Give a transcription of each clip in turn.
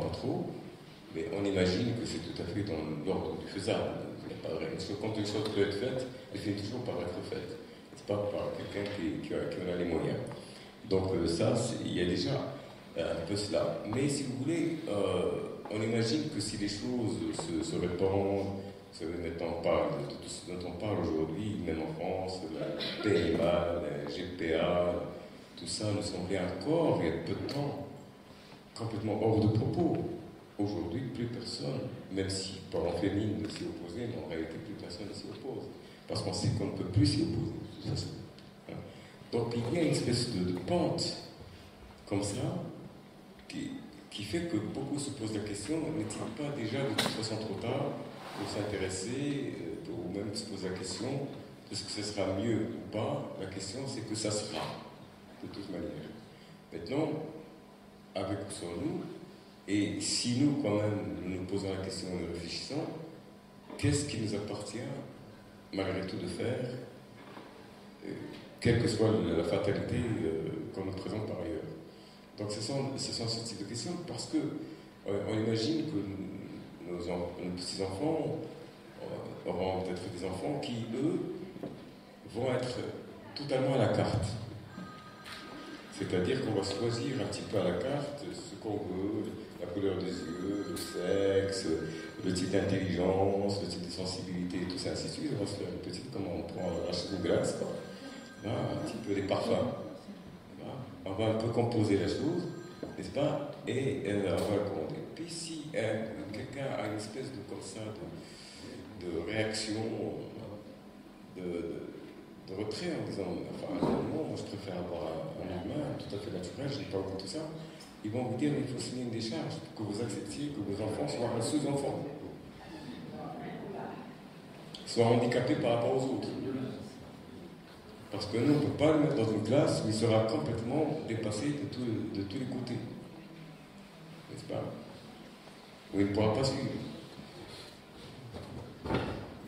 pas trop, mais on imagine que c'est tout à fait dans l'ordre du faisable. Il n'y a pas de règle. Quand une chose peut être faite, elle finit toujours par être faite. C'est pas par quelqu'un qui en a les moyens. Donc ça, il y a déjà un peu cela. Mais si vous voulez, on imagine que si les choses se répandent, vous savez, maintenant on parle de tout ce dont on parle aujourd'hui, même en France, la PMA, la GPA, tout ça nous semblait encore, il y a peu de temps, complètement hors de propos. Aujourd'hui, plus personne, même si parents féminines s'y opposaient, mais en réalité, plus personne ne s'y oppose. Parce qu'on sait qu'on ne peut plus s'y opposer, de toute façon. Donc il y a une espèce de pente comme ça qui fait que beaucoup se posent la question, n'est-il pas déjà de toute façon trop tard pour s'intéresser, ou même se poser la question, est-ce que ce sera mieux ou pas? La question c'est que ça sera, de toute manière. Maintenant, avec où sommes-nous? Et si nous, quand même, nous posons la question et nous réfléchissons, qu'est-ce qui nous appartient, malgré tout, de faire, quelle que soit la fatalité qu'on nous présente par ailleurs? Donc ce sont ce type de questions parce que on imagine que nos petits-enfants auront peut-être des enfants qui, eux, vont être totalement à la carte. C'est-à-dire qu'on va choisir un petit peu à la carte ce qu'on veut, la couleur des yeux, le sexe, le type d'intelligence, le type de sensibilité, tout ça, ainsi de suite. On va se faire une petite, comme on prend un cheveu glace, quoi. Là, un petit peu les parfums. Là, on va un peu composer la chose, n'est-ce pas? Et on va le commander. Puis si quelqu'un a une espèce de, comme ça, de réaction, de retrait en disant, enfin, non, moi je préfère avoir un humain tout à fait naturel, je n'ai pas encore tout ça. Ils vont vous dire, il faut signer une décharge pour que vous acceptiez que vos enfants soient un sous-enfant, soient handicapés par rapport aux autres. Parce que nous, on ne peut pas le mettre dans une classe où il sera complètement dépassé de tous les côtés. N'est-ce pas? Où il ne pourra pas suivre.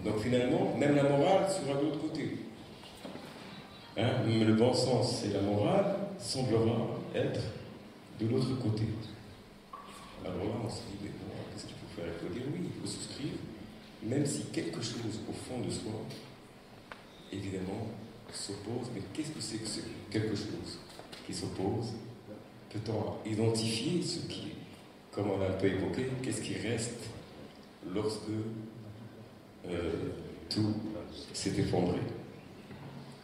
Donc finalement, même la morale sera de l'autre côté. Hein? Même le bon sens et la morale semblera être de l'autre côté. Alors là, on se dit, mais bon, qu'est-ce qu'il faut faire? Il faut dire oui, il faut souscrire, même si quelque chose au fond de soi, évidemment, s'oppose. Mais qu'est-ce que c'est que ce quelque chose qui s'oppose? Peut-on identifier ce qui, comme on a un peu évoqué, qu'est-ce qui reste lorsque tout s'est effondré?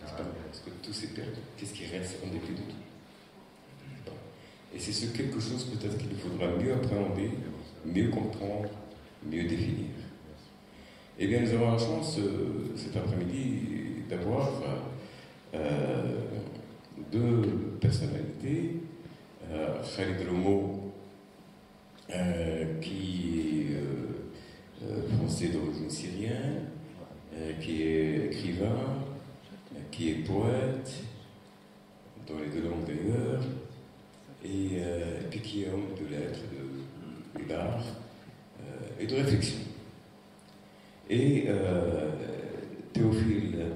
Parce que tout s'est perdu. Qu'est-ce qui reste en dépit de tout? Et c'est ce quelque chose peut-être qu'il faudra mieux appréhender, mieux comprendre, mieux définir. Eh bien, nous avons la chance cet après-midi d'avoir deux personnalités. Khalid Lomo, qui est français d'origine syrienne, qui est écrivain, qui est poète, dans les deux langues d'ailleurs, et puis qui est homme de lettres, d'art et de réflexion. Et Théophile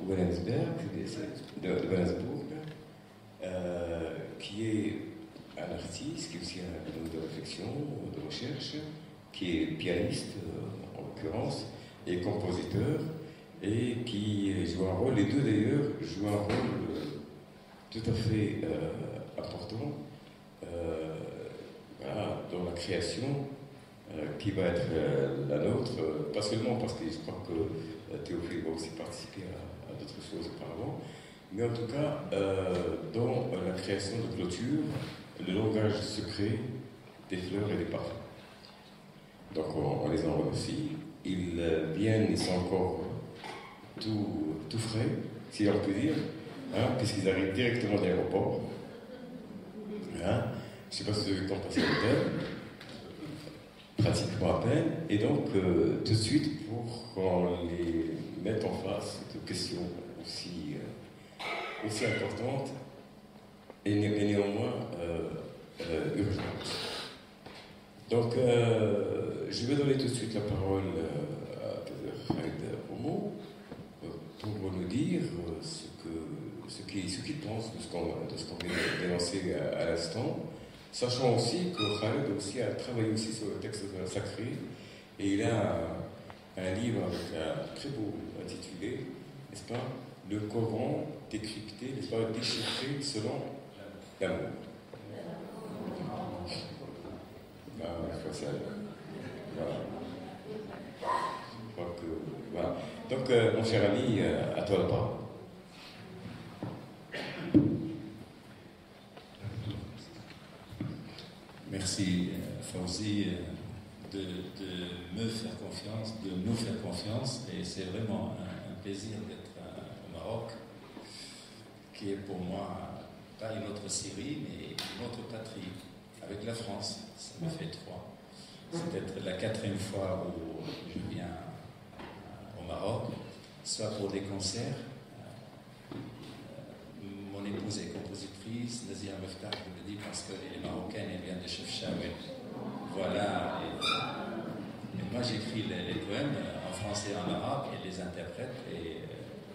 Wellensberg, de Wellensburg, qui est un artiste, qui est aussi un homme de réflexion, de recherche, qui est pianiste en l'occurrence, et compositeur, et qui joue un rôle, les deux d'ailleurs, jouent un rôle tout à fait important voilà, dans la création qui va être la nôtre, pas seulement parce que je crois que Théophile va aussi participer à d'autres choses auparavant, mais en tout cas dans la création de clôture, le langage secret des fleurs et des parfums. Donc on les en remercie. Ils viennent, ils sont encore tout frais, si l'on peut dire, hein, puisqu'ils arrivent directement de l'aéroport. Hein. Je ne sais pas si vous avez le temps de passer l'hôtel, pratiquement à peine, et donc tout de suite pour qu'on les mette en face de questions aussi importantes et néanmoins urgentes. Donc je vais donner tout de suite la parole à Khalid Lomo pour nous dire ce qu'il pense de ce qu'on vient d'énoncer à l'instant, Sachant aussi que Khaled aussi a travaillé aussi sur le texte sacré, et il a un livre avec un très beau intitulé, n'est-ce pas, Le Coran décrypté, n'est-ce pas, déchiffré selon l'amour. Voilà. Je crois que, voilà. Donc, mon cher ami, à toi la parole. Merci, Fawzi, de me faire confiance, de nous faire confiance. Et c'est vraiment un plaisir d'être au Maroc, qui est pour moi pas une autre Syrie, mais une autre patrie, avec la France. Ça me fait 3. C'est peut-être la 4e fois où je viens au Maroc, soit pour des concerts. Mon épouse est compositrice, Nazira Meftah, je le dis parce qu'elle est marocaine, elle vient de Chefchaouen. Voilà. Et moi, j'écris les poèmes en français et en arabe et les interprète. Et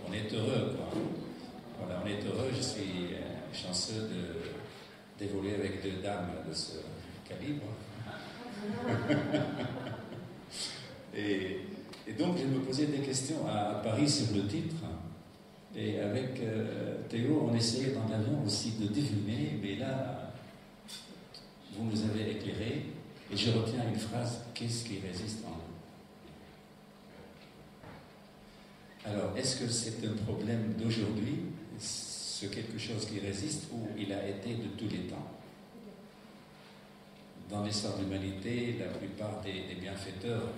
on est heureux, quoi. Voilà, on est heureux. Je suis chanceux d'évoluer avec 2 dames de ce calibre. et donc, je me posais des questions à Paris sur le titre. Et avec Théo, on essayait dans l'avion aussi de deviner, mais là, vous nous avez éclairé, et je retiens une phrase, qu'est-ce qui résiste en nous? Alors, est-ce que c'est un problème d'aujourd'hui, ce quelque chose qui résiste, ou il a été de tous les temps? Dans l'histoire de l'humanité, la plupart des bienfaiteurs,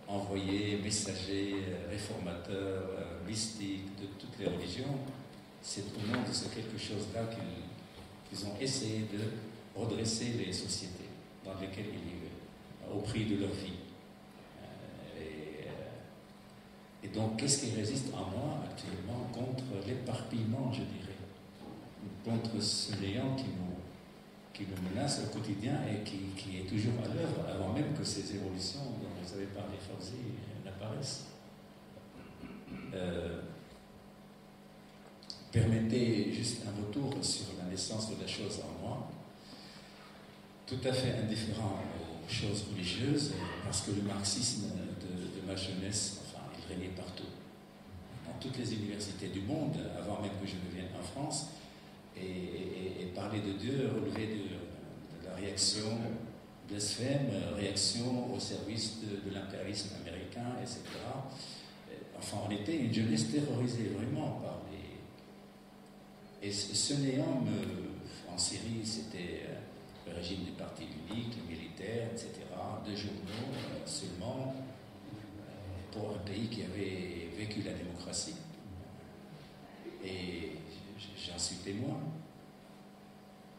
envoyés, messagers, réformateurs, mystiques de toutes les religions, c'est au nom de ce quelque chose-là qu'ils ont essayé de redresser les sociétés dans lesquelles ils vivaient, au prix de leur vie. Et donc, qu'est-ce qui résiste en moi actuellement contre l'éparpillement, je dirais, contre ce néant qui nous menace au quotidien et qui est toujours à l'œuvre, avant même que ces évolutions dont vous avez parlé, Fawzi, n'apparaissent. Permettez juste un retour sur la naissance de la chose en moi, tout à fait indifférent aux choses religieuses, parce que le marxisme de ma jeunesse, enfin, il régnait partout, dans toutes les universités du monde, avant même que je ne vienne en France. Et parler de Dieu relevait de la réaction blasphème, réaction au service de l'impérialisme américain, etc. Enfin, on était une jeunesse terrorisée vraiment par les... Et ce néant, en Syrie, c'était le régime du parti unique, les militaires, etc. 2 journaux seulement pour un pays qui avait vécu la démocratie. Et j'en suis témoin.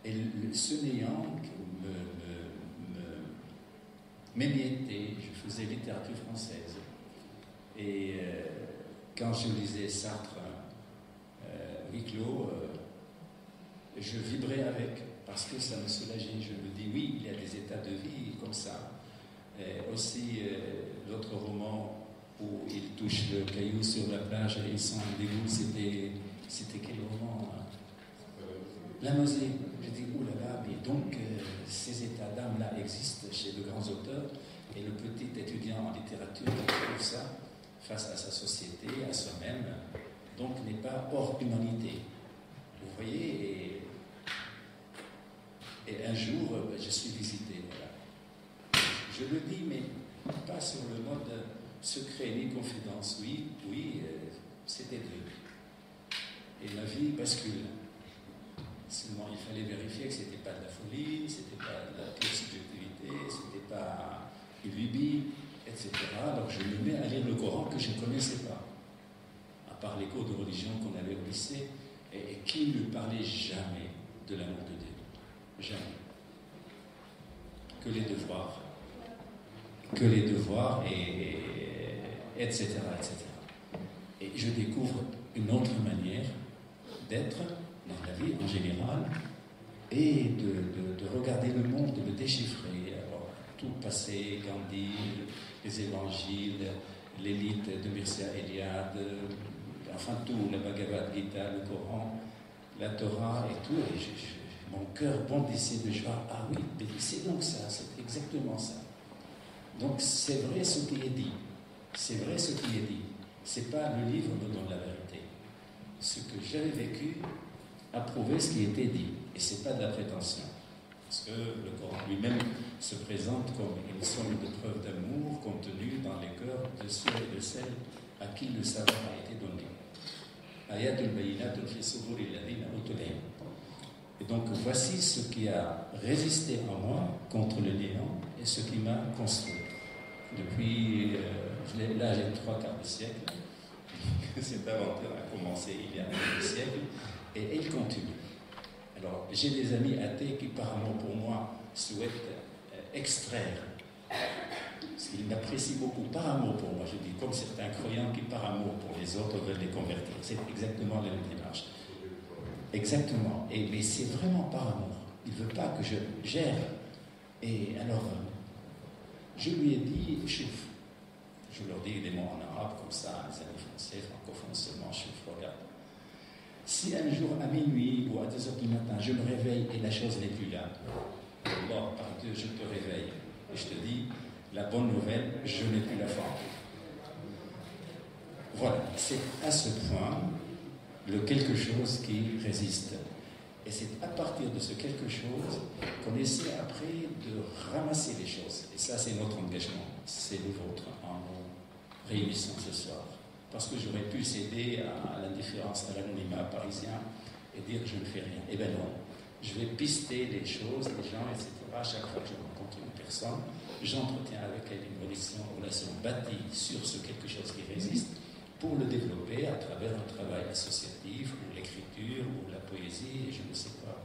Et ce néant m'émiettait. Je faisais littérature française. Et quand je lisais Sartre, huis clos, je vibrais avec, parce que ça me soulageait. Je me dis, oui, il y a des états de vie comme ça. Aussi, l'autre roman où il touche le caillou sur la plage et il sent un dégoût, c'était quel roman? La nausée. Je dis, oulala, mais donc ces états d'âme-là existent chez de grands auteurs, et le petit étudiant en littérature qui trouve ça face à sa société, à soi-même, donc n'est pas hors humanité. Vous voyez, et un jour, je suis visité, voilà. Je le dis, mais pas sur le mode secret ni confidence. Oui, c'était Dieu. Et ma vie bascule. Seulement, il fallait vérifier que ce n'était pas de la folie, ce n'était pas de la pure subjectivité, ce n'était pas une lubie, etc. Alors je me mets à lire le Coran que je ne connaissais pas, à part les cours de religion qu'on avait au lycée, et qui ne parlait jamais de l'amour de Dieu. Jamais. Que les devoirs, et etc., etc. Et je découvre une autre manière d'être dans la vie en général, et de regarder le monde, de le déchiffrer. Alors, tout passé, Gandhi, les évangiles, l'élite de Mircea Eliade, enfin tout, la Bhagavad Gita, le Coran, la Torah et tout. Et Mon cœur bondissait de joie. Ah oui, mais c'est donc ça, c'est exactement ça. Donc c'est vrai ce qui est dit. C'est vrai ce qui est dit. C'est pas le livre me donne la vérité. Ce que j'avais vécu a prouvé ce qui était dit. Et c'est pas de la prétention. Parce que le Coran lui-même se présente comme une somme de preuves d'amour contenue dans les cœurs de ceux et de celles à qui le savoir a été donné. Ayatul bayinatul fi suduri alladhina utul ilm. Et donc voici ce qui a résisté en moi contre le néant et ce qui m'a construit. Depuis là j'ai 3/4 de siècle. Cette aventure a commencé il y a un demi-siècle et elle continue. Alors, j'ai des amis athées qui, par amour pour moi, souhaitent extraire, parce qu'ils m'apprécient beaucoup par amour pour moi. Je dis comme certains croyants qui, par amour pour les autres, veulent les convertir. C'est exactement la même démarche. Exactement. Mais c'est vraiment par amour. Il ne veut pas que je gère. Et alors, je lui ai dit, chouf. Je leur dis des mots en arabe, comme ça, les amis français, francophones seulement, chouf, regarde. Si un jour à minuit ou à 2h du matin, je me réveille et la chose n'est plus là, alors par Dieu, je te réveille et je te dis, la bonne nouvelle, je n'ai plus la forme. Voilà, c'est à ce point le quelque chose qui résiste. Et c'est à partir de ce quelque chose qu'on essaie après de ramasser les choses. Et ça, c'est notre engagement, c'est le vôtre en nous réunissant ce soir. Parce que j'aurais pu céder à l'indifférence, à l'anonymat parisien et dire je ne fais rien. Eh bien non, je vais pister les choses, les gens, etc. À chaque fois que je rencontre une personne, j'entretiens avec elle une relation bâtie sur ce quelque chose qui résiste pour le développer à travers un travail associatif ou l'écriture ou la poésie et je ne sais quoi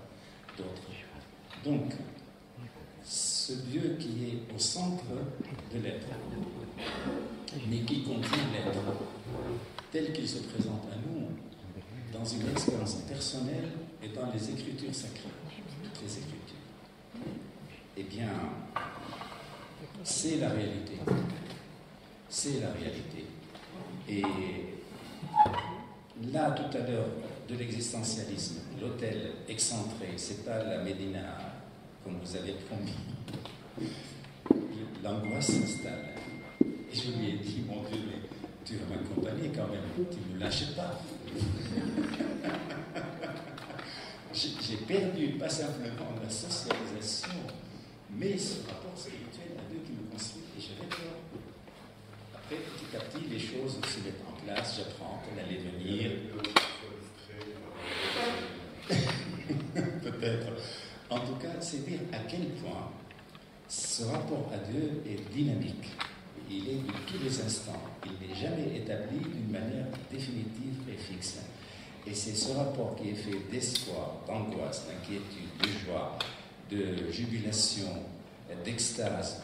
d'autre. Donc, ce Dieu qui est au centre de l'être, mais qui contient l'être, tel qu'il se présente à nous, dans une expérience personnelle et dans les écritures sacrées, toutes les écritures. Eh bien, c'est la réalité. C'est la réalité. Et là, tout à l'heure, de l'existentialisme, l'hôtel excentré, c'est pas la Médina, comme vous avez promis. L'angoisse s'installe. Et je lui ai dit, mon Dieu, mais tu vas m'accompagner quand même, tu ne me lâches pas. J'ai perdu pas simplement la socialisation, mais ce rapport spirituel à Dieu qui me construit, et j'avais peur. Après, petit à petit, les choses se mettent en place, j'apprends qu'elle allait venir. Peut-être. En tout cas, c'est dire à quel point ce rapport à Dieu est dynamique. Il est de tous les instants. Il n'est jamais établi d'une manière définitive et fixe. Et c'est ce rapport qui est fait d'espoir, d'angoisse, d'inquiétude, de joie, de jubilation, d'extase,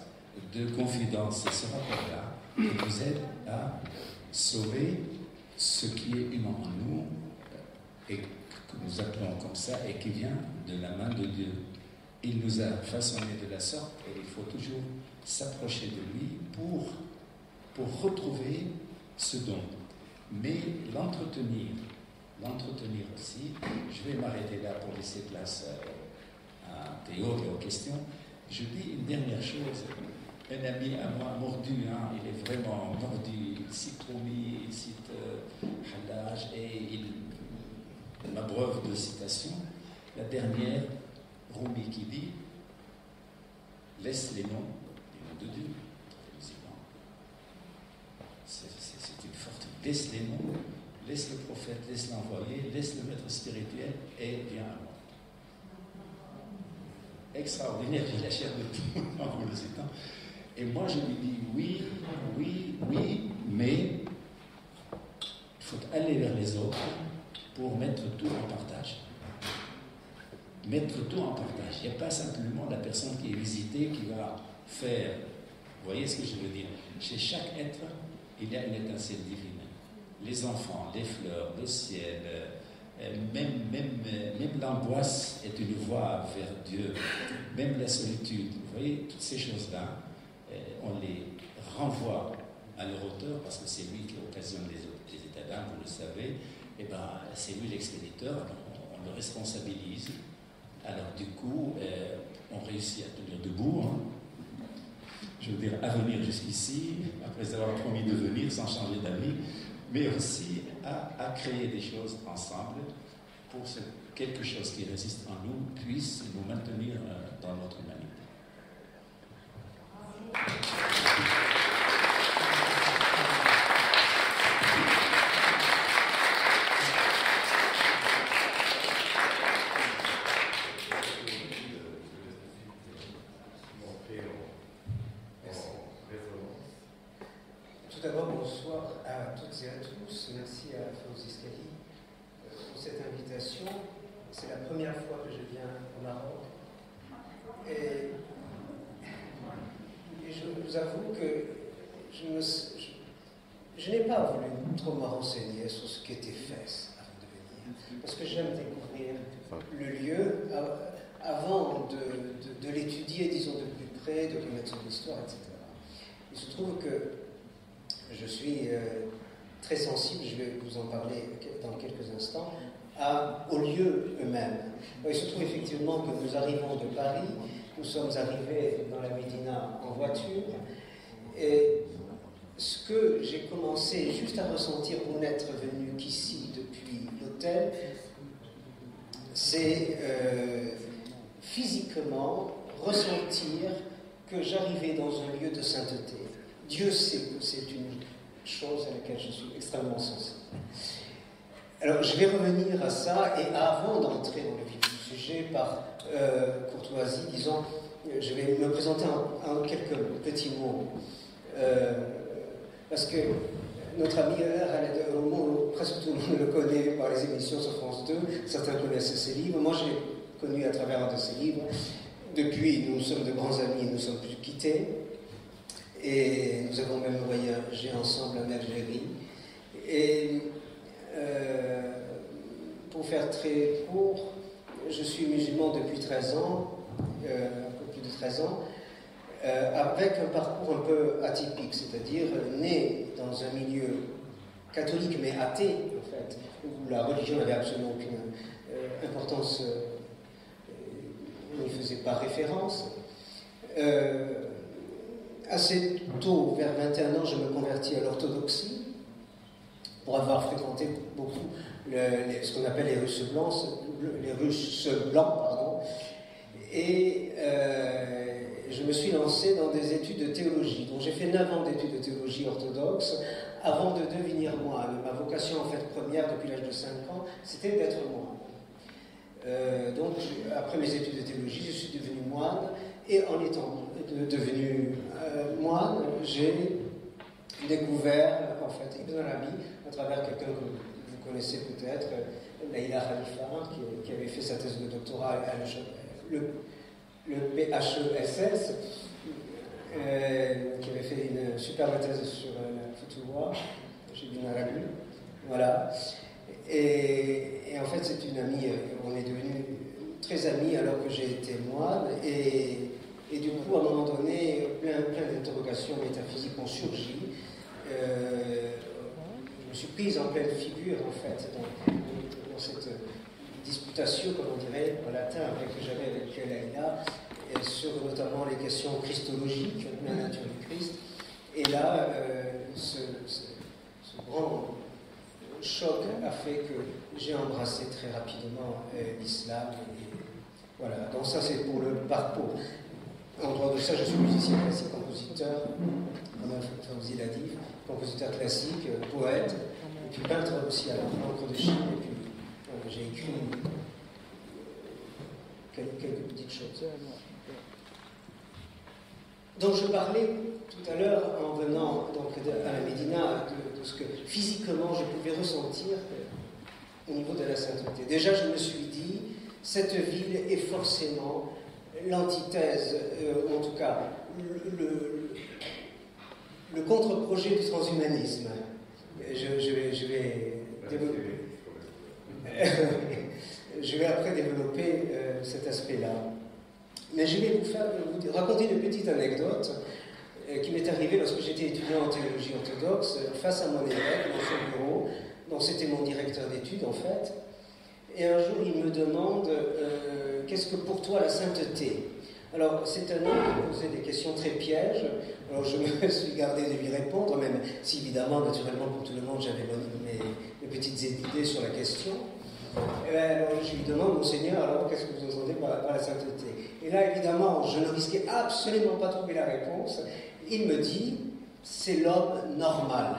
de confidence. C'est ce rapport-là qui nous aide à sauver ce qui est humain en nous et que nous appelons comme ça et qui vient de la main de Dieu. Il nous a façonnés de la sorte et il faut toujours s'approcher de lui pour retrouver ce don. Mais l'entretenir aussi, je vais m'arrêter là pour laisser place à Théo et aux questions. Je dis une dernière chose. Un ami à moi, mordu, il est vraiment mordu, il cite Rumi, il cite Hallaj et il m'abreuve de citations. La dernière, Rumi qui dit laisse les noms de Dieu. C'est une forte. Laisse les noms, laisse le prophète, laisse l'envoyé, laisse le maître spirituel et viens à moi. Extraordinaire, j'ai la chair de tout en vous le citant. Et moi je lui dis oui, mais il faut aller vers les autres pour mettre tout en partage. Mettre tout en partage. Il n'y a pas simplement la personne qui est visitée qui va faire. Vous voyez ce que je veux dire? Chez chaque être, il y a une étincelle divine. Les enfants, les fleurs, le ciel, même l'angoisse est une voie vers Dieu. Même la solitude. Vous voyez, toutes ces choses-là, on les renvoie à leur auteur parce que c'est lui qui occasionne les états d'âme, vous le savez. Et ben, c'est lui l'expéditeur, alors on le responsabilise Alors du coup, on réussit à tenir debout, hein. Je veux dire, à venir jusqu'ici, après avoir promis de venir sans changer d'avis, mais aussi à créer des choses ensemble pour que quelque chose qui résiste en nous puisse nous maintenir dans notre humanité. Tout d'abord, bonsoir à toutes et à tous. Merci à Fawzi Skali pour cette invitation. C'est la première fois que je viens au Maroc. Et je vous avoue que je n'ai pas voulu trop me renseigner sur ce qui était fait avant de venir. Parce que j'aime découvrir le lieu avant de l'étudier, disons, de plus près, de connaître son histoire, etc. Il se trouve que je suis très sensible, je vais vous en parler dans quelques instants, aux lieux eux-mêmes. Il se trouve effectivement que nous arrivons de Paris, nous sommes arrivés dans la Médina en voiture, et ce que j'ai commencé juste à ressentir pour n'être venu qu'ici depuis l'hôtel, c'est physiquement ressentir que j'arrivais dans un lieu de sainteté. Dieu sait que c'est une chose à laquelle je suis extrêmement sensible. Alors, je vais revenir à ça, et avant d'entrer dans le vif du sujet, par courtoisie, disons, je vais me présenter en quelques petits mots. Parce que notre ami Khaled Houroumou, presque tout le monde le connaît par les émissions sur France 2, certains connaissent ses livres, moi je l'ai connu à travers un de ses livres. Depuis, nous sommes de grands amis, nous ne sommes plus quittés. Et nous avons même voyagé ensemble en Algérie. Et pour faire très court, je suis musulman depuis 13 ans, un peu plus de 13 ans, avec un parcours un peu atypique, c'est-à-dire né dans un milieu catholique mais athée, en fait, où la religion n'avait absolument aucune importance, on n'y faisait pas référence. Assez tôt, vers 21 ans, je me convertis à l'orthodoxie pour avoir fréquenté beaucoup ce qu'on appelle les Russes blancs, pardon. Et je me suis lancé dans des études de théologie. Donc j'ai fait 9 ans d'études de théologie orthodoxe avant de devenir moine. Ma vocation en fait première depuis l'âge de 5 ans, c'était d'être moine. Donc après mes études de théologie, je suis devenu moine. Et en étant devenu moine, j'ai découvert en fait Ibn Arabi à travers quelqu'un que vous connaissez peut-être, Leïla Khalifa, qui avait fait sa thèse de doctorat à le PHESS, qui avait fait une superbe thèse sur la Futouwa chez Ibn Arabi. Voilà. Et en fait, c'est une amie, on est devenus très amis alors que j'ai été moine, et du coup, à un moment donné, plein d'interrogations métaphysiques ont surgi. Je me suis prise en pleine figure, en fait, dans cette disputation, comme on dirait en latin, que j'avais avec Leïla, sur notamment les questions christologiques, la nature du Christ. Et là, ce grand choc a fait que j'ai embrassé très rapidement l'islam. Voilà, donc ça c'est pour le parcours. En dehors de ça, je suis musicien classique, compositeur, comme Fawzi l'a dit, compositeur classique, poète, et puis peintre aussi à l'encre de Chine, et puis j'ai écrit quelques petites choses. Donc je parlais tout à l'heure, en venant donc, à la Médina, de ce que physiquement je pouvais ressentir au niveau de la sainteté. Déjà, je me suis dit, cette ville est forcément l'antithèse, ou en tout cas le contre-projet du transhumanisme. Je vais après développer cet aspect-là. Mais je vais vous raconter une petite anecdote qui m'est arrivée lorsque j'étais étudiant en théologie orthodoxe face à mon évêque dans son bureau. Donc c'était mon directeur d'études en fait. Et un jour, il me demande qu'est-ce que pour toi la sainteté? Alors, c'est un homme qui posait des questions très pièges. Alors, je me suis gardé de lui répondre, même si, évidemment, naturellement, pour tout le monde, j'avais mes petites idées sur la question. Alors, je lui demande, Monseigneur, alors, qu'est-ce que vous entendez par la sainteté? Et là, évidemment, je ne risquais absolument pas de trouver la réponse. Il me dit, c'est l'homme normal.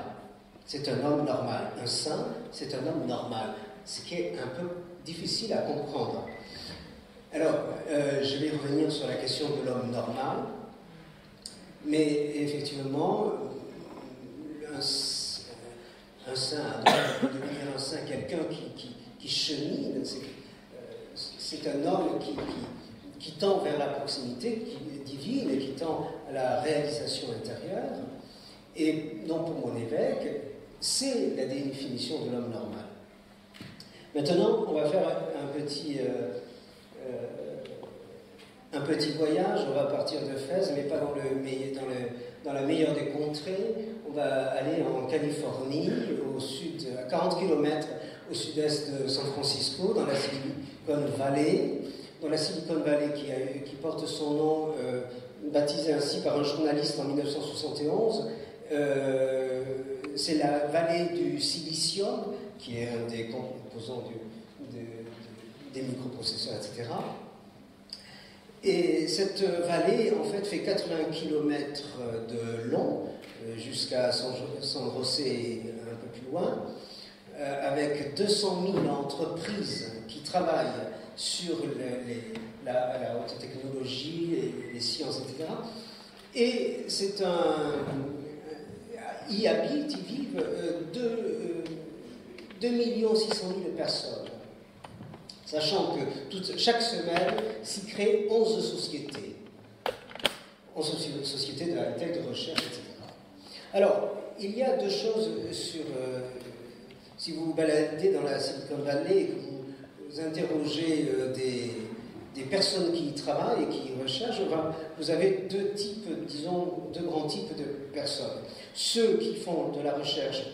C'est un homme normal. Un saint, c'est un homme normal. Ce qui est un peu difficile à comprendre. Alors, je vais revenir sur la question de l'homme normal, mais effectivement, un saint, devenir un saint, quelqu'un qui chemine, c'est un homme qui tend vers la proximité divine et qui tend à la réalisation intérieure. Et donc, pour mon évêque, c'est la définition de l'homme normal. Maintenant, on va faire un petit voyage. On va partir de Fès, mais pas dans la meilleure des contrées. On va aller en Californie, au sud, à 40 km au sud-est de San Francisco, dans la Silicon Valley. Dans la Silicon Valley qui porte son nom, baptisé ainsi par un journaliste en 1971. C'est la vallée du silicium, qui est un des composants des microprocesseurs, etc. Et cette vallée, en fait, fait 80 km de long, jusqu'à San José, un peu plus loin, avec 200 000 entreprises qui travaillent sur la haute technologie, les sciences, etc. Et c'est y vivent 2 600 000 personnes. Sachant que chaque semaine s'y créent 11 sociétés. 11 sociétés de la tech, de recherche, etc. Alors, il y a deux choses si vous vous baladez dans la Silicon Valley et que vous interrogez des personnes qui y travaillent et qui y recherchent, vous avez deux grands types de personnes. Ceux qui font de la recherche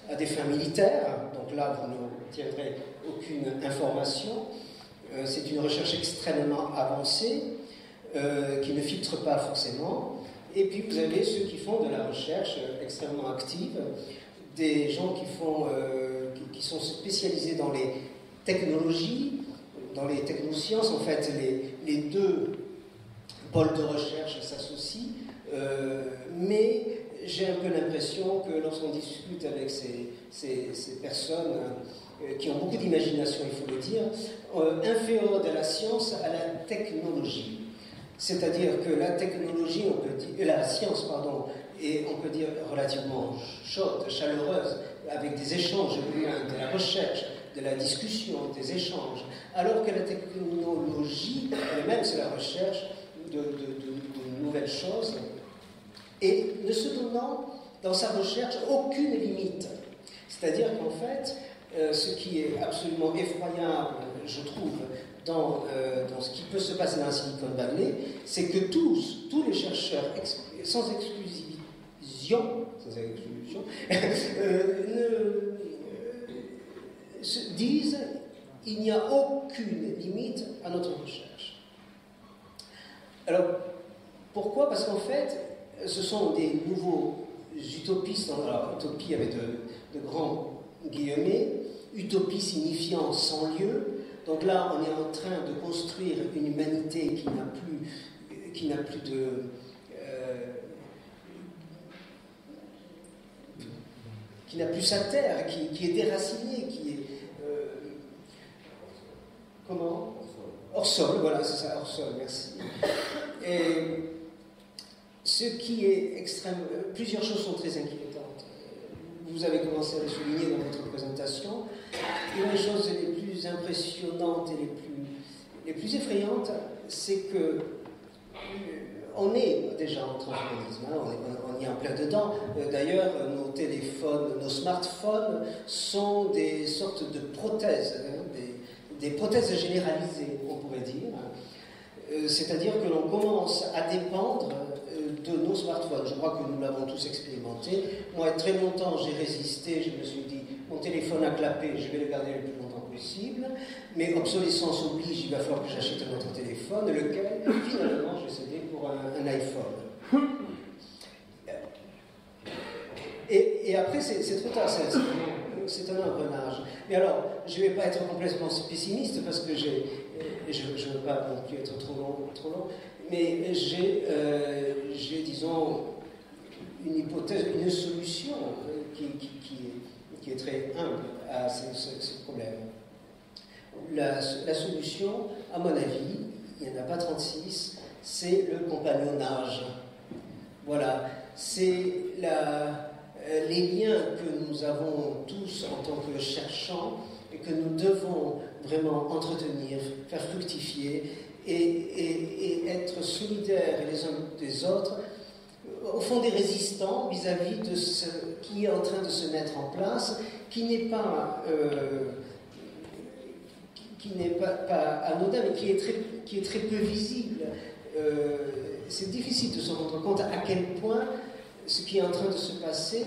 à des fins militaires, donc là vous n'obtiendrez aucune information, c'est une recherche extrêmement avancée, qui ne filtre pas forcément, et puis vous avez ceux qui font de la recherche extrêmement active, des gens qui sont spécialisés dans les technologies, dans les technosciences. En fait, les deux pôles de recherche s'associent, mais j'ai un peu l'impression que lorsqu'on discute avec ces personnes qui ont beaucoup d'imagination, il faut le dire, inféodent à la science, à la technologie. C'est-à-dire que la technologie, la science, pardon, est, on peut dire, relativement chaude, chaleureuse, avec des échanges humains, de la recherche, de la discussion, des échanges, alors que la technologie, elle-même, c'est la recherche de nouvelles choses, et ne se donnant dans sa recherche aucune limite. C'est-à-dire qu'en fait, ce qui est absolument effroyable, je trouve, dans ce qui peut se passer dans la Silicon Valley, c'est que tous les chercheurs, sans exclusion, disent il n'y a aucune limite à notre recherche. Alors, pourquoi? Parce qu'en fait, ce sont des nouveaux utopistes. Alors, utopie avec de grands guillemets, utopie signifiant sans lieu. Donc là, on est en train de construire une humanité qui n'a plus sa terre, qui est déracinée, qui est comment? Hors sol, voilà, c'est ça, hors sol, merci. Et ce qui est extrême, plusieurs choses sont très inquiétantes. Vous avez commencé à le souligner dans votre présentation. Une des choses les plus impressionnantes et les plus effrayantes, c'est que on est déjà en transhumanisme, on y est en plein dedans. D'ailleurs, nos téléphones, nos smartphones sont des sortes de prothèses, des prothèses généralisées, on pourrait dire. C'est-à-dire que l'on commence à dépendre de nos smartphones. Je crois que nous l'avons tous expérimenté. Moi, très longtemps, j'ai résisté, je me suis dit, mon téléphone a clapé, je vais le garder le plus longtemps possible, mais obsolescence oblige, il va falloir que j'achète un autre téléphone, lequel, finalement, je vais céder pour un iPhone. Et après, c'est trop tard, c'est un engrenage. Mais alors, je ne vais pas être complètement pessimiste, parce que je ne veux pas non plus être trop long, mais j'ai disons, une hypothèse, une solution qui est très humble à ce problème. La solution, à mon avis, il n'y en a pas 36, c'est le compagnonnage. Voilà, c'est les liens que nous avons tous en tant que cherchants et que nous devons vraiment entretenir, faire fructifier et être solidaires les uns des autres, au fond des résistants vis-à-vis de ce qui est en train de se mettre en place, qui n'est pas anodin, mais qui est très peu visible. C'est difficile de se rendre compte à quel point ce qui est en train de se passer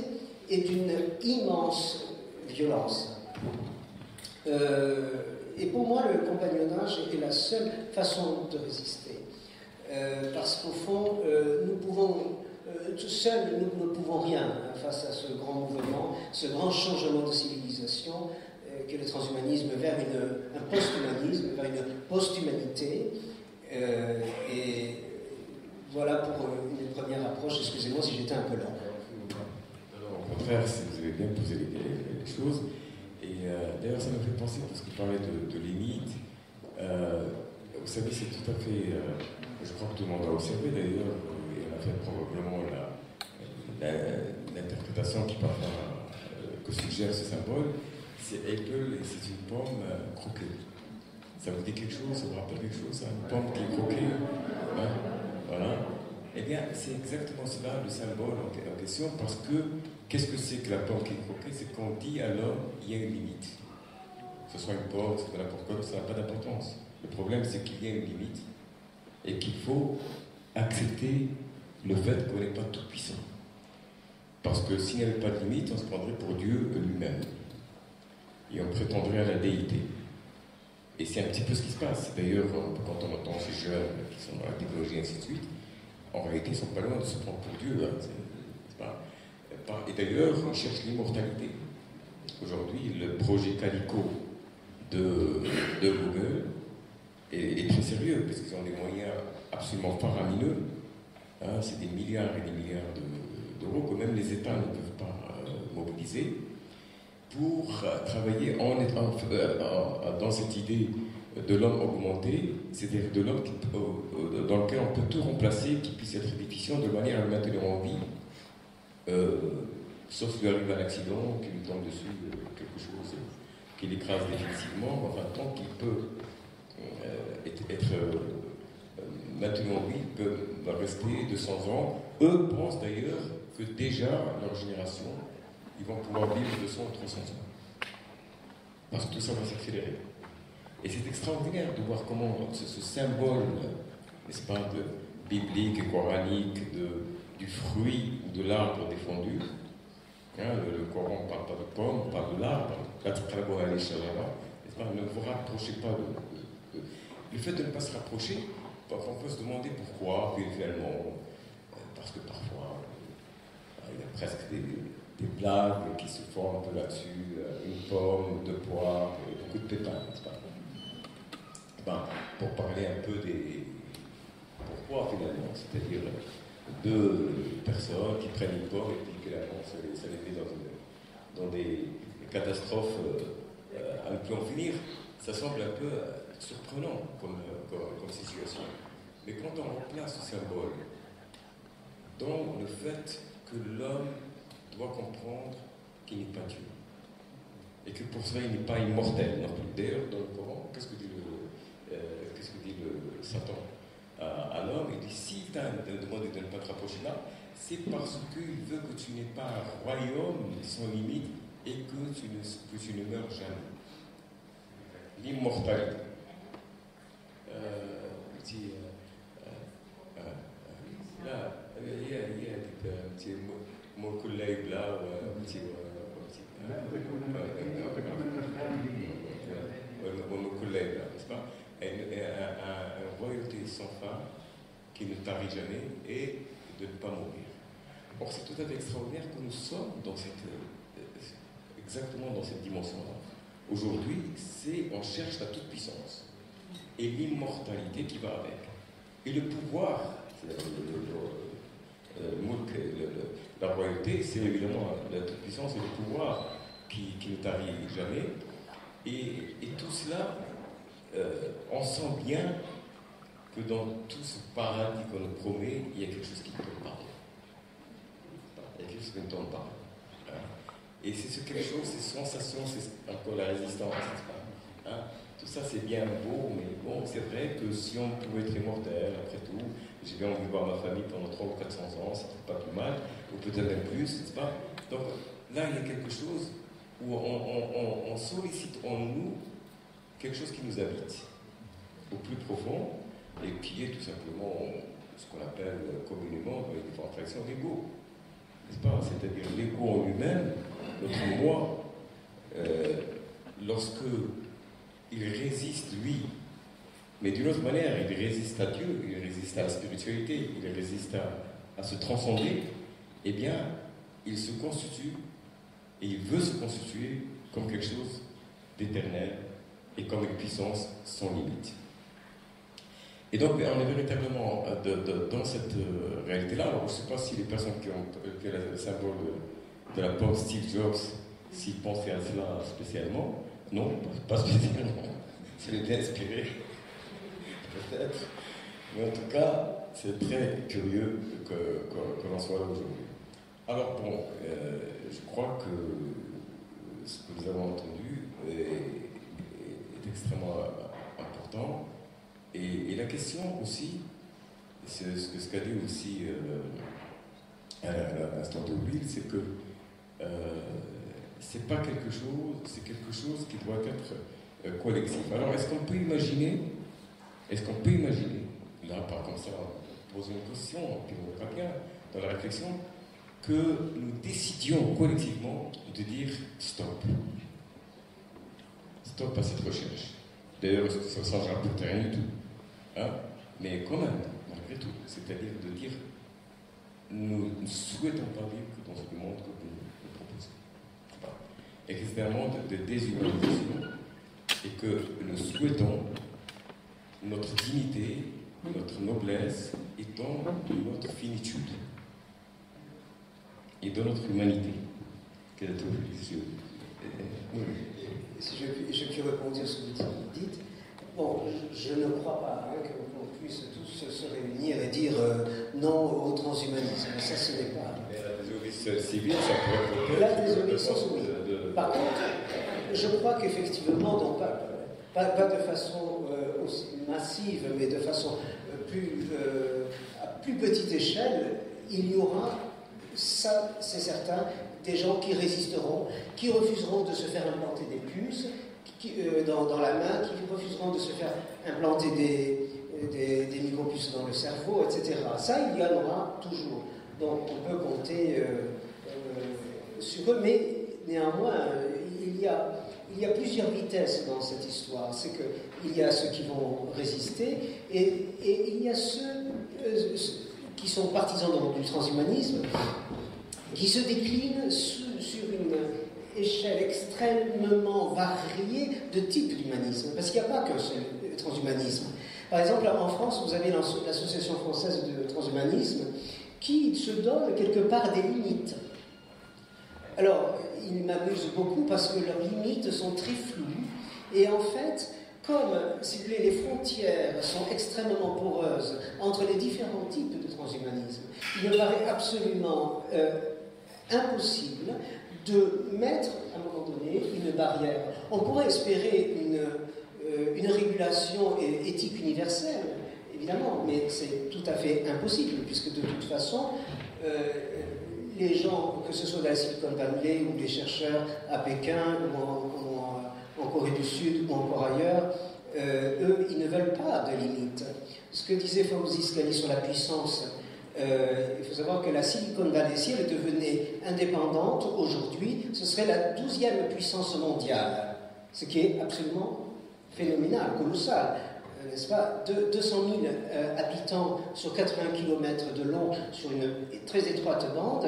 est d'une immense violence. Et pour moi, le compagnonnage est la seule façon de résister. Parce qu'au fond, nous pouvons, tout seuls, nous ne pouvons rien face à ce grand mouvement, ce grand changement de civilisation qu'est le transhumanisme vers un post-humanisme, vers une post-humanité. Et voilà pour une première approche. Excusez-moi si j'étais un peu lent. Alors, au contraire, vous avez bien posé les choses. Et d'ailleurs, ça me fait penser, parce que vous parlez de limites, vous savez, c'est tout à fait... je crois que tout le monde a observé d'ailleurs, et on a fait probablement l'interprétation qui parfois que suggère ce symbole, c'est Apple et c'est une pomme croquée. Ça vous dit quelque chose? Ça vous rappelle quelque chose? Ça, une pomme qui est croquée, hein? Voilà. Eh bien, c'est exactement cela le symbole en question, parce que qu'est-ce que c'est que la pomme qui est croquée? C'est qu'on dit à l'homme, il y a une limite. Que ce soit une pomme, que ce soit n'importe quoi, ça n'a pas d'importance. Le problème, c'est qu'il y a une limite et qu'il faut accepter le fait qu'on n'est pas tout puissant. Parce que s'il n'y avait pas de limite, on se prendrait pour Dieu lui-même. Et on prétendrait à la déité. Et c'est un petit peu ce qui se passe. D'ailleurs, quand on entend ces jeunes qui sont dans la technologie et ainsi de suite, en réalité, ils ne sont pas loin de se prendre pour Dieu. Hein, et d'ailleurs, ils cherchent l'immortalité. Aujourd'hui, le projet Calico de Google est très sérieux, parce qu'ils ont des moyens absolument faramineux. Hein, c'est des milliards et des milliards d'euros que même les États ne peuvent pas mobiliser pour travailler dans cette idée de l'homme augmenté, c'est-à-dire de l'homme dans lequel on peut tout remplacer, qui puisse être édifiant de manière à le maintenir en vie, sauf qu'il arrive un accident, qu'il lui tombe dessus quelque chose qui l'écrase définitivement, enfin tant qu'il peut être maintenu en vie, il peut rester 200 ans. Eux pensent d'ailleurs que déjà, leur génération, ils vont pouvoir vivre 200 ou 300 ans. Parce que tout ça va s'accélérer. Et c'est extraordinaire de voir comment ce symbole, n'est-ce pas, biblique et coranique du fruit ou de l'arbre défendu, hein, le Coran ne parle pas de pomme, on parle de l'arbre, n'est-ce pas, ne vous rapprochez pas de... Le fait de ne pas se rapprocher, parfois on peut se demander pourquoi, puis finalement, parce que parfois, il y a presque des blagues qui se font un peu là-dessus, une pomme, 2 poires, beaucoup de pépins, n'est-ce pas? Pour parler un peu des... Pourquoi finalement? C'est-à-dire 2 personnes qui prennent une pomme et puis finalement ça les met dans des catastrophes à ne plus en finir. Ça semble un peu surprenant comme situation. Mais quand on replace ce symbole dans le fait que l'homme doit comprendre qu'il n'est pas Dieu, et que pour cela il n'est pas immortel non plus. D'ailleurs, dans le Coran, qu'est-ce que dit le Satan à l'homme? Il dit, si tu as demandé de ne pas te rapprocher là, c'est parce qu'il veut que tu n'aies pas un royaume sans limite et que tu ne meurs jamais. L'immortalité. Là, il y a un petit mot collègue là, un petit... nos collègues, là, n'est-ce pas? Un royauté sans fin qui ne tarit jamais et de ne pas mourir. Or, c'est tout à fait extraordinaire que nous sommes exactement dans cette dimension-là. Aujourd'hui, on cherche la toute-puissance et l'immortalité qui va avec. Et le pouvoir, la royauté, c'est évidemment la toute-puissance et le pouvoir qui ne tarit jamais. Et tout cela, on sent bien que dans tout ce paradis qu'on nous promet, il y a quelque chose qui ne tombe pas. Il y a quelque chose qui ne tombe pas. Et c'est ce quelque chose, ces sensations, c'est encore la résistance, n'est-ce pas? Tout ça, c'est bien beau, mais bon, c'est vrai que si on pouvait être immortel, après tout, j'ai bien envie de voir ma famille pendant 300 ou 400 ans, ça ne fait pas plus mal, ou peut-être même plus, n'est-ce pas? Donc là, il y a quelque chose où on sollicite en nous quelque chose qui nous habite, au plus profond, et qui est tout simplement ce qu'on appelle communément, dans les différentes fractions, l'ego. N'est-ce pas? C'est-à-dire l'ego en lui-même, notre moi, lorsque il résiste, lui, mais d'une autre manière, il résiste à Dieu, il résiste à la spiritualité, il résiste à se transcender, eh bien, il se constitue, et il veut se constituer comme quelque chose d'éternel et comme une puissance sans limite. Et donc, on est véritablement dans cette réalité-là. Alors, je ne sais pas si les personnes qui ont le symbole de la pomme Steve Jobs, s'ils pensaient à cela spécialement. Non, pas spécialement. Ça les a inspirés, peut-être. Mais en tout cas, c'est très curieux que l'on soit là aujourd'hui. Alors, bon, je crois que ce que nous avons entendu est extrêmement important. Et la question aussi, c'est ce qu'a dit aussi à l'instant de Will, c'est que c'est pas quelque chose, c'est quelque chose qui doit être collectif. Alors, est-ce qu'on peut imaginer, là, par comme ça, poser une question, puis on verra bien dans la réflexion, que nous décidions collectivement de dire stop. Stop à cette recherche. D'ailleurs, ça ne changera peut-être rien du tout. Mais quand même, malgré tout, c'est-à-dire de dire nous ne souhaitons pas vivre que dans ce monde que vous nous proposez. Et que c'est un monde de déshumanisation et que nous souhaitons notre dignité, notre noblesse étant de notre finitude et de notre humanité. Quelle est votre vision? Si je puis répondre à ce que vous dites, bon, je ne crois pas qu'on puisse tous se réunir et dire non au transhumanisme. Ça, ce n'est pas. Mais la désobéissance civile, ça pourrait être. La désobéissance, oui. Par contre, je crois qu'effectivement, donc, pas de façon aussi massive, mais de façon à plus petite échelle, il y aura, ça c'est certain, des gens qui résisteront, qui refuseront de se faire implanter des puces dans la main, qui refuseront de se faire implanter des micropuces dans le cerveau, etc. Ça, il y en aura toujours. Donc on peut compter sur eux, mais néanmoins, il y a plusieurs vitesses dans cette histoire. C'est qu'il y a ceux qui vont résister et il y a ceux qui sont partisans du transhumanisme qui se déclinent sur une échelle extrêmement variée de types d'humanisme. Parce qu'il n'y a pas que ce transhumanisme. Par exemple, en France, vous avez l'Association française de transhumanisme qui se donne quelque part des limites. Alors, ils m'amusent beaucoup parce que leurs limites sont très floues. Et en fait, comme, si vous voulez, les frontières sont extrêmement poreuses entre les différents types de transhumanisme, il me paraît absolument impossible de mettre, à un moment donné, une barrière. On pourrait espérer une régulation éthique universelle, évidemment, mais c'est tout à fait impossible, puisque de toute façon, les gens, que ce soit dans la Silicon Valley ou les chercheurs à Pékin ou en Corée du Sud ou encore ailleurs, eux, ils ne veulent pas de limites. Ce que disait Fauzi Scali sur la puissance, il faut savoir que la Silicon Valley, si elle devenait indépendante aujourd'hui, ce serait la 12e puissance mondiale, ce qui est absolument phénoménal, colossal, n'est-ce pas? 200 000 habitants sur 80 km de long, sur une très étroite bande,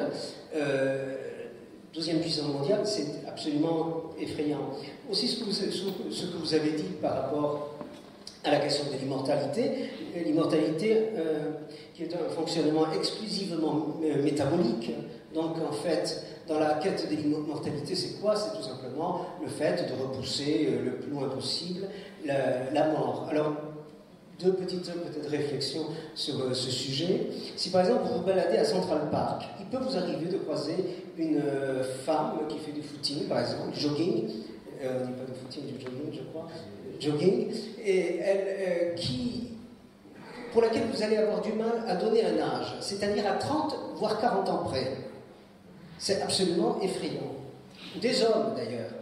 deuxième puissance mondiale, c'est absolument effrayant. Aussi, ce que vous avez dit par rapport à la question de l'immortalité, qui est un fonctionnement exclusivement métabolique. Donc, en fait, dans la quête de l'immortalité, c'est quoi? C'est tout simplement le fait de repousser le plus loin possible la mort. Alors, deux petites peut-être réflexions sur ce sujet. Si par exemple vous vous baladez à Central Park, il peut vous arriver de croiser une femme qui fait du footing, par exemple, du jogging, on dit pas du footing, du jogging, je crois, jogging, et elle, pour laquelle vous allez avoir du mal à donner un âge, c'est-à-dire à 30 voire 40 ans près. C'est absolument effrayant. Des hommes d'ailleurs,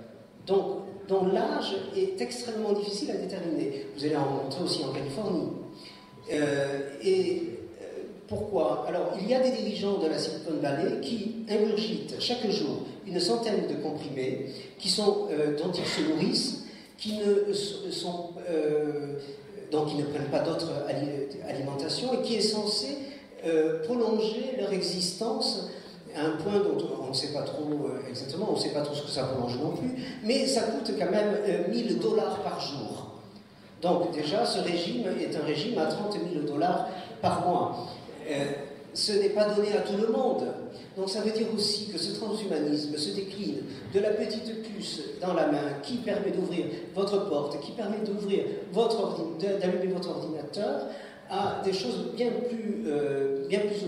dont l'âge est extrêmement difficile à déterminer. Vous allez en rencontrer aussi en Californie. Pourquoi? Alors, il y a des dirigeants de la Silicon Valley qui ingurgitent chaque jour une centaine de comprimés dont ils se nourrissent, donc ils ne prennent pas d'autre alimentation et qui est censé prolonger leur existence à un point dont on ne sait pas trop exactement, on ne sait pas trop ce que ça prolonge non plus, mais ça coûte quand même $1000 par jour. Donc déjà, ce régime est un régime à $30 000 par mois. Ce n'est pas donné à tout le monde. Donc ça veut dire aussi que ce transhumanisme se décline de la petite puce dans la main qui permet d'ouvrir votre porte, qui permet d'allumer votre ordinateur, à des choses bien plus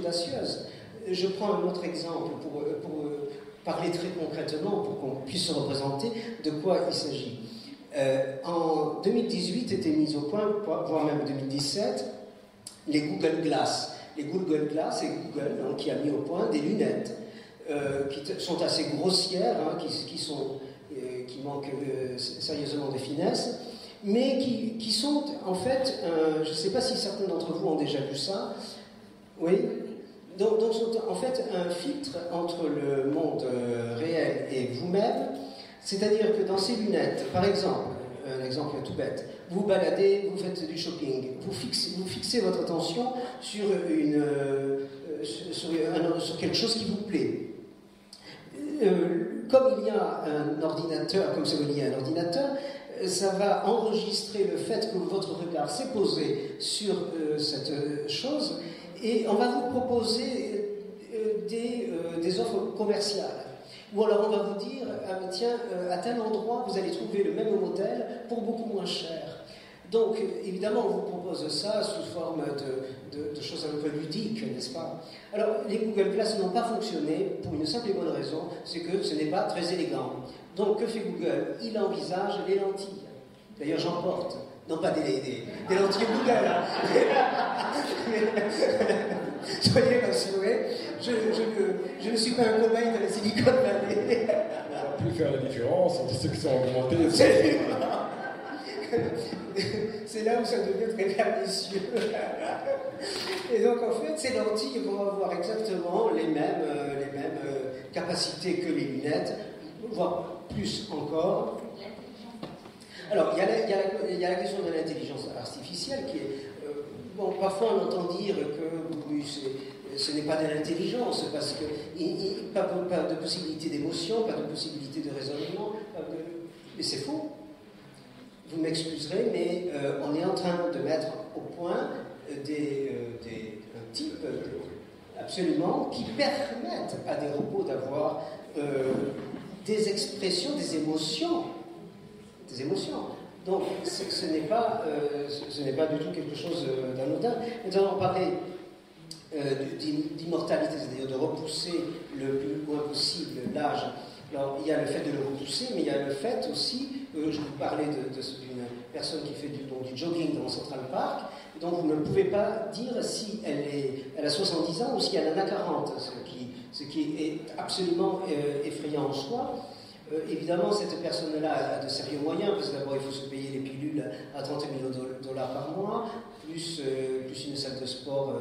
audacieuses. Je prends un autre exemple pour parler très concrètement, pour qu'on puisse se représenter de quoi il s'agit. En 2018 étaient mis au point, voire même 2017, les Google Glass. Les Google Glass et Google qui a mis au point des lunettes qui sont assez grossières, qui manquent sérieusement de finesse, mais qui sont en fait, je ne sais pas si certains d'entre vous ont déjà vu ça, oui, donc sont en fait un filtre entre le monde réel et vous-même, c'est-à-dire que dans ces lunettes, par exemple, un exemple tout bête, vous baladez, vous faites du shopping, vous fixez votre attention sur quelque chose qui vous plaît. Comme il y a un ordinateur, comme c'est relié à un ordinateur, ça va enregistrer le fait que votre regard s'est posé sur cette chose et on va vous proposer des offres commerciales. Ou alors on va vous dire, tiens, à tel endroit, vous allez trouver le même modèle pour beaucoup moins cher. Donc, évidemment, on vous propose ça sous forme de choses un peu ludiques, n'est-ce pas? Alors, les Google Glass n'ont pas fonctionné pour une simple et bonne raison, c'est que ce n'est pas très élégant. Donc, que fait Google? Il envisage les lentilles. D'ailleurs, j'en porte. Non, pas des lentilles Google. Soyez rassurés, je ne suis pas un cobaye de la Silicon Valley. On peut faire la différence entre ceux qui sont augmentés et c'est là où ça devient très pernicieux. Et donc, en fait, ces lentilles vont avoir exactement les mêmes capacités que les lunettes, voire plus encore. Alors, il y a la question de l'intelligence artificielle qui est... bon, parfois on entend dire que ce n'est pas de l'intelligence, parce que pas de possibilité d'émotion, pas de possibilité de raisonnement, mais c'est faux. Vous m'excuserez, mais on est en train de mettre au point un type absolument qui permettent à des robots d'avoir des expressions, des émotions. Donc, ce n'est pas du tout quelque chose d'anodin. Nous allons parler d'immortalité, c'est-à-dire de repousser le plus loin possible l'âge. Alors, il y a le fait de le repousser, mais il y a le fait aussi, je vous parlais d'une personne qui fait du jogging dans Central Park, donc vous ne pouvez pas dire si elle a 70 ans ou si elle en a 40, ce qui est absolument effrayant en soi. Évidemment, cette personne-là a de sérieux moyens, parce que d'abord, il faut se payer les pilules à $30 000 par mois, plus une salle de sport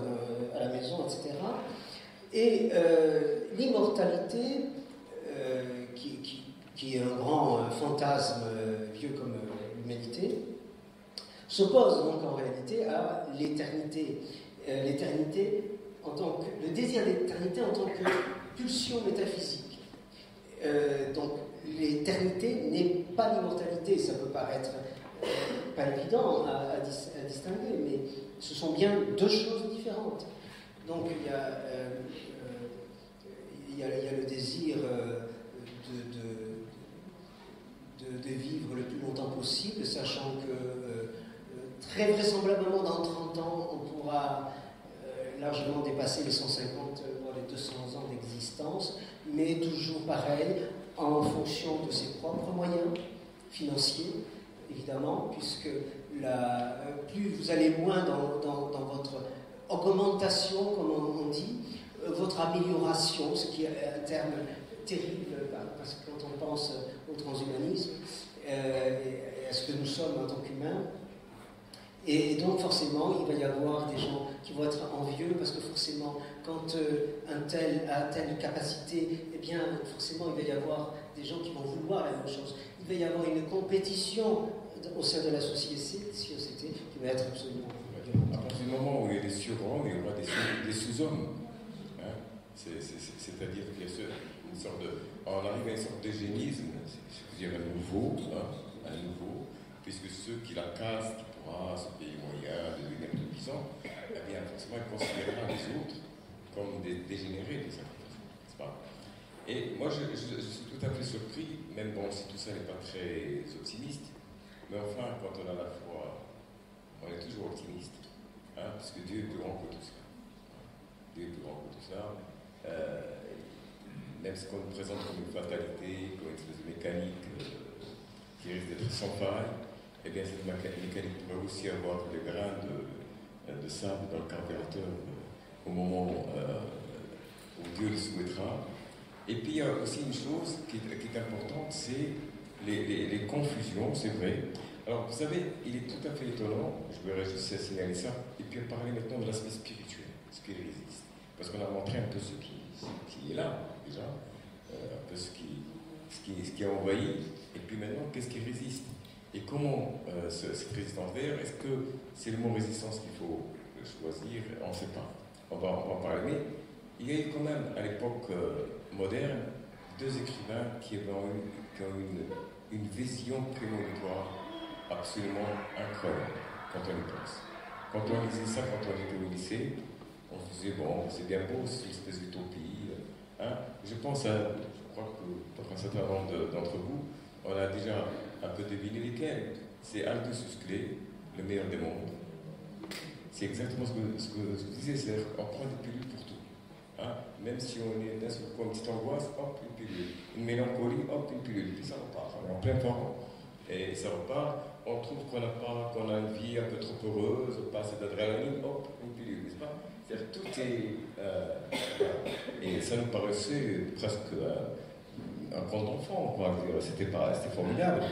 à la maison, etc. Et l'immortalité, qui est un grand fantasme vieux comme l'humanité, s'oppose donc en réalité à l'éternité. Le désir d'éternité en tant que pulsion métaphysique. Donc l'éternité n'est pas l'immortalité, ça peut paraître pas évident à distinguer, mais ce sont bien deux choses différentes. Donc il y a le désir de vivre le plus longtemps possible, sachant que très vraisemblablement dans 30 ans, on pourra largement dépasser les 150, voire les 200 ans d'existence, mais toujours pareil, en fonction de ses propres moyens financiers, évidemment, puisque plus vous allez loin dans votre augmentation, comme on dit, votre amélioration, ce qui est un terme terrible, parce que quand on pense au transhumanisme, et à ce que nous sommes en tant qu'humains, et donc forcément, il va y avoir des gens qui vont être envieux, parce que forcément, quand un tel a telle capacité, eh bien, forcément, il va y avoir des gens qui vont vouloir la même chose. Il va y avoir une compétition au sein de la société qui va être absolument violente. À partir du moment où il y a des surhommes, il y aura des sous-hommes. Hein? C'est-à-dire qu'il y a une sorte de... On arrive à une sorte d'eugénisme, c'est-à-dire un nouveau, puisque ceux qui la cassent, qui pourra se payer moyen, devenir tout puissant, eh bien, forcément, ils considéreront les autres comme des dégénérés, de certaine façon, n'est-ce pas? Et moi, je suis tout à fait surpris, même bon, si tout ça n'est pas très optimiste, mais enfin, quand on a la foi, on est toujours optimiste, hein, parce que Dieu est plus grand que tout ça. Dieu est plus grand que tout ça. Même ce qu'on nous présente comme une fatalité, comme une espèce de mécanique qui risque d'être sans faille, eh bien cette mécanique pourrait aussi avoir des grains de sable dans le carburateur au moment où Dieu le souhaitera. Et puis il y a aussi une chose qui est importante, c'est les confusions, c'est vrai. Alors vous savez, il est tout à fait étonnant, je voudrais juste signaler ça, et puis parler maintenant de l'aspect spirituel, ce qui résiste. Parce qu'on a montré un peu ce qui est là, déjà, un peu ce qui a envahi, et puis maintenant, qu'est-ce qui résiste? Et comment cette résistance d'ailleurs, est-ce que c'est le mot résistance qu'il faut choisir? On ne sait pas. On va en parler. Mais il y a eu quand même, à l'époque moderne, deux écrivains qui ont eu une vision prémonitoire absolument incroyable, quand on y pense. Quand on lisait ça, quand on était au lycée, on se disait, bon, c'est bien beau, c'est une espèce d'utopie. Hein? Je crois que pour un certain nombre d'entre vous, on a déjà un peu deviné lesquels. C'est Aldous Huxley, le meilleur des mondes. C'est exactement ce que je disais, c'est-à-dire qu'on prend des pilules pour tout. Hein? Même si on est d'un seul coup une petite angoisse, hop, une pilule. Une mélancolie, hop, une pilule. Puis ça repart. On est en plein temps. Et ça repart. On trouve qu'on a une vie un peu trop heureuse, on passe d'adrénaline, hop, une pilule, n'est-ce pas? C'est-à-dire tout est... et ça nous paraissait presque un conte d'enfant, quoi. C'était formidable.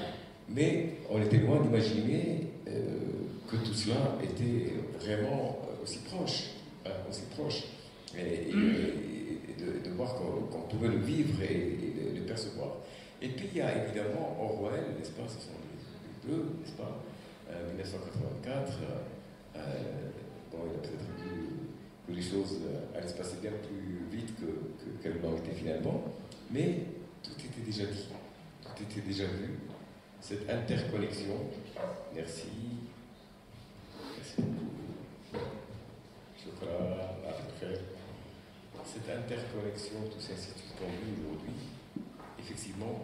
Mais on était loin d'imaginer que tout cela était vraiment aussi proche. Et de voir qu'on pouvait le vivre et de le percevoir. Et puis il y a évidemment Orwell, n'est-ce pas? Ce sont les deux, n'est-ce pas? 1984, bon, il a peut-être vu que les choses allaient se passer bien plus vite qu'elles l'ont été finalement, mais tout était déjà dit, tout était déjà vu. Cette interconnexion, merci beaucoup, chocolat, cette interconnexion, tous ces instituts qu'on vit aujourd'hui, effectivement,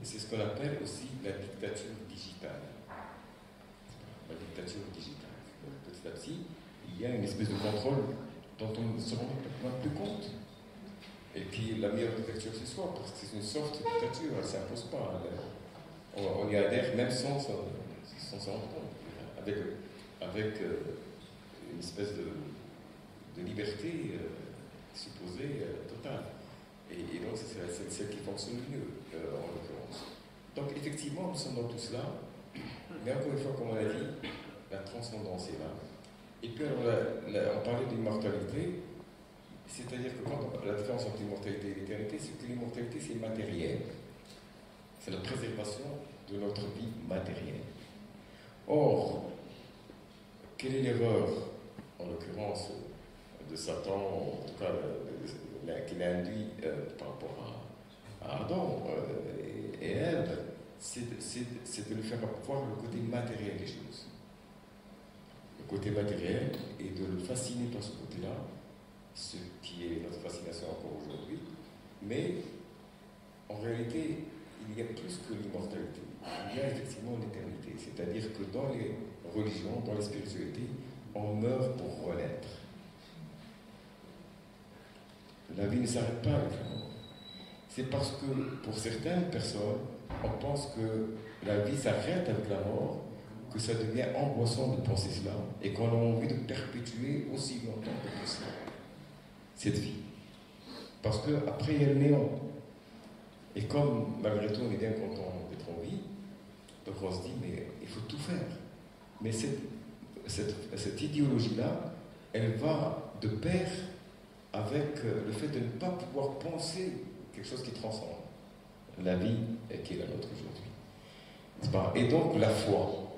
c'est ce qu'on appelle aussi la dictature digitale. La dictature digitale. Petit à petit, il y a une espèce de contrôle dont on ne se rend même plus compte. Et puis la meilleure dictature c'est soi, parce que c'est une soft dictature, elle ne s'impose pas. On y adhère même sans s'en rendre compte, avec une espèce de liberté supposée totale. Et donc c'est celle qui fonctionne le mieux, en l'occurrence. Donc effectivement, nous sommes dans tout cela, mais encore une fois, comme on l'a dit, la transcendance est là. Et puis alors, on parlait d'immortalité, c'est-à-dire que la différence entre l'immortalité et l'éternité, c'est que l'immortalité, c'est matériel. C'est la préservation de notre vie matérielle. Or, quelle est l'erreur, en l'occurrence, de Satan, en tout cas qu'il a induit par rapport à Adam et Ève, c'est de le faire voir le côté matériel des choses. Le côté matériel, et de le fasciner par ce côté-là, ce qui est notre fascination encore aujourd'hui. Mais en réalité, il y a plus que l'immortalité. Il y a effectivement l'éternité. C'est-à-dire que dans les religions, dans les spiritualités, on meurt pour renaître. La vie ne s'arrête pas avec la mort. C'est parce que, pour certaines personnes, on pense que la vie s'arrête avec la mort, que ça devient angoissant de penser cela, et qu'on a envie de perpétuer aussi longtemps que possible cette vie. Parce qu'après, il y a le néant. Et comme, malgré tout, on est bien content d'être en vie, donc on se dit, mais il faut tout faire. Mais cette idéologie-là, elle va de pair avec le fait de ne pas pouvoir penser quelque chose qui transcende la vie qui est la nôtre aujourd'hui. Et donc la foi,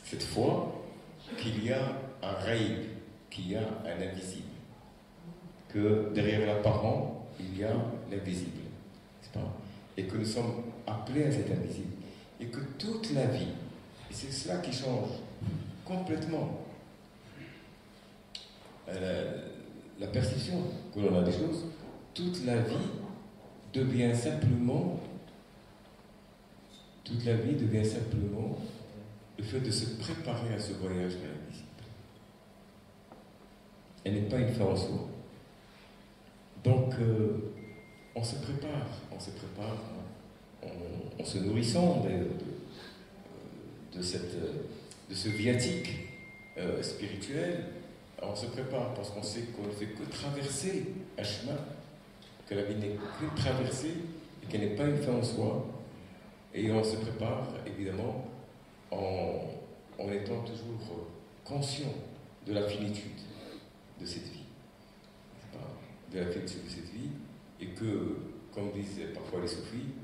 cette foi qu'il y a un rêve, qu'il y a un invisible, que derrière l'apparent, il y a l'invisible, n'est-ce pas? Et que nous sommes appelés à cet invisible. Et que toute la vie, et c'est cela qui change complètement la perception que l'on a des choses, toute la vie devient simplement le fait de se préparer à ce voyage vers l'invisible. Elle n'est pas une fin en soi. Donc, on se prépare en se nourrissant de ce viatique spirituel. On se prépare parce qu'on sait qu'on ne fait que traverser un chemin, que la vie n'est qu'une traversée et qu'elle n'est pas une fin en soi. Et on se prépare, évidemment, en étant toujours conscient de la finitude de cette vie. De la finitude de cette vie, et que, comme disent parfois les soufis,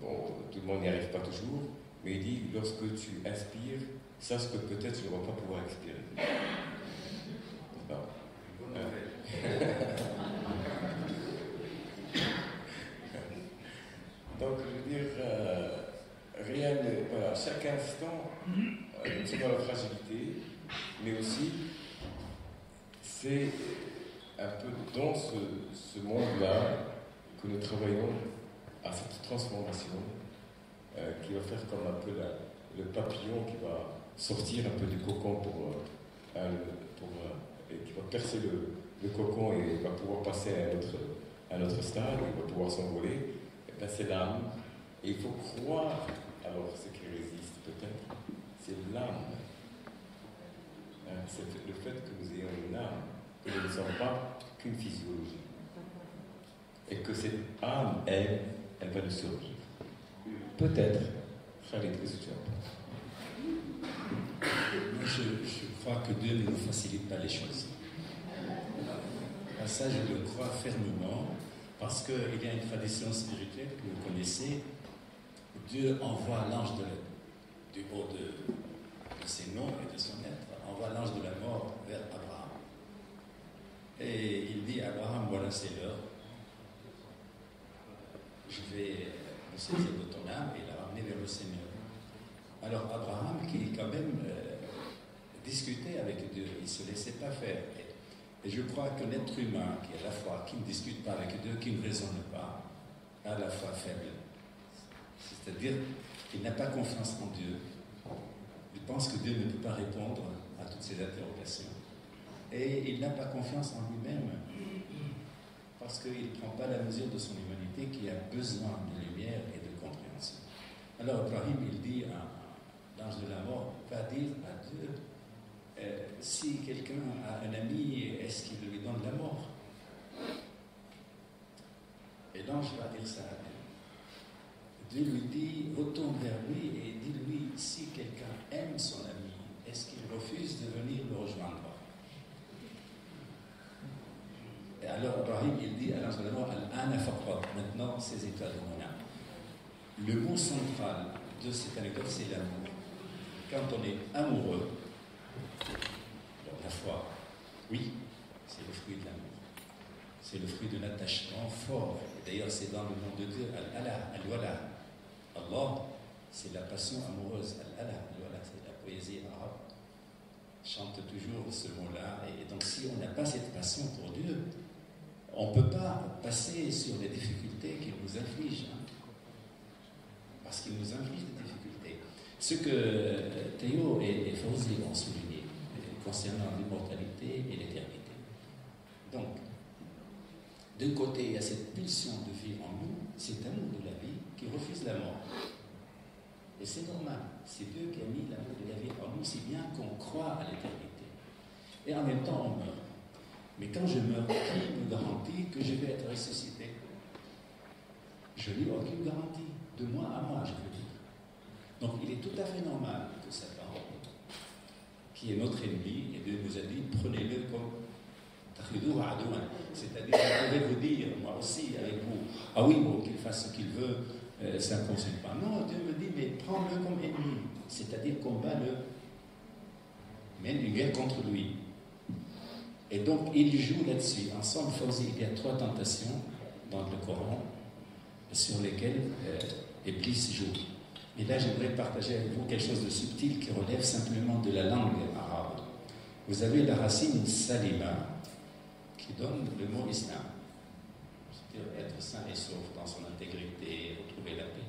bon, tout le monde n'y arrive pas toujours, mais il dit, lorsque tu inspires, sache que peut-être tu ne vas pas pouvoir expirer. Donc, je veux dire, rien ne. Voilà, chaque instant, nous sommes dans la fragilité, mais aussi, c'est un peu dans ce monde-là que nous travaillons à cette transformation qui va faire comme un peu le papillon qui va sortir un peu du cocon et qui va percer le cocon et va pouvoir passer à un autre stade, il va pouvoir s'envoler. Ben, c'est l'âme. Et il faut croire, alors ce qui résiste peut-être, c'est l'âme. C'est le fait que nous ayons une âme, que nous ne sommes pas qu'une physiologie. Et que cette âme, elle va nous survivre. Peut-être, Khalid, qu'est-ce que tu en penses? Moi, je crois que Dieu ne nous facilite pas les choses. Ça, je le crois fermement, parce qu'il y a une tradition spirituelle que vous connaissez. Dieu envoie l'ange du haut de ses noms et de son être, envoie l'ange de la mort vers Abraham. Et il dit à Abraham, voilà, c'est l'heure. Je vais me saisir de ton âme et la ramener vers le Seigneur. Alors Abraham, qui quand même discutait avec Dieu, il ne se laissait pas faire. Et je crois que l'être humain, qui à la fois qui ne discute pas avec Dieu, qui ne raisonne pas, a la foi faible. C'est-à-dire qu'il n'a pas confiance en Dieu. Il pense que Dieu ne peut pas répondre à toutes ces interrogations. Et il n'a pas confiance en lui-même, parce qu'il ne prend pas la mesure de son humanité qui a besoin de lumière et de compréhension. Alors Ibrahim, il dit à l'ange de la mort, va dire à Dieu, si quelqu'un a un ami, est-ce qu'il lui donne la mort? Et l'ange va dire ça à Dieu. Dieu lui dit, retourne vers lui et dis-lui, si quelqu'un aime son ami, est-ce qu'il refuse de venir le rejoindre? Et alors Ibrahim, il dit à l'ange de la mort, maintenant, saisis-toi de mon âme. Le mot central de cette anecdote, c'est l'amour. Quand on est amoureux, alors la foi, oui, c'est le fruit de l'amour. C'est le fruit d'un attachement fort. D'ailleurs, c'est dans le nom de Dieu, Al-Allah, Al-Wala. Allah, c'est la passion amoureuse. Al-Allah, Al-Wala, c'est la poésie arabe. Chante toujours ce mot-là. Et donc, si on n'a pas cette passion pour Dieu, on ne peut pas passer sur les difficultés qu'il nous inflige. Parce qu'il nous inflige des difficultés. Ce que Théo et Fawzi ont souligné concernant l'immortalité et l'éternité. Donc, d'un côté, il y a cette pulsion de vie en nous, cet amour de la vie qui refuse la mort. Et c'est normal, c'est Dieu qui a mis l'amour de la vie en nous, si bien qu'on croit à l'éternité. Et en même temps, on meurt. Mais quand je meurs, qui me garantit que je vais être ressuscité? Je n'ai aucune garantie, de moi à moi, je veux dire. Donc il est tout à fait normal que Satan, qui est notre ennemi, et Dieu nous a dit, prenez-le comme Takhidou Adouan. C'est-à-dire, je pourrais vous dire, moi aussi, avec vous, ah oui, bon, qu'il fasse ce qu'il veut, ça ne concerne pas. Non, Dieu me dit, mais prends-le comme ennemi, c'est-à-dire combat-le, mène une guerre contre lui. Et donc, il joue là-dessus. Ensemble, il y a 3 tentations dans le Coran sur lesquelles Iblis joue. Et là, j'aimerais partager avec vous quelque chose de subtil qui relève simplement de la langue arabe. Vous avez la racine salima qui donne le mot islam. C'est-à-dire être sain et sauf dans son intégrité, retrouver la paix.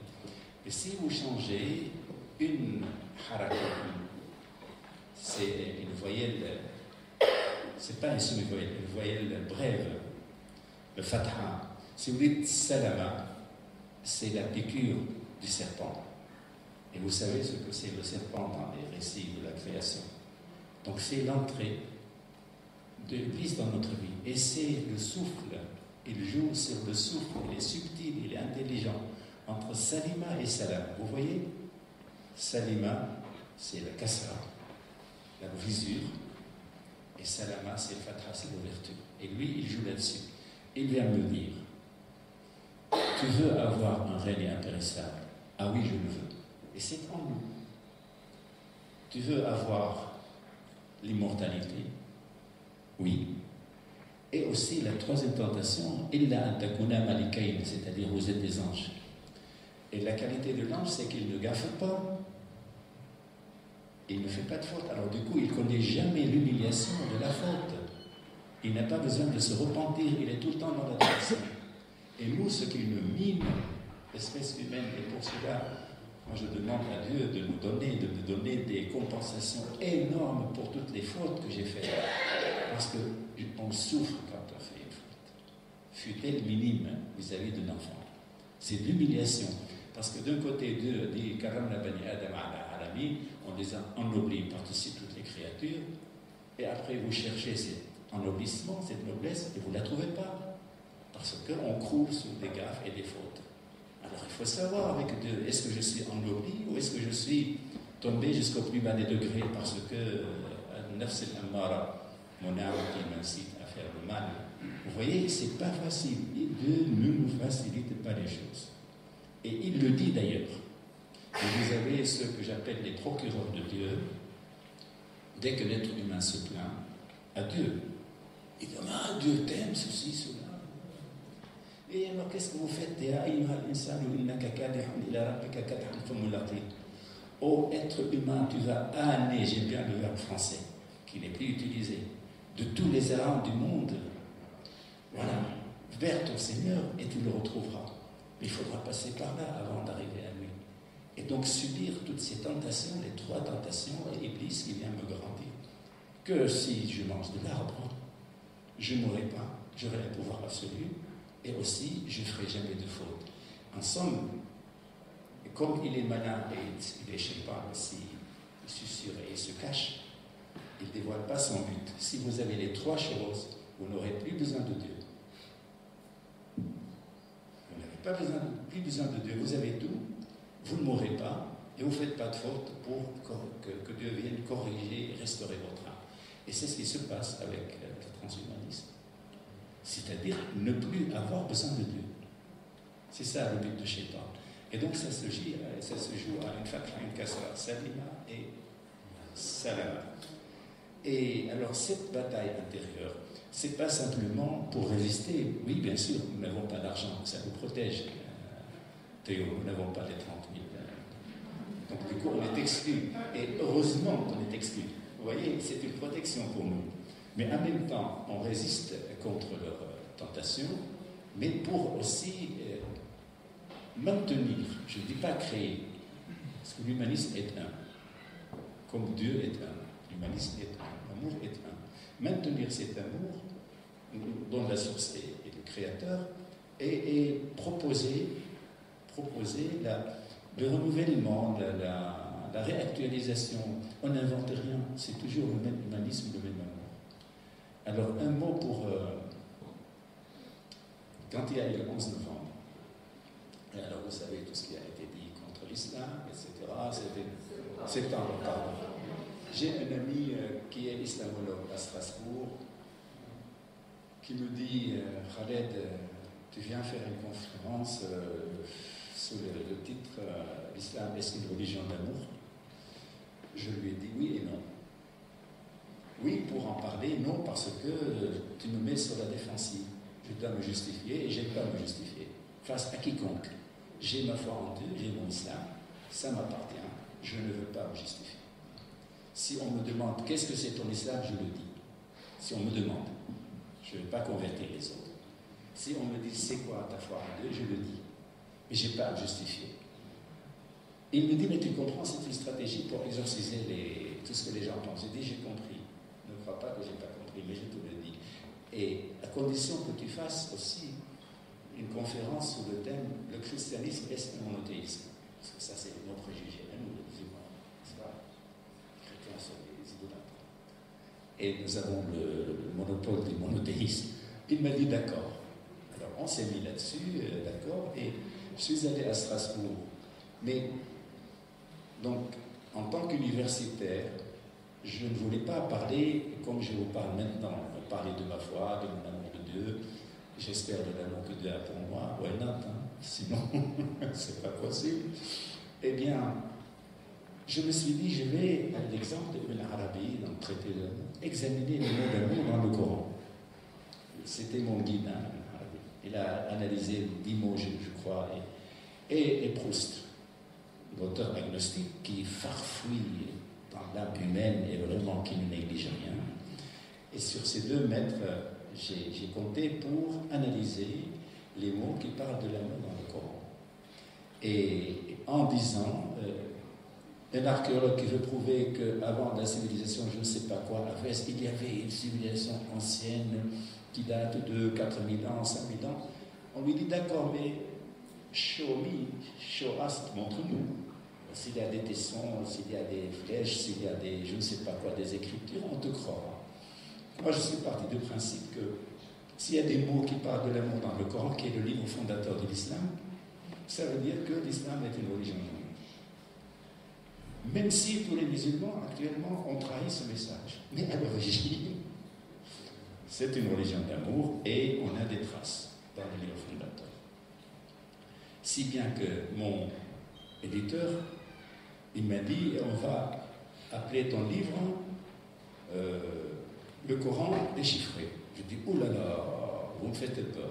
Et si vous changez une haraka, c'est une voyelle, c'est pas une semi-voyelle, une voyelle brève, le fatha. Si vous dites salama, c'est la piqûre du serpent. Et vous savez ce que c'est le serpent dans les récits de la création. Donc c'est l'entrée de l'Église dans notre vie. Et c'est le souffle. Il joue sur le souffle. Il est subtil, il est intelligent. Entre Salima et Salam. Vous voyez, Salima, c'est la kasra, la brisure. Et Salama, c'est le fatha, c'est l'ouverture. Et lui, il joue là-dessus. Il vient me dire, tu veux avoir un règne impérissable? Ah oui, je le veux. Et c'est en nous. Tu veux avoir l'immortalité? Oui. Et aussi la 3e tentation, illa antakuna malikain, c'est-à-dire vous êtes des anges. Et la qualité de l'ange, c'est qu'il ne gaffe pas. Il ne fait pas de faute. Alors du coup, il ne connaît jamais l'humiliation de la faute. Il n'a pas besoin de se repentir. Il est tout le temps dans la direction. Et nous, ce qui nous mine, l'espèce humaine, et pour cela, moi je demande à Dieu de me donner des compensations énormes pour toutes les fautes que j'ai faites. Parce qu'on souffre quand on fait une faute. Fut-elle minime vis-à-vis d'un enfant. C'est de l'humiliation. Parce que d'un côté, Dieu dit Karam la bani Adam ala alami, on les a ennoblis par-dessus toutes les créatures, et après vous cherchez cet ennoblissement, cette noblesse, et vous ne la trouvez pas. Parce qu'on croule sous des gaffes et des fautes. Alors il faut savoir avec Dieu, est-ce que je suis ennobli ou est-ce que je suis tombé jusqu'au plus bas des degrés parce que nafs al-ammara, mon âme qui m'incite à faire le mal. Vous voyez, c'est pas facile. Et Dieu ne nous facilite pas les choses. Et il le dit d'ailleurs. Et vous avez ceux que j'appelle les procureurs de Dieu. Dès que l'être humain se plaint à Dieu, il dit ah, Dieu t'aime, ceci, cela. Et alors qu'est-ce que vous faites? Oh être humain, tu vas âner, j'aime bien le verbe français, qui n'est plus utilisé, de tous les errants du monde. Voilà, vers ton Seigneur et tu le retrouveras. Mais il faudra passer par là avant d'arriver à lui. Et donc subir toutes ces tentations, les 3 tentations, et Iblis qui vient me garantir que si je mange de l'arbre, je n'aurai pas, j'aurai un pouvoir absolu, et aussi je ne ferai jamais de faute. En somme, comme il est malin et il est, je ne sais pas, s'il susurre et il se cache, il ne dévoile pas son but. Si vous avez les 3 choses, vous n'aurez plus besoin de Dieu. Vous n'avez pas plus besoin de Dieu. Vous avez tout, vous ne mourrez pas et vous ne faites pas de faute pour que Dieu vienne corriger et restaurer votre âme. Et c'est ce qui se passe avec le transhumanisme. C'est-à-dire ne plus avoir besoin de Dieu. C'est ça le but de Shaitan. Et donc ça se joue à une fatha, une kasra, salima et salama. Et alors cette bataille intérieure, c'est pas simplement pour résister. Oui, bien sûr, nous n'avons pas d'argent, ça nous protège. Théo, nous n'avons pas les 30 000. Donc du coup, on est exclu. Et heureusement qu'on est exclu. Vous voyez, c'est une protection pour nous. Mais en même temps, on résiste contre leur tentation, mais pour aussi maintenir, je ne dis pas créer, parce que l'humanisme est un, comme Dieu est un, l'humanisme est un, l'amour est un. Maintenir cet amour, dont la source est le Créateur, et proposer le renouvellement, la réactualisation. On n'invente rien, c'est toujours le même humanisme, le même amour. Alors, un mot pour... quand il y a eu le 11 novembre, et alors vous savez tout ce qui a été dit contre l'islam, etc., c'est un retard. J'ai un ami qui est islamologue à Strasbourg, qui me dit, Khaled, tu viens faire une conférence sous le titre l'islam est une religion d'amour? Je lui ai dit oui et non. Oui, pour en parler, non, parce que tu me mets sur la défensive. Je dois me justifier et je n'ai pas à me justifier. Face à quiconque. J'ai ma foi en Dieu, j'ai mon islam, ça m'appartient, je ne veux pas me justifier. Si on me demande qu'est-ce que c'est ton islam, je le dis. Si on me demande, je ne vais pas convertir les autres. Si on me dit c'est quoi ta foi en Dieu, je le dis. Mais je n'ai pas à me justifier. Il me dit, mais tu comprends, c'est une stratégie pour exorciser tout ce que les gens pensent. J'ai dit, j'ai compris. Ne crois pas que je n'ai pas compris, mais je te le dis. Et à condition que tu fasses aussi une conférence sur le thème « Le christianisme est un monothéisme ». Parce que ça, c'est nos préjugés, à nous, les musulmans. C'est pas les chrétiens sont des idolâtres. Et nous avons le monopole du monothéisme. Il m'a dit d'accord. Alors, on s'est mis là-dessus, d'accord, et je suis allé à Strasbourg. Mais, donc, en tant qu'universitaire, je ne voulais pas parler comme je vous parle maintenant, parler de ma foi, de mon amour de Dieu. J'espère de l'amour que Dieu a pour moi. Why not, hein? Sinon, c'est pas possible. Eh bien, je me suis dit, je vais, à l'exemple d'Ibn Arabi, dans le traité de l'amour, examiner le mot d'amour dans le Coran. C'était mon guide, hein, Ibn Arabi. Il a analysé 10 mots, je crois, et Proust, l'auteur agnostique qui farfouille dans l'âme humaine et vraiment qui ne néglige rien. Et sur ces 2 mètres, j'ai compté pour analyser les mots qui parlent de l'amour dans le Coran. Et en disant, un archéologue qui veut prouver qu'avant la civilisation, je ne sais pas quoi, il y avait une civilisation ancienne qui date de 4000 ans, 5000 ans, on lui dit d'accord, mais show me, show us, montre-nous. S'il y a des tessons, s'il y a des flèches, s'il y a des, je ne sais pas quoi, des écritures, on te croira. Moi, je suis parti du principe que s'il y a des mots qui parlent de l'amour dans le Coran, qui est le livre fondateur de l'islam, ça veut dire que l'islam est une religion d'amour. Même si tous les musulmans, actuellement, ont trahi ce message. Mais à l'origine, c'est une religion d'amour et on a des traces dans le livre fondateur. Si bien que mon éditeur, il m'a dit, on va appeler ton livre le Coran déchiffré. Je dis, oh là là, vous me faites peur.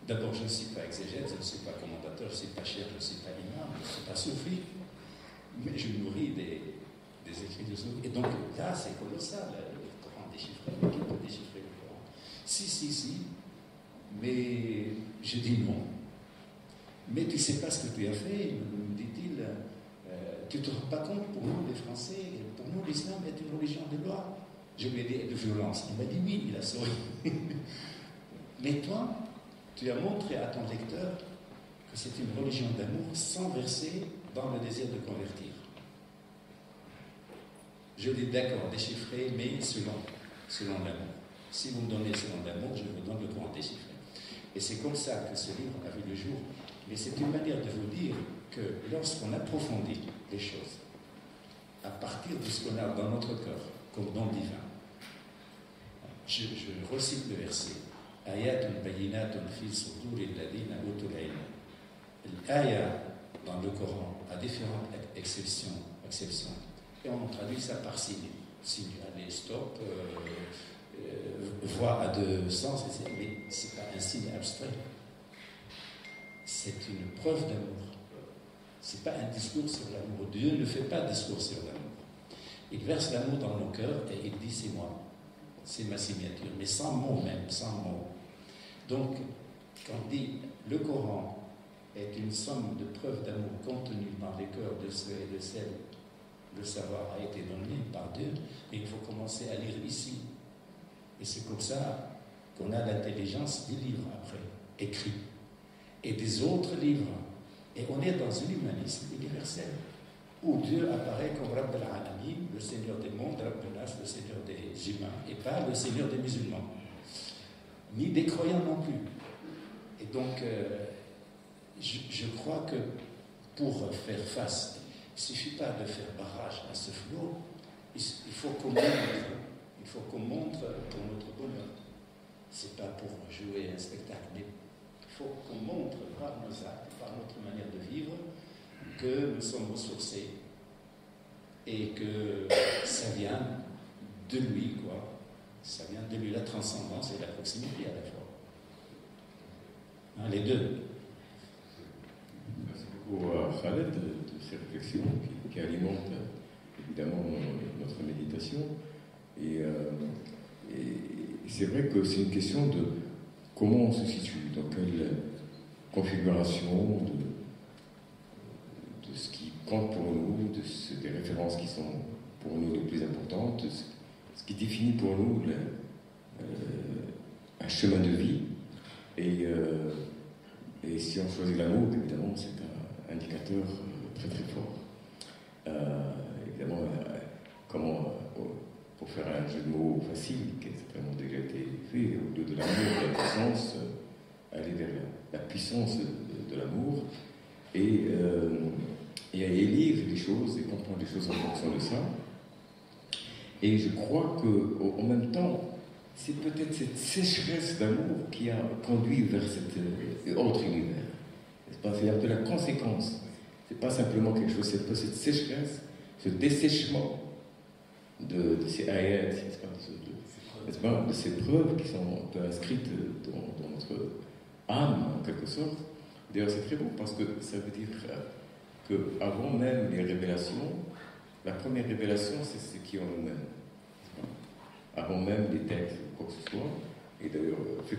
D'abord, je ne suis pas exégète, je ne suis pas commentateur, je ne suis pas cher, je ne suis pas imam, je ne suis pas soufi, mais je nourris des écrits de soufi. Et donc là, c'est colossal, le Coran déchiffré. Qui peut déchiffrer le Coran? Si, mais je dis non. Mais tu ne sais pas ce que tu as fait, me dit-il. Tu ne te rends pas compte, pour nous, les Français, pour nous, l'islam est une religion de loi. Je lui ai dit, de violence. Il m'a dit oui, il a souri. Mais toi, tu as montré à ton lecteur que c'est une religion d'amour sans verser dans le désir de convertir. Je dis d'accord, déchiffré, mais selon l'amour. Si vous me donnez selon l'amour, je vous donne le Coran déchiffré. Et c'est comme ça que ce livre a vu le jour. Mais c'est une manière de vous dire que lorsqu'on approfondit les choses, à partir de ce qu'on a dans notre cœur, comme don divin, je recite le verset. Ayatun bayinatun fi suduril ladina utul ilm. L'aya dans le Coran à différentes exceptions, et on traduit ça par signe. Signe, allez, stop, voix à deux sens, mais ce n'est pas un signe abstrait. C'est une preuve d'amour. Ce n'est pas un discours sur l'amour. Dieu ne fait pas de discours sur l'amour. Il verse l'amour dans nos cœurs et il dit c'est moi, c'est ma signature, mais sans mots même, sans mots. Donc, quand on dit le Coran est une somme de preuves d'amour contenues dans les cœurs de ceux et de celles, le savoir a été donné par Dieu, et il faut commencer à lire ici. Et c'est comme ça qu'on a l'intelligence des livres après, écrits, et des autres livres. Et on est dans un humanisme universel, où Dieu apparaît comme Rabb al-Alamin, le Seigneur des mondes, Rabbenas, le Seigneur des humains, et pas le Seigneur des musulmans, ni des croyants non plus. Et donc, je crois que pour faire face, il ne suffit pas de faire barrage à ce flot, il faut qu'on montre pour notre bonheur. Ce n'est pas pour jouer un spectacle, mais il faut qu'on montre par nos actes, par notre manière de vivre, que nous sommes ressourcés et que ça vient de lui, quoi. Ça vient de lui, la transcendance et la proximité à la fois. Hein, les deux. Merci beaucoup à Khaled de ces réflexions qui alimentent évidemment notre méditation. Et c'est vrai que c'est une question de comment on se situe, dans quelle configuration de ce qui compte pour nous, des références qui sont pour nous les plus importantes, ce qui définit pour nous un chemin de vie. Et si on choisit l'amour, évidemment, c'est un indicateur très très fort. Évidemment, pour faire un jeu de mots facile, qui a certainement déjà été fait, au lieu de l'amour, de la puissance, aller vers la puissance de l'amour et élire les choses et comprendre les choses en fonction de ça. Et je crois qu'en même temps, c'est peut-être cette sécheresse d'amour qui a conduit vers cet autre univers. C'est un peu la conséquence. C'est pas simplement quelque chose, c'est un peu cette sécheresse, ce dessèchement de ces ayats, de ces preuves qui sont un peu inscrites dans notre âme, en quelque sorte. D'ailleurs, c'est très beau parce que ça veut dire qu'avant même les révélations, la première révélation, c'est ce qui est en nous-mêmes. Avant même les textes ou quoi que ce soit. Et d'ailleurs, n'est-ce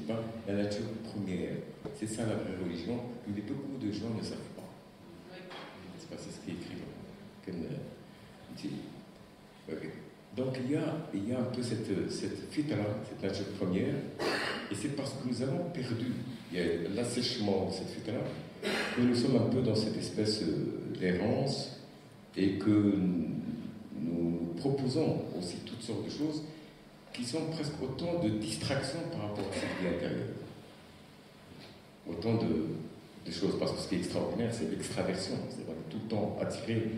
pas? La nature première. C'est ça la vraie religion, mais beaucoup de gens ne savent pas. C'est pas ce qui est écrit. Okay. Donc il y a un peu cette fitra, cette nature première, et c'est parce que nous avons perdu, il y a l'assèchement de cette fitra, que nous sommes un peu dans cette espèce d'errance, et que nous proposons aussi toutes sortes de choses qui sont presque autant de distractions par rapport à cette vie intérieure. Autant de choses, parce que ce qui est extraordinaire, c'est l'extraversion, c'est qu'on est tout le temps attiré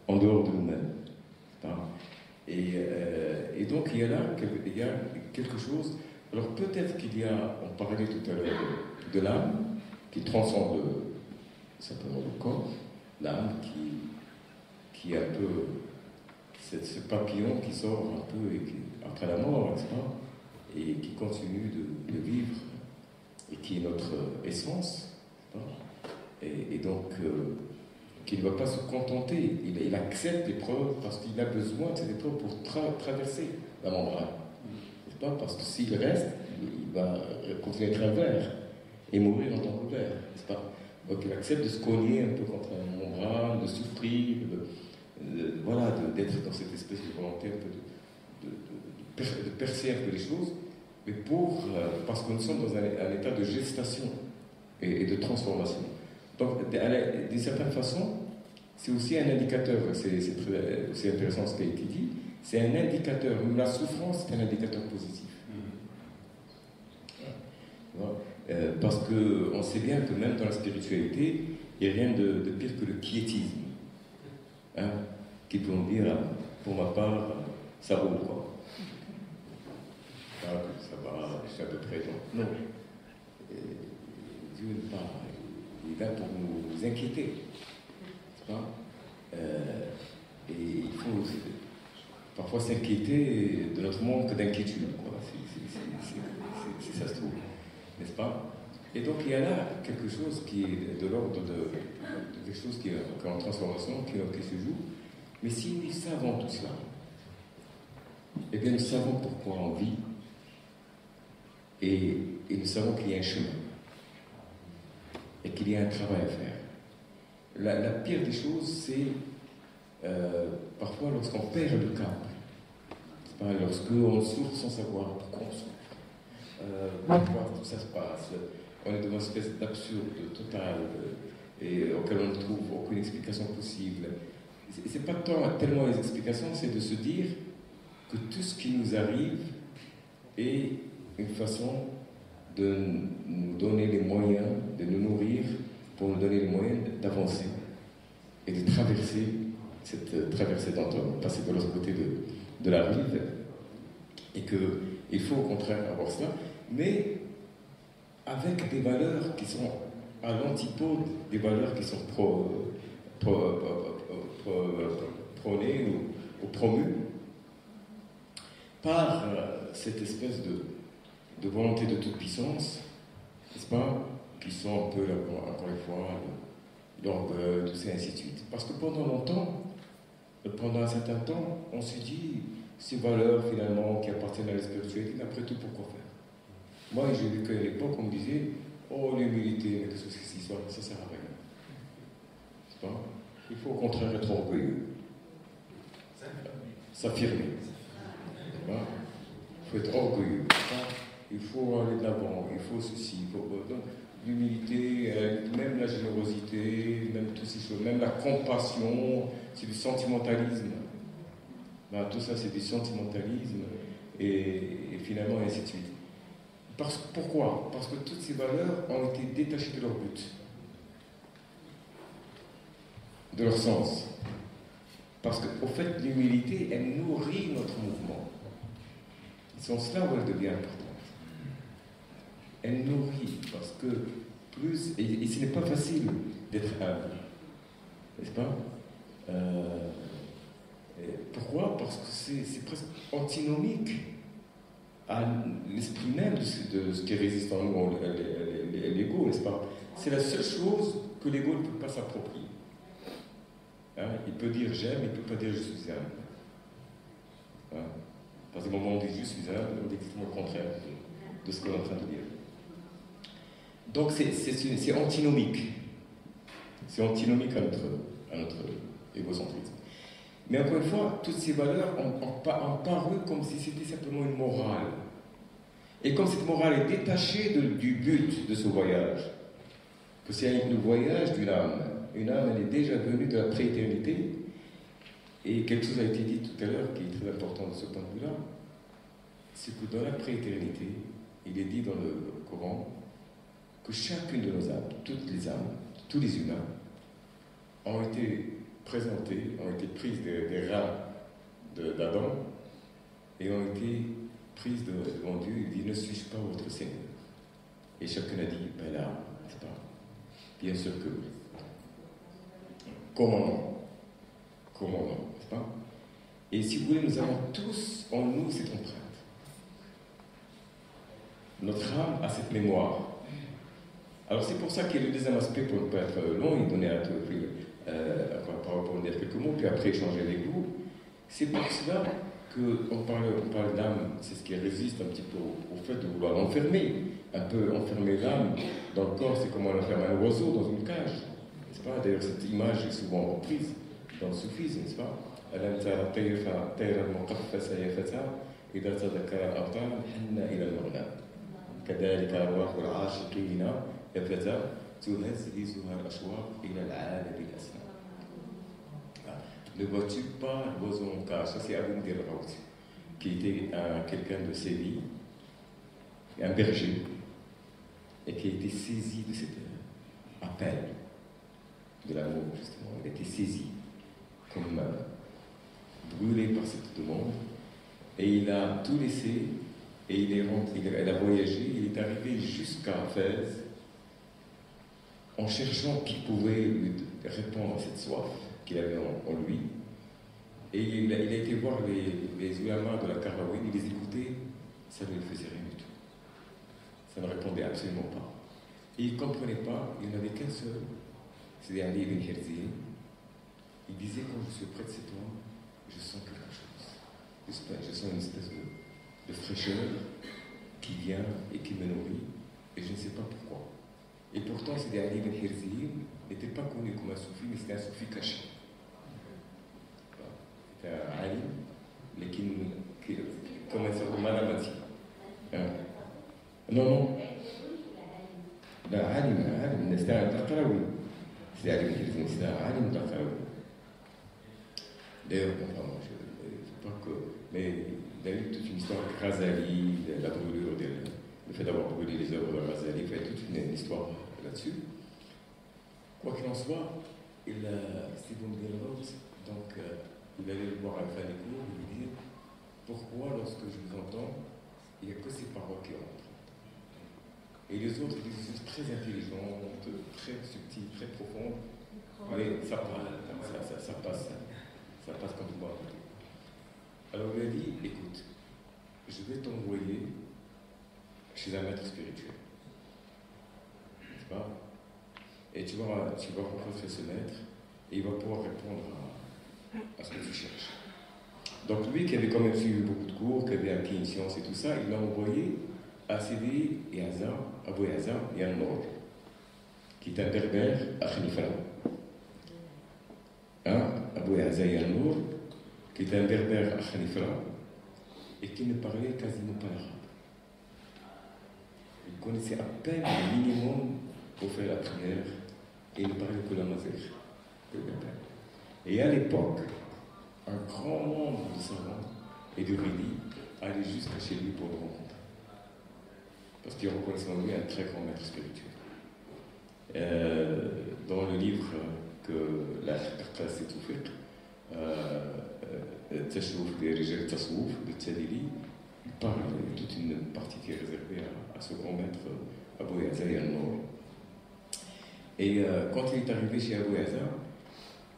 en dehors de nous-mêmes. Et donc il y a quelque chose. Alors peut-être qu'il y a, on parlait tout à l'heure de l'âme qui transcende simplement le corps, l'âme qui est un peu ce papillon qui sort un peu après la mort, n'est-ce pas, et qui continue de vivre et qui est notre essence, et donc qui ne va pas se contenter, il accepte l'épreuve parce qu'il a besoin de cette épreuve pour traverser la membrane, n'est-ce pas, parce que s'il reste, il va continuer à être un ver et mourir en tant que ver, n'est-ce pas. Donc il accepte de se cogner un peu contre la membrane, de souffrir, voilà, d'être dans cette espèce de volonté un peu de percer un peu les choses, mais parce que nous sommes dans un état de gestation et de transformation. Donc, d'une certaine façon, c'est aussi un indicateur, c'est aussi intéressant ce qui a été dit, c'est un indicateur, la souffrance, c'est un indicateur positif. Parce qu'on sait bien que même dans la spiritualité, il n'y a rien de pire que le quiétisme. Qui peut me dire, pour ma part, ça roule, quoi. Ça va, je suis à peu près. Non. Dieu n'est pas, il est là pour nous inquiéter, n'est-ce pas? Et il faut parfois s'inquiéter de notre manque d'inquiétude, quoi. Si ça se trouve, n'est-ce pas? Et donc il y a là quelque chose qui est de l'ordre de quelque chose qui est en transformation, qui se joue. Mais si nous savons tout cela, eh bien nous savons pourquoi on vit et nous savons qu'il y a un chemin et qu'il y a un travail à faire. La pire des choses, c'est parfois lorsqu'on perd le cap, lorsqu'on souffre sans savoir pourquoi on souffre, pourquoi tout ça se passe. On est dans une espèce d'absurde total et auquel on ne trouve aucune explication possible. C'est pas tellement les explications, c'est de se dire que tout ce qui nous arrive est une façon de nous donner les moyens, de nous nourrir, pour nous donner les moyens d'avancer et de traverser cette traversée d'Antoine, passer de l'autre côté de la rive, et qu'il faut au contraire avoir cela, mais avec des valeurs qui sont à l'antipode des valeurs qui sont prônées ou promues par cette espèce de volonté de toute puissance, n'est-ce pas, qui sont un peu, encore une fois, l'orgueil, tout ça, et ainsi de suite. Parce que pendant un certain temps, on s'est dit, ces valeurs finalement qui appartiennent à la spiritualité, mais après tout, pourquoi faire? Moi, j'ai vu qu'à l'époque, on me disait, oh, l'humilité, mais qu'est-ce que c'est cette histoire? Ça sert à rien. C'est pas? Il faut au contraire être orgueilleux. S'affirmer. Il faut être orgueilleux. Il faut aller de l'avant, il faut ceci. Donc, l'humilité, même la générosité, même toutes ces choses, même la compassion, c'est du sentimentalisme. Tout ça, c'est du sentimentalisme, et finalement, ainsi de suite. Pourquoi? Parce que toutes ces valeurs ont été détachées de leur but, de leur sens. Parce qu'au fait, l'humilité, elle nourrit notre mouvement. C'est en cela où elle devient importante. Elle nourrit, parce que plus... Et ce n'est pas facile d'être humble, n'est-ce pas? Pourquoi? Parce que c'est presque antinomique à l'esprit même de ce qui résiste en nous, l'ego, n'est-ce pas? C'est la seule chose que l'ego ne peut pas s'approprier. Il peut dire j'aime, il ne peut pas dire je suis humble. Parce que au moment où on dit je suis humble, on dit exactement le contraire de ce qu'on est en train de dire. Donc c'est antinomique. C'est antinomique à notre égocentrisme. Mais encore une fois, toutes ces valeurs ont paru comme si c'était simplement une morale. Et comme cette morale est détachée du but de ce voyage, que c'est le voyage d'une âme. Une âme, elle est déjà venue de la prééternité. Et quelque chose a été dit tout à l'heure qui est très important de ce point de vue-là, c'est que dans la prééternité, il est dit dans le Coran que chacune de nos âmes, toutes les âmes, tous les humains, ont été présentées, ont été prises des reins d'Adam et ont été prises devant Dieu. Il dit, ne suis-je pas votre Seigneur? Et chacun a dit, ben là, n'est-ce pas? Bien sûr que oui. Comment non? Comment non, n'est-ce pas? Et si vous voulez, nous avons tous en nous cette empreinte. Notre âme a cette mémoire. Alors c'est pour ça qu'il y a le deuxième aspect, pour ne pas être long, et donner un peu pour dire quelques mots, puis après échanger avec vous. C'est pour cela qu'on parle d'âme, c'est ce qui résiste un petit peu au fait de vouloir l'enfermer. Un peu enfermer l'âme dans le corps, c'est comme on enferme un oiseau dans une cage. N'est-ce pas? D'ailleurs, cette image est souvent reprise dans le soufisme, n'est-ce pas? كذلك أرواح العاشقين يبتدأ تهزهزها الأشواق إلى العالم الأسمى. Ne vois-tu pas l'oiseau en cage? Ça, c'est Abou Dirraout, qui était quelqu'un de Séville, un berger, et qui a été saisi de cet appel de l'amour, justement. Il a été saisi comme brûlé par cette demande, et il a tout laissé. Et il a voyagé, il est arrivé jusqu'à Fès, en cherchant qui pouvait lui répondre à cette soif qu'il avait en lui. Et il a été voir les ulamas de la Qarawiyya, il les écoutait, ça ne lui faisait rien du tout. Ça ne répondait absolument pas. Et il ne comprenait pas, il n'y en avait qu'un seul, c'était Ali ibn Hirzi. Il disait, quand je suis près de cet homme, je sens quelque chose. Je sens une espèce de fraîcheur qui vient et qui me nourrit, et je ne sais pas pourquoi. Et pourtant, c'était Ali ibn Hirzi, n'était pas connu comme un soufi, mais c'était un soufi caché. C'était un alim, mais comme un sorte de malamati. Non. C'était un Qarqarawi. C'était Ali ibn Hirzi, c'était un alim Qarqarawi. D'ailleurs, je ne sais pas que. Mais il y a eu toute une histoire avec Razali, la brûlure, le fait d'avoir brûlé les œuvres de Razali, il y a toute une histoire là-dessus. Quoi qu'il en soit, Stephen Gilroth, donc, il allait le voir à la fin des cours et lui dire pourquoi, lorsque je vous entends, il n'y a que ces paroles qui rentrent. Et les autres, ils sont très intelligentes, très subtiles, très profondes, mais ça passe. Ça passe comme du bois. Alors il a dit, écoute, je vais t'envoyer chez un maître spirituel. N'est-ce pas? Et tu vas rencontrer ce maître et il va pouvoir répondre à ce que tu cherches. Donc lui, qui avait quand même suivi beaucoup de cours, qui avait acquis une science et tout ça, il l'a envoyé à Sidi et Abou Yazan et An-Nour, qui est un berbère à Khnifra. Abou Yazan et An-Nour, qui est un berbère à Khnifra et qui ne parlait quasiment pas l'arabe. Il connaissait à peine le minimum pour faire la prière et il ne parlait que la mazère. Et à l'époque, un grand nombre de savants et de rébis allaient jusqu'à chez lui pour le rencontrer. Parce qu'il reconnaissait en lui un très grand maître spirituel. Dans le livre que la classe est ouverte, Tassouf des Rijal Tassouf de Tadili, il parle de toute une partie qui est réservée à ce grand maître Abou Yazan et An-Nour. Et quand il est arrivé chez Abou Yazan,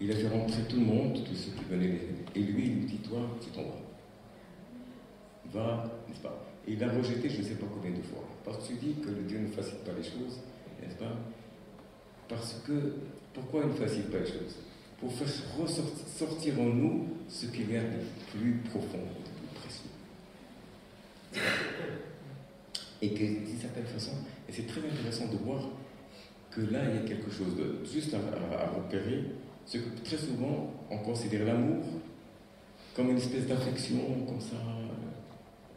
il a fait rentrer tout le monde, tous ceux qui venaient l'aider. Et lui, il lui dit, toi, tu t'en vas. Va, n'est-ce pas? Et il l'a rejeté je ne sais pas combien de fois. Parce que tu dis que le Dieu ne facilite pas les choses, n'est-ce pas? Parce que, pourquoi il ne facilite pas les choses? Pour faire ressortir en nous ce qu'il y a de plus profond, de plus précieux. Et que d'une certaine façon, et c'est très intéressant de voir que là, il y a quelque chose de juste à repérer, c'est que très souvent, on considère l'amour comme une espèce d'affection, comme ça,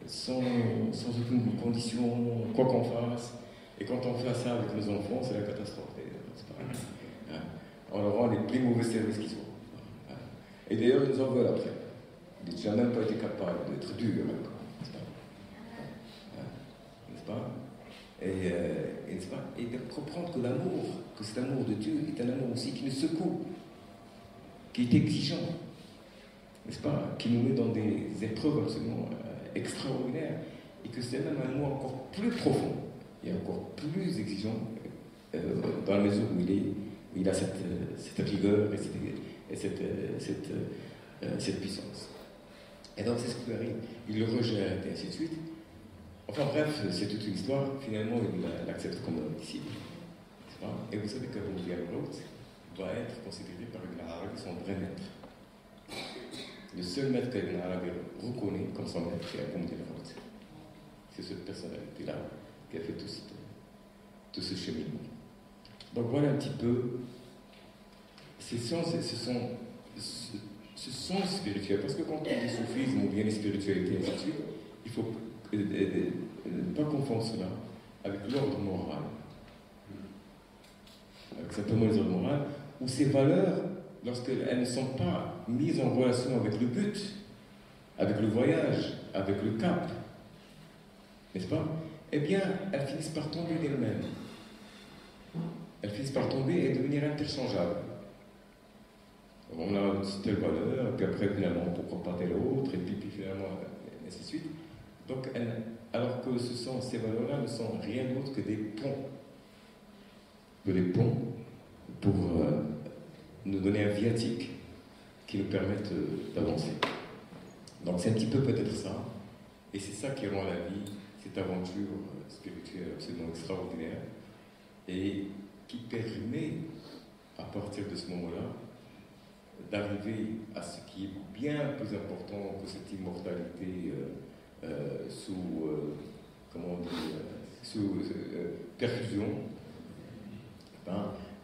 sans aucune condition, quoi qu'on fasse. Et quand on fait ça avec nos enfants, c'est la catastrophe. C'est pas, on leur rend les plus mauvais services qui soient. Et d'ailleurs, ils nous en veulent après. Ils n'ont même pas été capables d'être durs, n'est-ce pas? Et de comprendre que l'amour, que cet amour de Dieu est un amour aussi qui nous secoue, qui est exigeant, n'est-ce pas? Qui nous met dans des épreuves absolument extraordinaires, et que c'est même un amour encore plus profond et encore plus exigeant dans la mesure où il a cette rigueur et cette puissance. Et donc c'est ce qui lui arrive. Il le rejette et ainsi de suite. Enfin bref, c'est toute une histoire. Finalement, il l'accepte comme un disciple. Et vous savez qu'Abou Gilroth doit être considéré par Ibn Arabi son vrai maître. Le seul maître qu'Ibn Arabi reconnaît comme son maître, c'est Abou Gilroth. C'est cette personnalité-là qui a fait tout ce cheminement. Donc voilà un petit peu ces sens, ce sens spirituel. Parce que quand on dit soufisme ou bien les spiritualités, ainsi de suite, il faut ne pas confondre cela avec l'ordre moral. Avec simplement les ordres moraux, où ces valeurs, lorsqu'elles ne sont pas mises en relation avec le but, avec le voyage, avec le cap, n'est-ce pas? Eh bien, elles finissent par tomber d'elles-mêmes. Elles finissent par tomber et devenir interchangeables. On a telle valeur, et puis après, finalement, pourquoi pas telle autre, et puis finalement, et ainsi de suite. Donc, alors que ces valeurs-là ne sont rien d'autre que des ponts. pour nous donner un viatique qui nous permette d'avancer. Donc c'est un petit peu peut-être ça, et c'est ça qui rend la vie, cette aventure spirituelle absolument extraordinaire, et qui permet, à partir de ce moment-là, d'arriver à ce qui est bien plus important que cette immortalité sous, comment on dit, sous perfusion,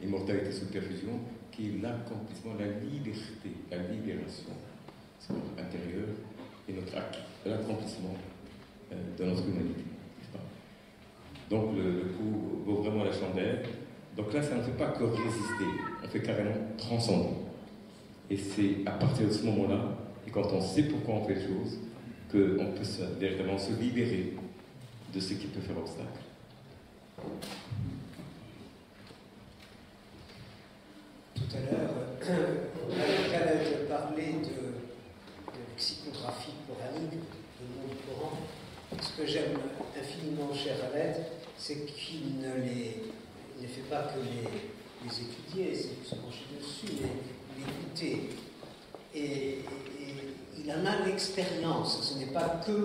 immortalité sous perfusion, qui est l'accomplissement, la liberté, la libération intérieure et notre acte, l'accomplissement de notre humanité. Donc le coup vaut vraiment la chandelle. Donc là, ça ne fait pas que résister, on fait carrément transcender. Et c'est à partir de ce moment-là, et quand on sait pourquoi on fait les choses, qu'on peut véritablement se libérer de ce qui peut faire obstacle. Tout à l'heure, Khaled parlait de lexicographie coranique, de monde coran. Ce que j'aime infiniment chez Khaled, c'est qu'il ne fait pas que les étudier, se pencher dessus, mais l'écouter. Et il en a l'expérience. Ce n'est pas que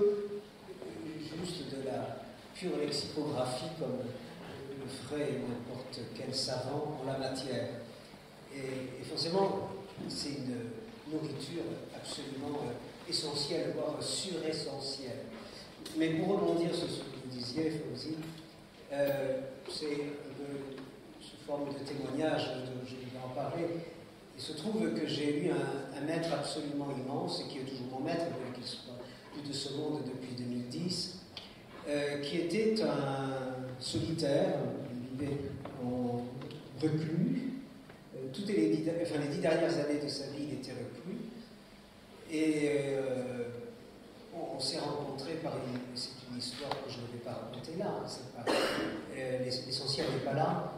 juste de la pure lexicographie comme le ferait n'importe quel savant en la matière. Et forcément, c'est une nourriture absolument essentielle, voire suressentielle. Mais pour rebondir sur ce que vous disiez, Fawzi, c'est un peu sous forme de témoignage, je vais en parler. Il se trouve que j'ai eu un maître absolument immense, et qui est toujours mon maître, bien qu'il soit plus de ce monde depuis 2010, qui était un solitaire, il vivait en reclus. Les 10 dernières années de sa vie, il était reclus. Et on s'est rencontrés par c'est une histoire que je ne vais pas raconter là, l'essentiel n'est pas là.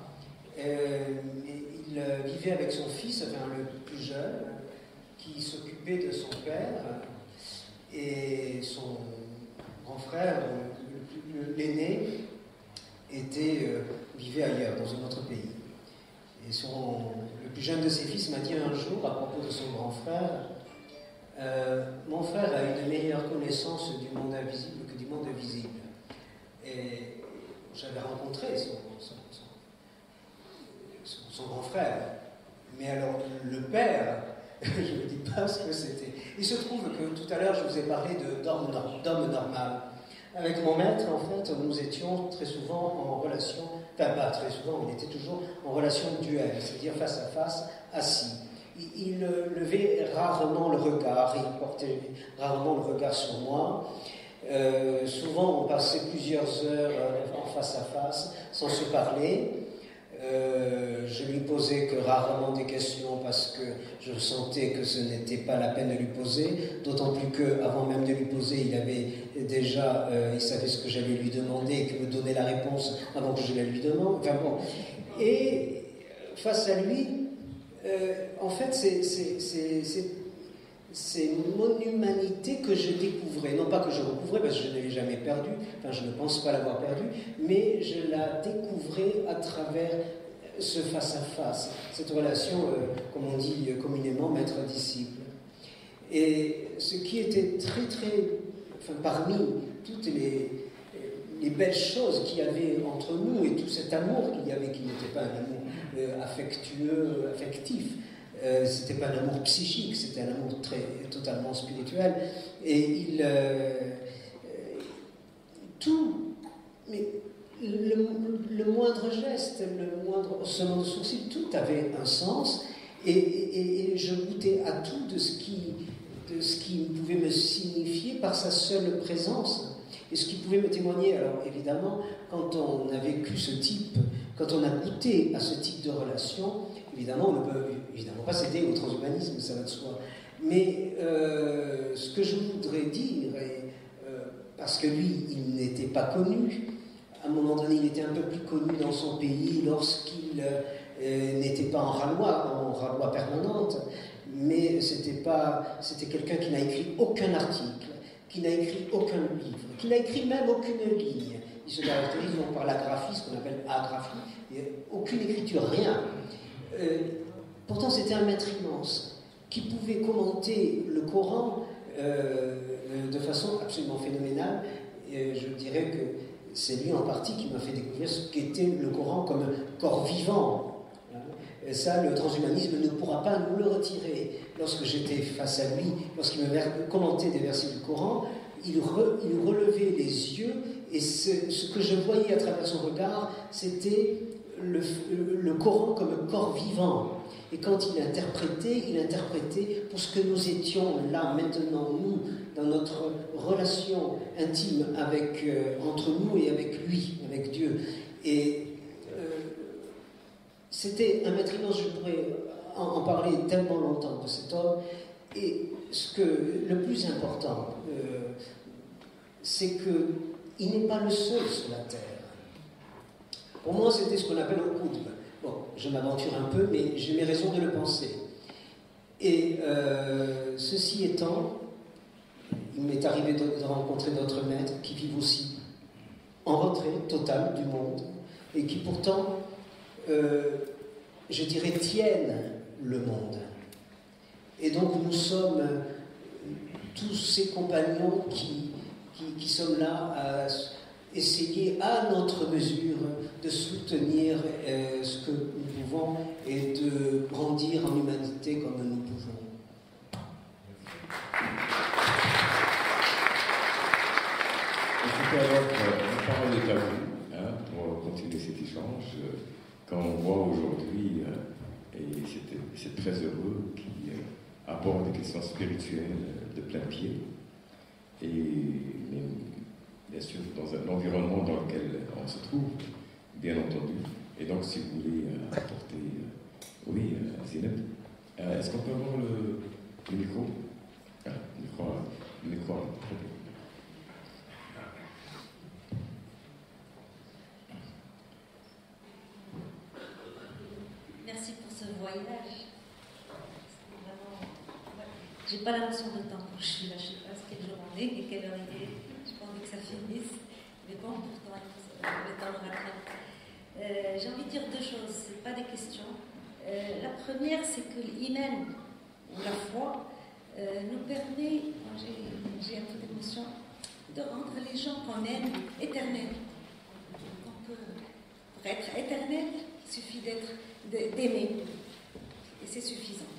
Il vivait avec son fils, le plus jeune, qui s'occupait de son père, et son grand frère, l'aîné, vivait ailleurs, dans un autre pays. Et le plus jeune de ses fils m'a dit un jour, à propos de son grand frère, mon frère a une meilleure connaissance du monde invisible que du monde visible. Et j'avais rencontré son grand frère. Mais alors, le père, je ne dis pas ce que c'était. Il se trouve que tout à l'heure, je vous ai parlé d'homme normal. Avec mon maître, en fait, nous étions très souvent en relation, enfin pas très souvent, on était toujours en relation duel, c'est-à-dire face à face, assis. Il levait rarement le regard, il portait rarement le regard sur moi. Souvent, on passait plusieurs heures en face à face, sans se parler. Je lui posais que rarement des questions parce que je sentais que ce n'était pas la peine de lui poser, d'autant plus qu'avant même de lui poser, il savait ce que j'allais lui demander et qu'il me donnait la réponse avant que je la lui demande. Enfin bon. Et face à lui, en fait, c'est mon humanité que je découvrais. Non pas que je recouvrais, parce que je ne l'ai jamais perdue, enfin je ne pense pas l'avoir perdue, mais je la découvrais à travers ce face-à-face, cette relation, comme on dit communément, maître-disciple. Et ce qui était parmi toutes les belles choses qu'il y avait entre nous et tout cet amour qu'il y avait, qui n'était pas un amour affectif, c'était pas un amour psychique, c'était un amour totalement spirituel. Et mais le moindre geste, le moindre haussement de sourcil, tout avait un sens. Et je goûtais à tout de ce qui pouvait me signifier par sa seule présence. Et ce qui pouvait me témoigner, alors évidemment, quand on a vécu ce type, quand on a goûté à ce type de relation, évidemment, on ne peut évidemment pas céder au transhumanisme, ça va de soi. Mais ce que je voudrais dire, parce que lui, il n'était pas connu, à un moment donné, il était un peu plus connu dans son pays lorsqu'il n'était pas en raloi permanente, mais c'était quelqu'un qui n'a écrit aucun article, qui n'a écrit aucun livre, qui n'a écrit même aucune ligne. Il se caractérise donc par la graphie, ce qu'on appelle agraphie, et aucune écriture, rien. Pourtant, c'était un maître immense qui pouvait commenter le Coran de façon absolument phénoménale. Je dirais que c'est lui en partie qui m'a fait découvrir ce qu'était le Coran comme un corps vivant. Et ça, le transhumanisme ne pourra pas nous le retirer. Lorsque j'étais face à lui, lorsqu'il me commentait des versets du Coran, il relevait les yeux et ce que je voyais à travers son regard, c'était le Coran comme un corps vivant. Et quand il interprétait pour ce que nous étions là, maintenant, nous, dans notre relation intime entre nous et avec lui, avec Dieu. Et c'était un maître immense, je pourrais en parler tellement longtemps de cet homme. Et le plus important, c'est qu'il n'est pas le seul sur la terre. Pour moi, c'était ce qu'on appelle un qutb. Bon, je m'aventure un peu, mais j'ai mes raisons de le penser. Et ceci étant, il m'est arrivé de rencontrer d'autres maîtres qui vivent aussi en retrait total du monde et qui pourtant, je dirais, tiennent le monde. Et donc nous sommes tous ces compagnons qui sommes là à essayer à notre mesure de soutenir ce que nous pouvons et de grandir en humanité comme nous pouvons. Alors, la parole est à vous pour continuer cet échange. Quand on voit aujourd'hui, et c'est très heureux, qui aborde des questions spirituelles de plein pied, et bien sûr dans un environnement dans lequel on se trouve, bien entendu. Et donc, si vous voulez apporter... oui, Zineb, est-ce qu'on peut avoir le micro? Le micro. Merci pour ce voyage. J'ai pas la notion de temps quand je suis là. Je sais pas quelle jour on est et quelle heure il est. J'ai pas envie que ça finisse. Mais bon, pourtant, le temps le rattrape. J'ai envie de dire deux choses. C'est pas des questions. La première, c'est que l'Iman, ou la foi, nous permet, j'ai un peu d'émotion, de rendre les gens qu'on aime éternels. Donc, pour être éternel, il suffit d'aimer. Et c'est suffisant.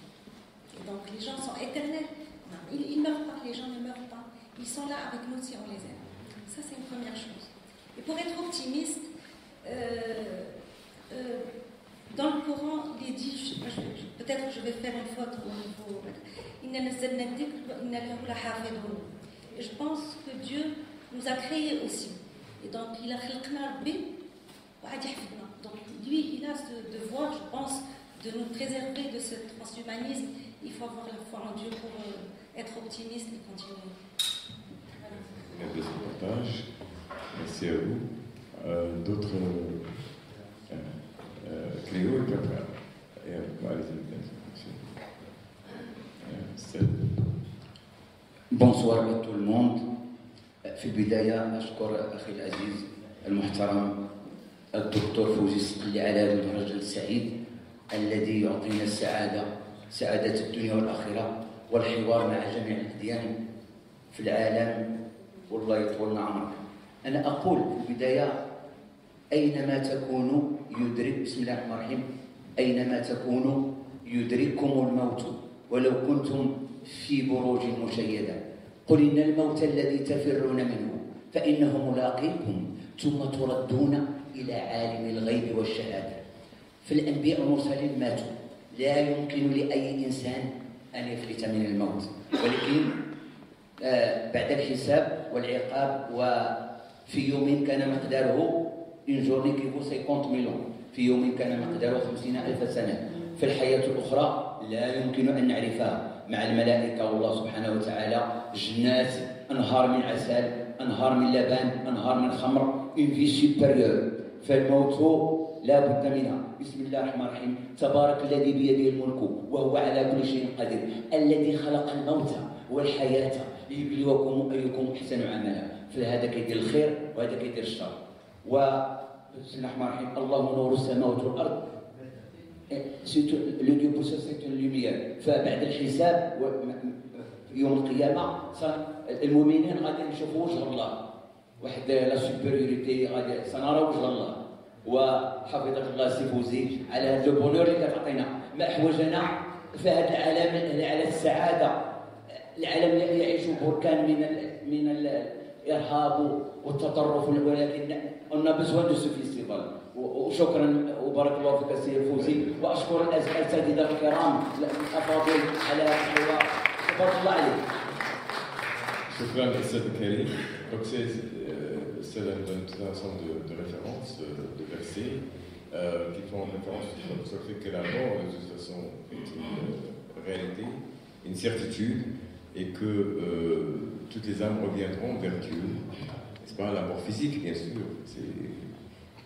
Et donc, les gens sont éternels. Non, ils ne meurent pas, les gens ne meurent pas. Ils sont là avec nous si on les aime. Ça, c'est une première chose. Et pour être optimiste, dans le Coran, il est dit, peut-être que je vais faire une faute au niveau. Et je pense que Dieu nous a créés aussi. Et donc, il a créé donc lui, il a ce devoir, je pense, de nous préserver de ce transhumanisme. Il faut avoir la foi en Dieu pour être optimiste et continuer. Voilà. De ce partage. Merci à vous. D'autres... Cléo et Papa. Bonsoir à tout le monde. في البداية أشكر أخي العزيز المحترم الدكتور فوزي السقلي على هذا المهرجان السعيد الذي يعطينا سعادة الدنيا والآخرة والحوار مع جميع الأديان في العالم والله يطولنا عمرك. أنا أقول في البداية أينما تكونوا يدرك بسم الله الرحمن الرحيم أينما تكونوا يدرككم الموت ولو كنتم في بروج مشيدة قل إن الموت الذي تفرون منه فإنه ملاقيكم ثم تردون إلى عالم الغيب والشهادة. فالأنبياء والمرسلين ماتوا لا يمكن لأي إنسان أن يفلت من الموت ولكن بعد الحساب والعقاب وفي يوم كان مقداره une journée qui vaut 50 000 ans في يوم كان مقداره 50,000 سنة. في الحياة الأخرى لا يمكن أن نعرفها مع الملائكة والله سبحانه وتعالى جنات أنهار من عسل أنهار من لبن أنهار من خمر une vie supérieure. فالموت لا بد منها. بسم الله الرحمن الرحيم تبارك الذي بيده الملك وهو على كل شيء قدير الذي خلق الموت والحياة ليبلوكم أيكم أحسن عملا. فهذا كيدير الخير وهذا كيدير الشر. بسم الله الرحمن الرحيم الله نور السماوات والأرض لو ديو بوسو سيت اون لوميير فبعد الحساب يوم القيامه المؤمنين غادي نشوفوا وجه الله واحد لا سوبيريوريتي غادي سنرى وجه الله وحفظك الله سي فوزي على هذا البونور اللي كتعطينا ما احوجنا في هذا العالم على السعاده العالم اللي يعيش بركان من الارهاب والتطرف ولكن on a besoin de ce festival وشكرا وبارك الله فيك سي فوزي واشكر الاساتذه الكرام الافاضل على الحوار تبارك الله عليك. شكرا أستاذ كريم. Donc c'est un ensemble de références, de versets qui font référence sur le fait que la mort de toute façon est une réalité, une certitude, et que toutes les âmes reviendront vers Dieu. C'est pas la mort physique bien sûr,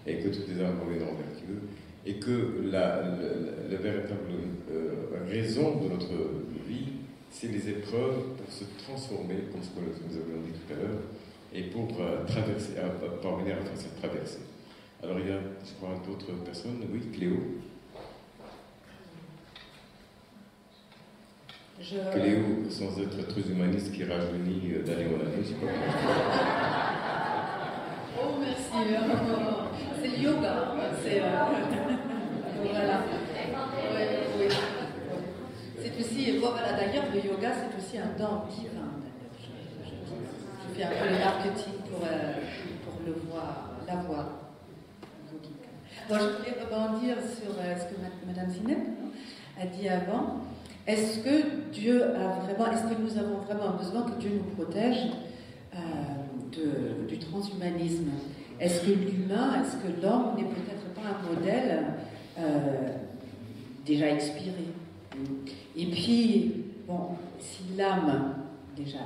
et que toutes les âmes reviendront vers Dieu, et que la véritable raison de notre vie, c'est les épreuves pour se transformer, comme ce que nous avions dit tout à l'heure, et pour parvenir à faire cette traversée. Alors il y a, je crois, d'autres personnes. Oui, Cléo. Cléo, sans être très humaniste, qui rajeunit d'année en année, je sais pas. Oh, merci. C'est le yoga. Voilà. Oui. C'est aussi, voilà, d'ailleurs, le yoga, c'est aussi un don divin. Je fais un peu le marketing pour la voix. Bon, je voulais rebondir sur ce que Mme Zineb a dit avant. Est-ce que nous avons vraiment besoin que Dieu nous protège du transhumanisme? Est-ce que l'homme n'est peut-être pas un modèle déjà expiré? Et puis, bon, si l'âme, déjà,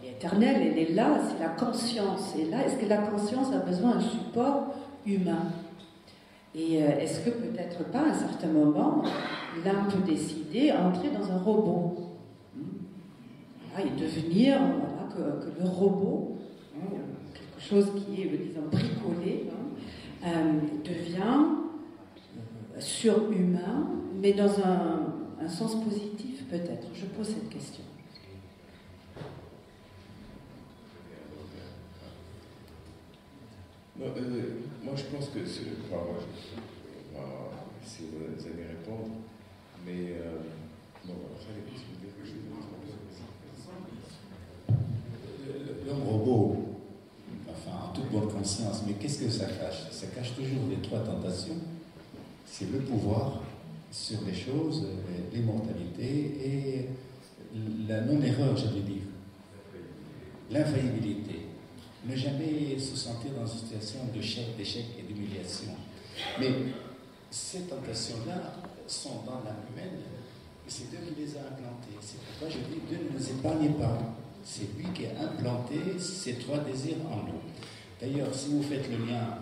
elle est éternelle, elle est là, si la conscience est là, est-ce que la conscience a besoin d'un support humain? Et est-ce que peut-être pas, à un certain moment, l'âme peut décider d'entrer dans un robot, et devenir, que le robot, quelque chose qui est, disons, bricolé, devient surhumain, mais dans un sens positif peut-être. Je pose cette question. Non, moi je pense que si vous allez répondre, mais après les questions de quelque chose. L'homme robot, enfin en toute bonne conscience, mais qu'est-ce que ça cache? Ça cache toujours les trois tentations. C'est le pouvoir sur les choses, l'immortalité et la non-erreur, j'allais dire. L'infaillibilité. Ne jamais se sentir dans une situation d'échec et d'humiliation. Mais ces tentations-là sont dans l'âme humaine, et c'est Dieu qui les a implantées. C'est pourquoi je dis Dieu ne nous épargne pas. C'est lui qui a implanté ces trois désirs en nous. D'ailleurs, si vous faites le lien,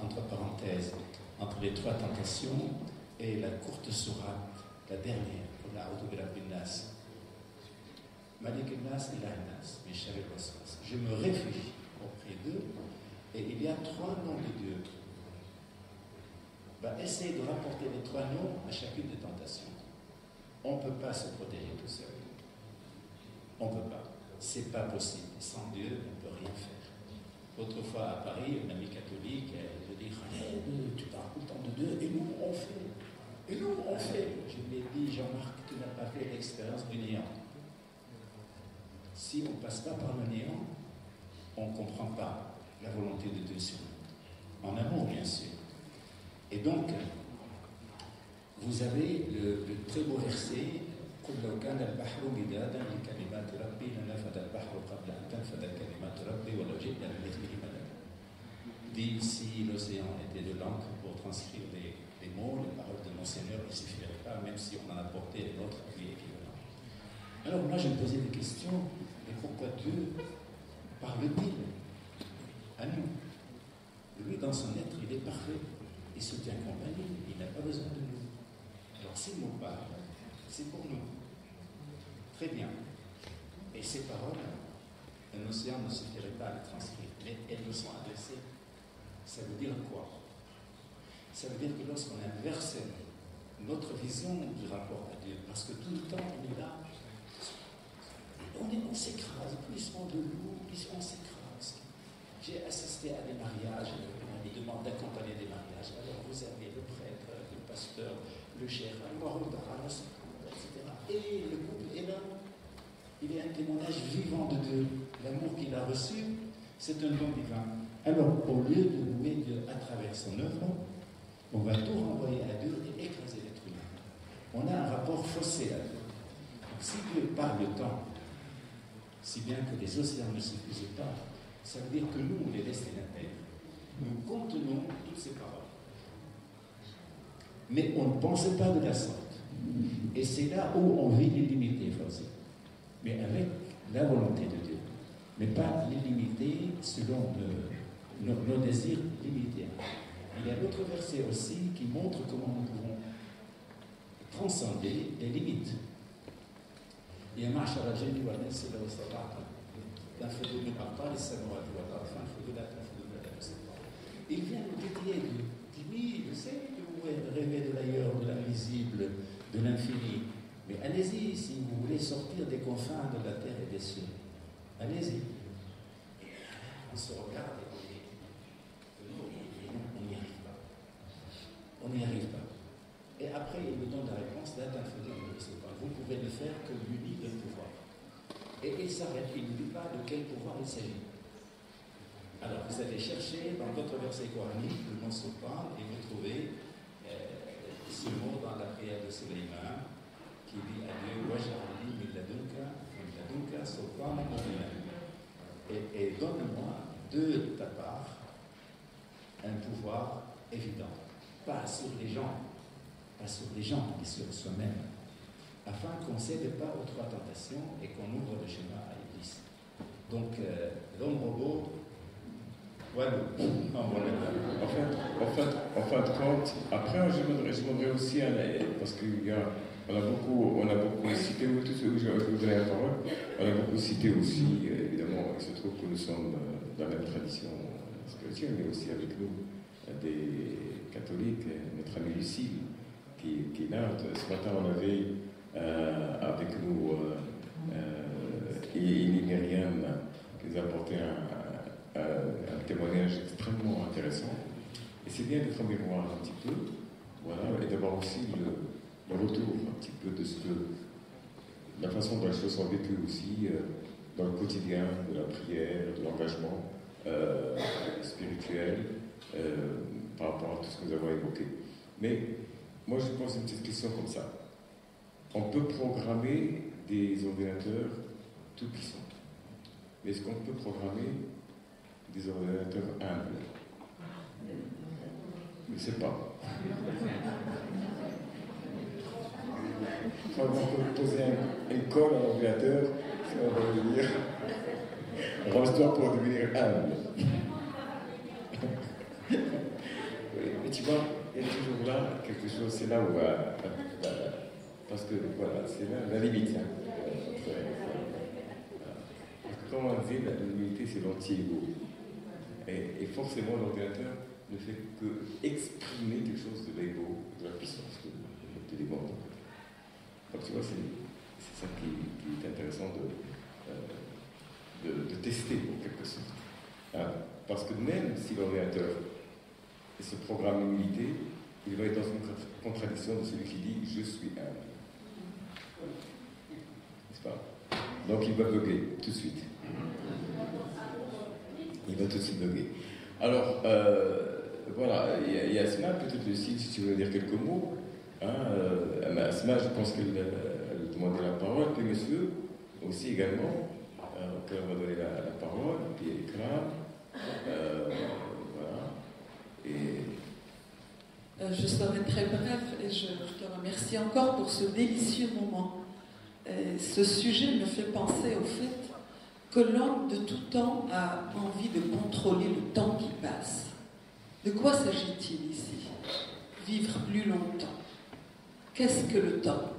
entre parenthèses, entre les trois tentations et la courte sourate, la dernière, pour la Nas, Malik Nas et Nas, je me réfugie auprès d'eux, et il y a trois noms de Dieu. Essayez de rapporter les trois noms à chacune des tentations. On ne peut pas se protéger tout seul. On ne peut pas. C'est pas possible. Sans Dieu, on ne peut rien faire. Autrefois à Paris, un ami catholique me dit tu parles tout le temps de Dieu, et nous on fait. Et nous on fait. Je lui ai dit, Jean-Marc, tu n'as pas fait l'expérience du néant. Si on ne passe pas par le néant, on ne comprend pas la volonté de Dieu sur nous. En amour, bien sûr. Et donc, vous avez le très beau verset قل لو كان البحر مدادا لكلمات ربي لنفد البحر قبل أن تنفد كلمات ربي ولو جئنا بمثله مددا. Dit si l'océan était de l'encre pour transcrire les mots, les paroles de mon Seigneur, il ne suffirait pas, même si on en apportait l'autre lui équivalent. Alors moi je me posais des questions, mais pourquoi Dieu parle-t-il à nous? Lui, dans son être, il est parfait, il se tient compagnie, il n'a pas besoin de nous. Alors s'il nous parle, c'est pour nous. Très bien. Et ces paroles, un océan ne suffirait pas à les transcrire, mais elles nous sont adressées. Ça veut dire quoi? Ça veut dire que lorsqu'on inverse notre vision du rapport à Dieu. Parce que tout le temps, on est là, on s'écrase, plus on de loup, plus on s'écrase. J'ai assisté à des mariages, on me demande d'accompagner des mariages. Alors vous avez le prêtre, le pasteur, le chef, etc. Et le couple est là. Il est un témoignage vivant de Dieu. L'amour qu'il a reçu, c'est un don divin. Alors, au lieu de louer Dieu à travers son œuvre, on va tout renvoyer à Dieu et écraser l'être humain. On a un rapport faussé à Dieu. Donc, si Dieu parle tant, si bien que les océans ne suffisent pas, ça veut dire que nous, les destinataires, nous contenons toutes ces paroles. Mais on ne pensait pas de la sorte. Et c'est là où on vit l'illimité, aussi. Mais avec la volonté de Dieu. Mais pas l'illimité selon nos désirs limités. Il y a d'autres versets aussi qui montrent comment nous pouvons transcender les limites. Il y a Ma'shar al-Jinni wal-Insi law istata'tum tanfudhu min aqtari as-samawati wal-ardi fanfudhu la tanfudhuna illa bisultan. Il vient nous dédier, dit oui, je sais que vous rêvez de l'ailleurs, de l'invisible, de l'infini, mais allez-y si vous voulez sortir des confins de la terre et des cieux. Allez-y. On se regarde et on n'y arrive pas. On n'y arrive pas. Et après, il me donne la réponse vous pouvez ne faire que l'uni d'un pouvoir. Et il s'arrête, il ne dit pas de quel pouvoir il s'agit. Alors, vous allez chercher dans d'autres versets coraniques le mot Sultan et vous trouvez ce mot dans la prière de Sulayman qui dit à Dieu Waj'alni min ladunka sultanan mu'minan. Et donne-moi de ta part un pouvoir évident, pas sur les gens, mais sur soi-même, afin qu'on ne cède pas aux trois tentations et qu'on ouvre le chemin à Iblis. Donc, l'homme robot, voilà. En fin de compte, après, je voudrais aussi, parce qu'on a beaucoup cité, tout ce que je voudrais la parole, on a beaucoup cité aussi, évidemment, il se trouve que nous sommes dans la même tradition spirituelle, mais aussi avec nous, des catholiques, notre ami Lucille, qui est là. Ce matin, on avait avec nous Élie Myriam, qui nous a apporté un témoignage extrêmement intéressant. Et c'est bien d'être en miroir un petit peu, voilà, et d'avoir aussi le retour un petit peu de la façon dont les choses sont vécues aussi dans le quotidien, de la prière, de l'engagement spirituel par rapport à tout ce que nous avons évoqué. Mais moi, je pose une petite question comme ça. On peut programmer des ordinateurs tout puissants. Mais est-ce qu'on peut programmer des ordinateurs humbles? Je ne sais pas. Quand on peut poser une colle à l'ordinateur, on va devenir range-toi pour devenir humble. Mais tu vois, il y a toujours là quelque chose, c'est là où parce que voilà, c'est là la limite. Comme on dit, la limité c'est l'anti-ego. Et forcément l'ordinateur ne fait que exprimer quelque chose de l'ego, de la puissance de l'ego. Donc tu vois, c'est ça qui est intéressant de tester en quelque sorte. Hein? Parce que même si l'ordinateur se programme humilité, il va être dans une contradiction de celui qui dit « je suis humble ». N'est-ce pas? Donc il va bugger tout de suite. Il va tout de suite bugger. Alors, voilà, il y a Asma, peut-être aussi, si tu veux dire quelques mots. Hein, Asma, je pense qu'elle demandait la parole, puis monsieur aussi également, auquel on va donner la parole, puis Ekram. Voilà. Et... je serai très bref et je te remercie encore pour ce délicieux moment. Ce sujet me fait penser au fait que l'homme de tout temps a envie de contrôler le temps qui passe. De quoi s'agit-il ici? Vivre plus longtemps. Qu'est-ce que le temps?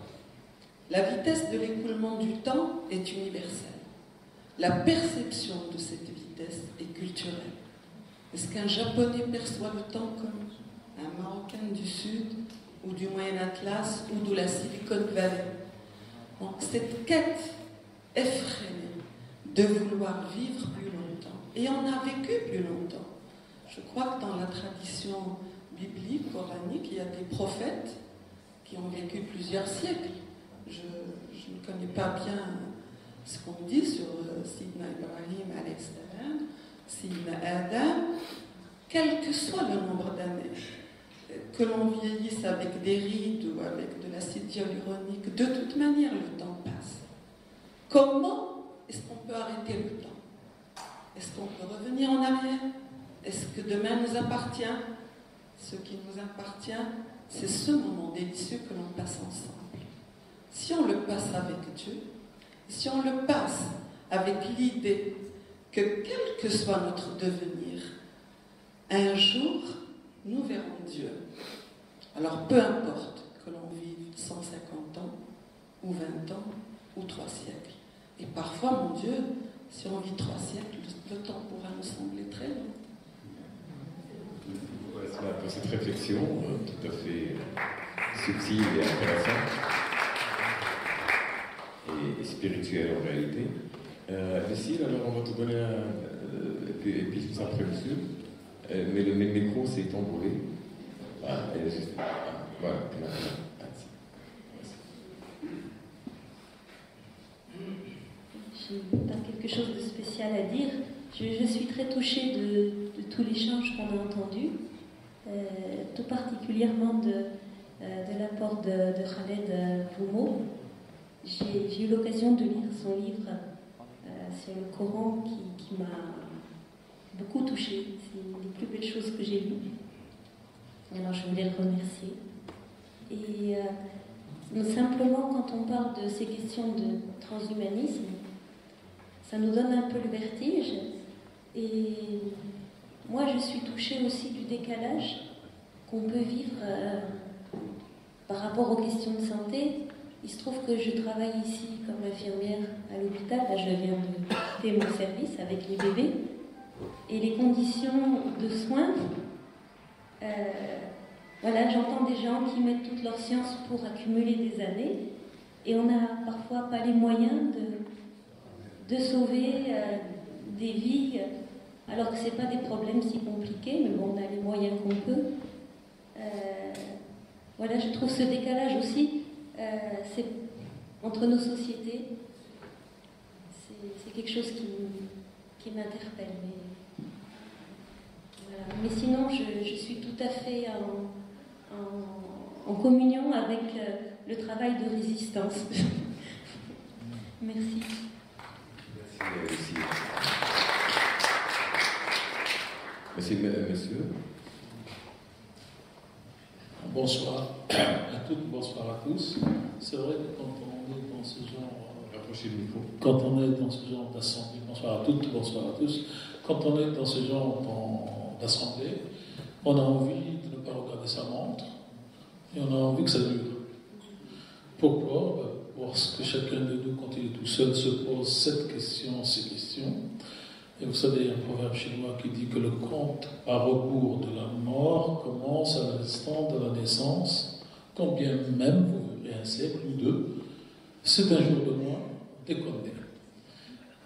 La vitesse de l'écoulement du temps est universelle. La perception de cette vitesse est culturelle. Est-ce qu'un Japonais perçoit le temps comme un Marocain du Sud ou du Moyen Atlas ou de la Silicon Valley. Donc, cette quête effrénée de vouloir vivre plus longtemps. Et on a vécu plus longtemps. Je crois que dans la tradition biblique, coranique, il y a des prophètes qui ont vécu plusieurs siècles. Je ne connais pas bien ce qu'on dit sur Sidna Ibrahim, Sidna Adam. Quel que soit le nombre d'années, que l'on vieillisse avec des rides ou avec de l'acide hyaluronique, de toute manière, le temps passe. Comment est-ce qu'on peut arrêter le temps? Est-ce qu'on peut revenir en arrière? Est-ce que demain nous appartient? Ce qui nous appartient, c'est ce moment délicieux que l'on passe ensemble. Si on le passe avec Dieu, si on le passe avec l'idée que quel que soit notre devenir, un jour, nous verrons Dieu. Alors peu importe que l'on vive 150 ans, ou 20 ans, ou 3 siècles. Et parfois, mon Dieu, si on vit 3 siècles, le temps pourra nous sembler très long. Voilà, pour cette réflexion tout à fait subtile et intéressante, et spirituelle en réalité. Lucille, alors on va te donner et puis tout ça après monsieur. Mais le micro s'est envolé. Voilà. Je n'ai pas quelque chose de spécial à dire. Je suis très touchée de tout l'échange qu'on a entendu, tout particulièrement de l'apport de Khaled Boumo. J'ai eu l'occasion de lire son livre sur le Coran qui m'a beaucoup touchée. C'est une des plus belles choses que j'ai lues. Alors je voulais le remercier. Et simplement, quand on parle de ces questions de transhumanisme, ça nous donne un peu le vertige. Et moi, je suis touchée aussi du décalage qu'on peut vivre par rapport aux questions de santé. Il se trouve que je travaille ici comme infirmière à l'hôpital. Là, je viens de quitter mon service avec les bébés. Et les conditions de soins, voilà, j'entends des gens qui mettent toute leur science pour accumuler des années. Et on n'a parfois pas les moyens de sauver des vies, alors que ce n'est pas des problèmes si compliqués, mais bon, on a les moyens qu'on peut. Voilà, je trouve ce décalage aussi, c'est entre nos sociétés, c'est quelque chose qui m'interpelle. Mais, voilà. Mais sinon, je suis tout à fait en communion avec le travail de résistance. Merci. Merci, monsieur. Bonsoir à toutes, bonsoir à tous. C'est vrai que quand on est dans ce genre... Rapprochez le micro. Quand on est dans ce genre d'assemblée, bonsoir à toutes, bonsoir à tous. Quand on est dans ce genre d'assemblée, on a envie de ne pas regarder sa montre et on a envie que ça dure. Pourquoi? Parce que chacun de nous, quand il est tout seul, se pose cette question, ces questions. Et vous savez, il y a un proverbe chinois qui dit que le compte à rebours de la mort commence à l'instant de la naissance, quand bien même vous verrez un siècle ou deux, c'est un jour de moins dès qu'on est.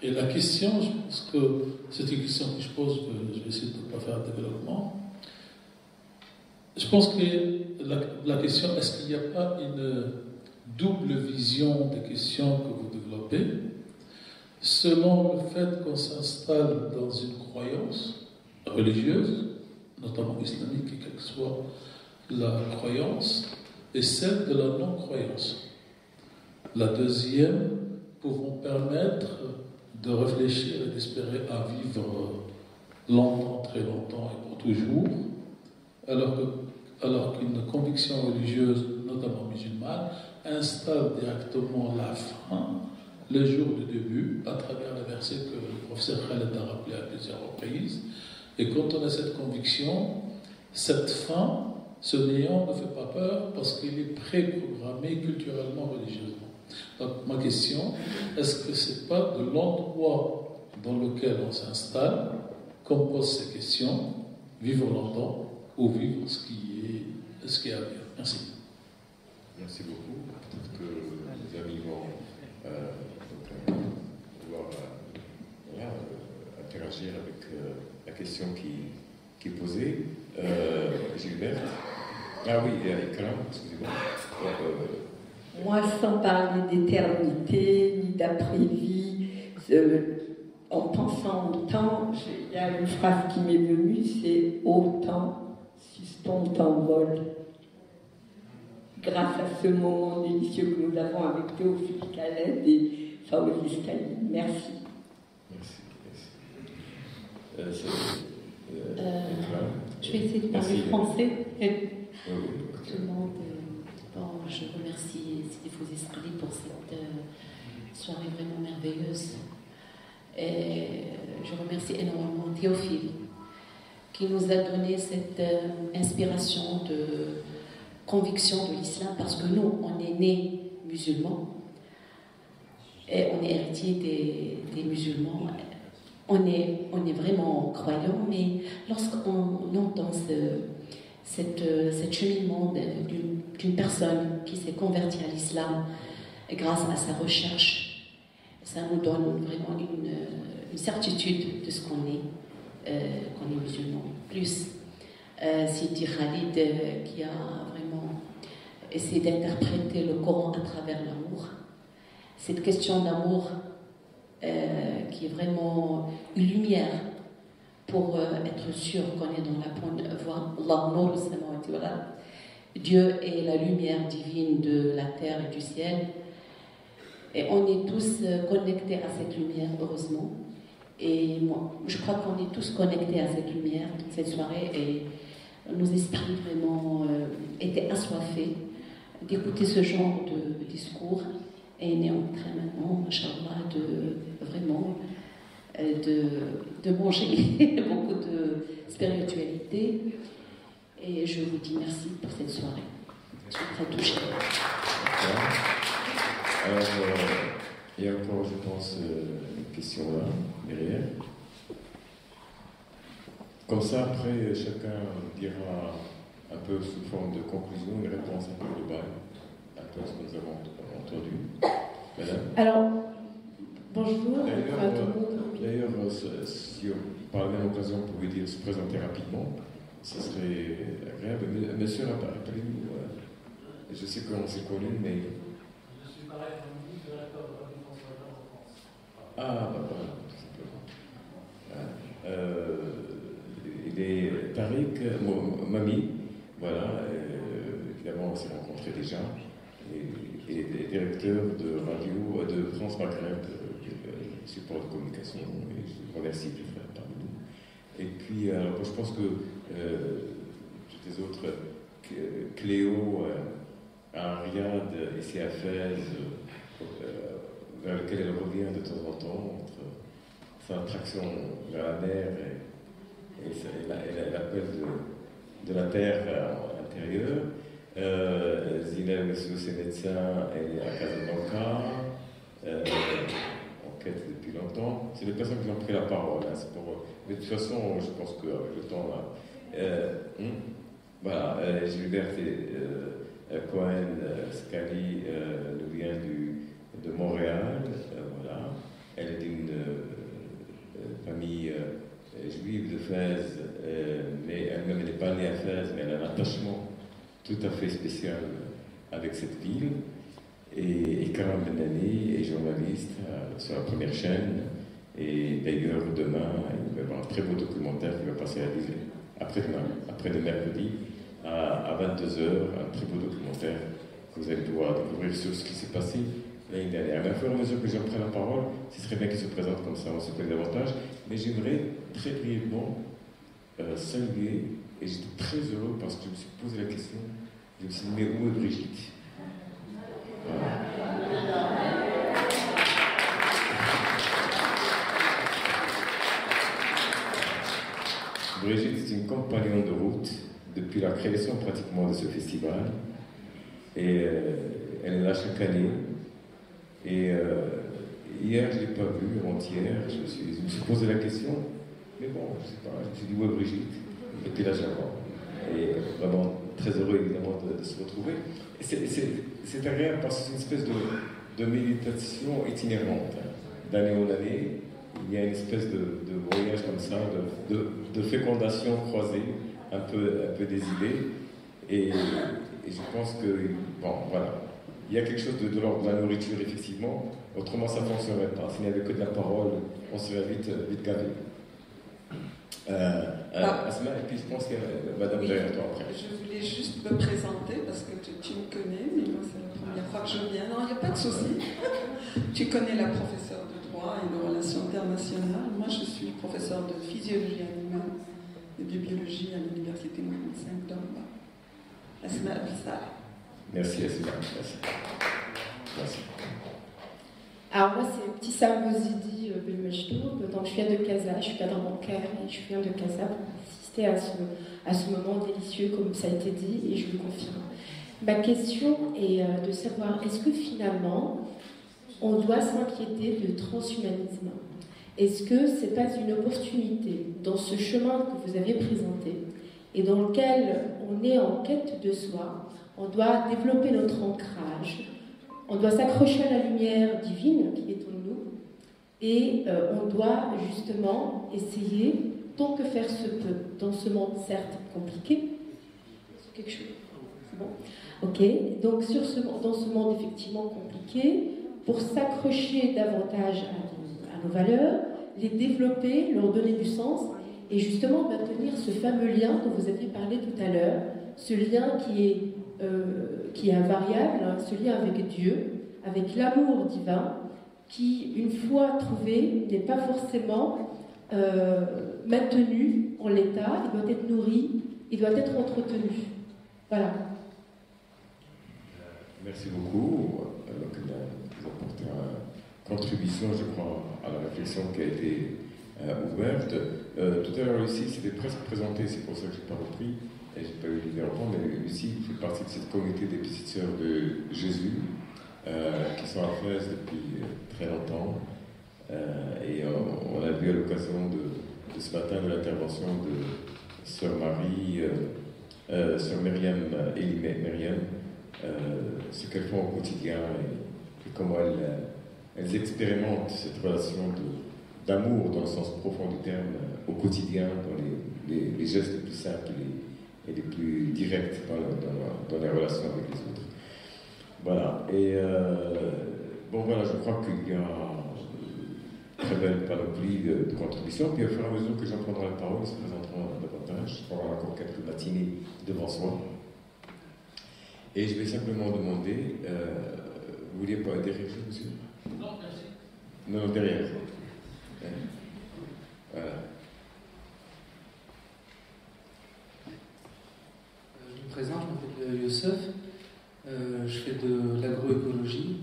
Et la question, je pense que c'est une question que je pose, je vais essayer de ne pas faire de développement. Je pense que la question, est-ce qu'il n'y a pas une double vision des questions que vous développez, selon le fait qu'on s'installe dans une croyance religieuse, notamment islamique, et quelle que soit la croyance, et celle de la non-croyance. La deuxième pouvant permettre de réfléchir et d'espérer à vivre longtemps, très longtemps et pour toujours, alors qu'une conviction religieuse, notamment musulmane, installe directement la fin, le jour du début, à travers les versets que le professeur Khaled a rappelé à plusieurs reprises. Et quand on a cette conviction, cette fin, ce néant ne fait pas peur parce qu'il est préprogrammé culturellement, religieusement. Donc ma question, est-ce que ce n'est pas de l'endroit dans lequel on s'installe qu'on pose ces questions, vivre longtemps ou vivre ce qui est à venir? Merci. Merci beaucoup. Peut-être que les amis vont pouvoir interagir avec la question qui est posée. Gilbert. Ah oui, Karam, excusez-moi. Moi, sans parler d'éternité, ni d'après-vie, en pensant au temps, il y a une phrase qui m'est venue, c'est « Ô temps, suspends ton vol ». Grâce à ce moment délicieux que nous avons avec Théophile Khaled et Fawzi Skali. Merci. Merci. Je vais essayer de parler français. Tout le monde. Bon, je remercie Sidi Fawzi Skali pour cette soirée vraiment merveilleuse. Et je remercie énormément Théophile qui nous a donné cette inspiration de conviction de l'islam, parce que nous, on est nés musulmans et on est héritiers des musulmans. On est vraiment croyants, mais lorsqu'on entend cette cheminement d'une personne qui s'est convertie à l'islam grâce à sa recherche, ça nous donne vraiment une certitude de ce qu'on est musulman. Plus Sidi Khalid qui a vraiment essayé d'interpréter le Coran à travers l'amour. Cette question d'amour qui est vraiment une lumière pour être sûr qu'on est dans la bonne voie. Dieu est la lumière divine de la terre et du ciel. Et on est tous connectés à cette lumière, heureusement. Et moi, je crois qu'on est tous connectés à cette lumière toute cette soirée. Et nos esprits vraiment étaient assoiffés d'écouter ce genre de discours. Et on est en train maintenant, machallah, de manger beaucoup de spiritualité. Et je vous dis merci pour cette soirée. Je suis très touchée. Alors, il y a encore, je pense, une question là, derrière. Comme ça, après, chacun dira un peu sous forme de conclusion, une réponse un peu globale, un peu ce que nous avons entendu. Madame ? Alors, bonjour à tout le monde. D'ailleurs, si par la même occasion, vous pouvez dire se présenter rapidement, ce serait agréable. Monsieur, rappelez-nous, je sais qu'on s'est connus, mais... Je suis pareil, directeur de Radio France en France. Ah, bah voilà, tout simplement. Il est Tariq Mami, voilà, évidemment on s'est rencontrés déjà, et est directeur de radio de France Maghreb, support de communication, et je vous remercie d'être parmi nous. Et puis, alors, je pense que toutes les autres, Cléo, Ariad et ses affaires, vers lesquelles elle revient de temps en temps, entre sa attraction vers la mer et l'appel de la terre intérieure. Zineb Messou, ses médecins, elle est à Casablanca, en quête depuis longtemps. C'est les personnes qui ont pris la parole. Hein, mais de toute façon, je pense qu'avec le temps, voilà, Gilbert Cohen Skali nous vient de Montréal. Voilà. Elle est d'une famille juive de Fès, mais elle-même elle n'est pas née à Fès, mais elle a un attachement tout à fait spécial avec cette ville. Et Karam Benani est journaliste sur la première chaîne. Et d'ailleurs, demain, il va y avoir un très beau documentaire qui va passer à l'Élysée. Après-demain, après-demain mercredi, à 22h, un très beau documentaire que vous allez pouvoir découvrir sur ce qui s'est passé l'année dernière. Mais à fur et à mesure que j'en prends la parole, ce serait bien qu'il se présente comme ça, on se connaît davantage. Mais j'aimerais très brièvement saluer, et j'étais très heureux parce que je me suis posé la question, je me suis dit, mais où est Brigitte ? Voilà. Brigitte est une compagnonne de route depuis la création pratiquement de ce festival. Et elle est là chaque année. Et hier, je ne l'ai pas vue, avant-hier, je me suis posé la question. Mais bon, je ne sais pas, je me suis dit, où est Brigitte ? Et puis là, je la vois. et vraiment très heureux évidemment de se retrouver. Et c'est agréable parce que c'est une espèce de méditation itinérante. D'année en année, il y a une espèce de voyage comme ça, de fécondation croisée, un peu des idées. Et je pense que, bon, voilà, il y a quelque chose de l'ordre de la nourriture, effectivement. Autrement, ça ne fonctionnerait pas. S'il n'y avait que de la parole, on serait vite gavé. Asma, et puis je pense qu'il y a Madame derrière toi après. Je voulais juste me présenter parce que tu me connais, mais moi c'est la première fois que je viens. Non, il n'y a pas de souci. Tu connais la professeure de droit et de relations internationales. Moi je suis professeure de physiologie animale et de biologie à l'université Mohamed V d'Orba. Asma Abissal. Merci Asma. Merci. Alors moi c'est Petit Sambozidi Belmejdoub, donc je viens de Casa, je suis cadre bancaire et je viens de Casa pour assister à ce moment délicieux comme ça a été dit et je le confirme. Ma question est de savoir est-ce que finalement on doit s'inquiéter de transhumanisme? Est-ce que c'est pas une opportunité dans ce chemin que vous avez présenté et dans lequel on est en quête de soi, on doit développer notre ancrage, on doit s'accrocher à la lumière divine qui est en nous et on doit justement essayer, tant que faire se peut, dans ce monde certes compliqué, quelque chose. Bon. Ok, donc dans ce monde effectivement compliqué, pour s'accrocher davantage à nos valeurs, les développer, leur donner du sens et justement maintenir ce fameux lien dont vous aviez parlé tout à l'heure, ce lien qui est invariable, hein, ce lien avec Dieu, avec l'amour divin, qui, une fois trouvé, n'est pas forcément maintenu en l'état, il doit être nourri, il doit être entretenu. Voilà. Merci beaucoup. Donc, vous apportez une contribution, je crois, à la réflexion qui a été ouverte. Tout à l'heure, Lucie s'était presque présentée, c'est pour ça que je n'ai pas repris, et je n'ai pas eu l'idée de reprendre, mais Lucie fait partie de cette communauté des petites sœurs de Jésus, qui sont à Fès depuis très longtemps. Et on a vu à l'occasion de ce matin de l'intervention de sœur Marie, sœur Myriam, Élie Myriam, ce qu'elles font au quotidien et comment elles expérimentent cette relation d'amour dans le sens profond du terme au quotidien, dans les gestes les plus simples et les plus directs dans les relations avec les autres. Voilà. Et bon, voilà, je crois qu'il y a une très belle panoplie de contributions. Puis au fur et à mesure que j'en prendrai la parole, ils se présenteront davantage. Je crois avoir encore quelques matinées devant soi. Et je vais simplement demander, vous vouliez pas dire quelque chose, monsieur? Non, merci. Non, derrière. Voilà. Je me présente, je m'appelle Youssef. Je fais de l'agroécologie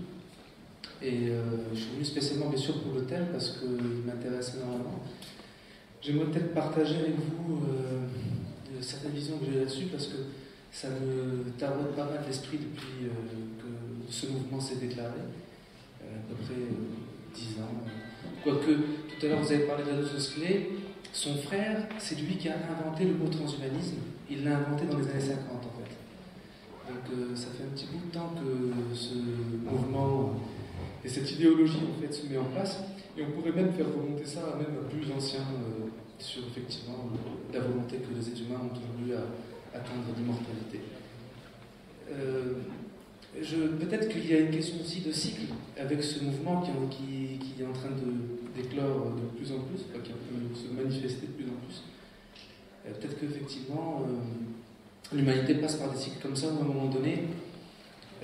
et je suis venu spécialement bien sûr pour le thème parce qu'il m'intéresse énormément. J'aimerais peut-être partager avec vous certaines visions que j'ai là-dessus parce que ça me taraude pas mal l'esprit depuis que ce mouvement s'est déclaré, à peu près 10 ans. Quoique, tout à l'heure vous avez parlé d'Aldous Huxley, son frère, c'est lui qui a inventé le mot transhumanisme, il l'a inventé dans les années 50 en fait. Donc ça fait un petit bout de temps que ce mouvement et cette idéologie en fait se met en place, et on pourrait même faire remonter ça même à plus ancien sur effectivement la volonté que les êtres humains ont toujours eu à atteindre l'immortalité. Peut-être qu'il y a une question aussi de cycle avec ce mouvement qui est en train de d'éclore de plus en plus, qui peut se manifester de plus en plus. Peut-être qu'effectivement l'humanité passe par des cycles comme ça où à un moment donné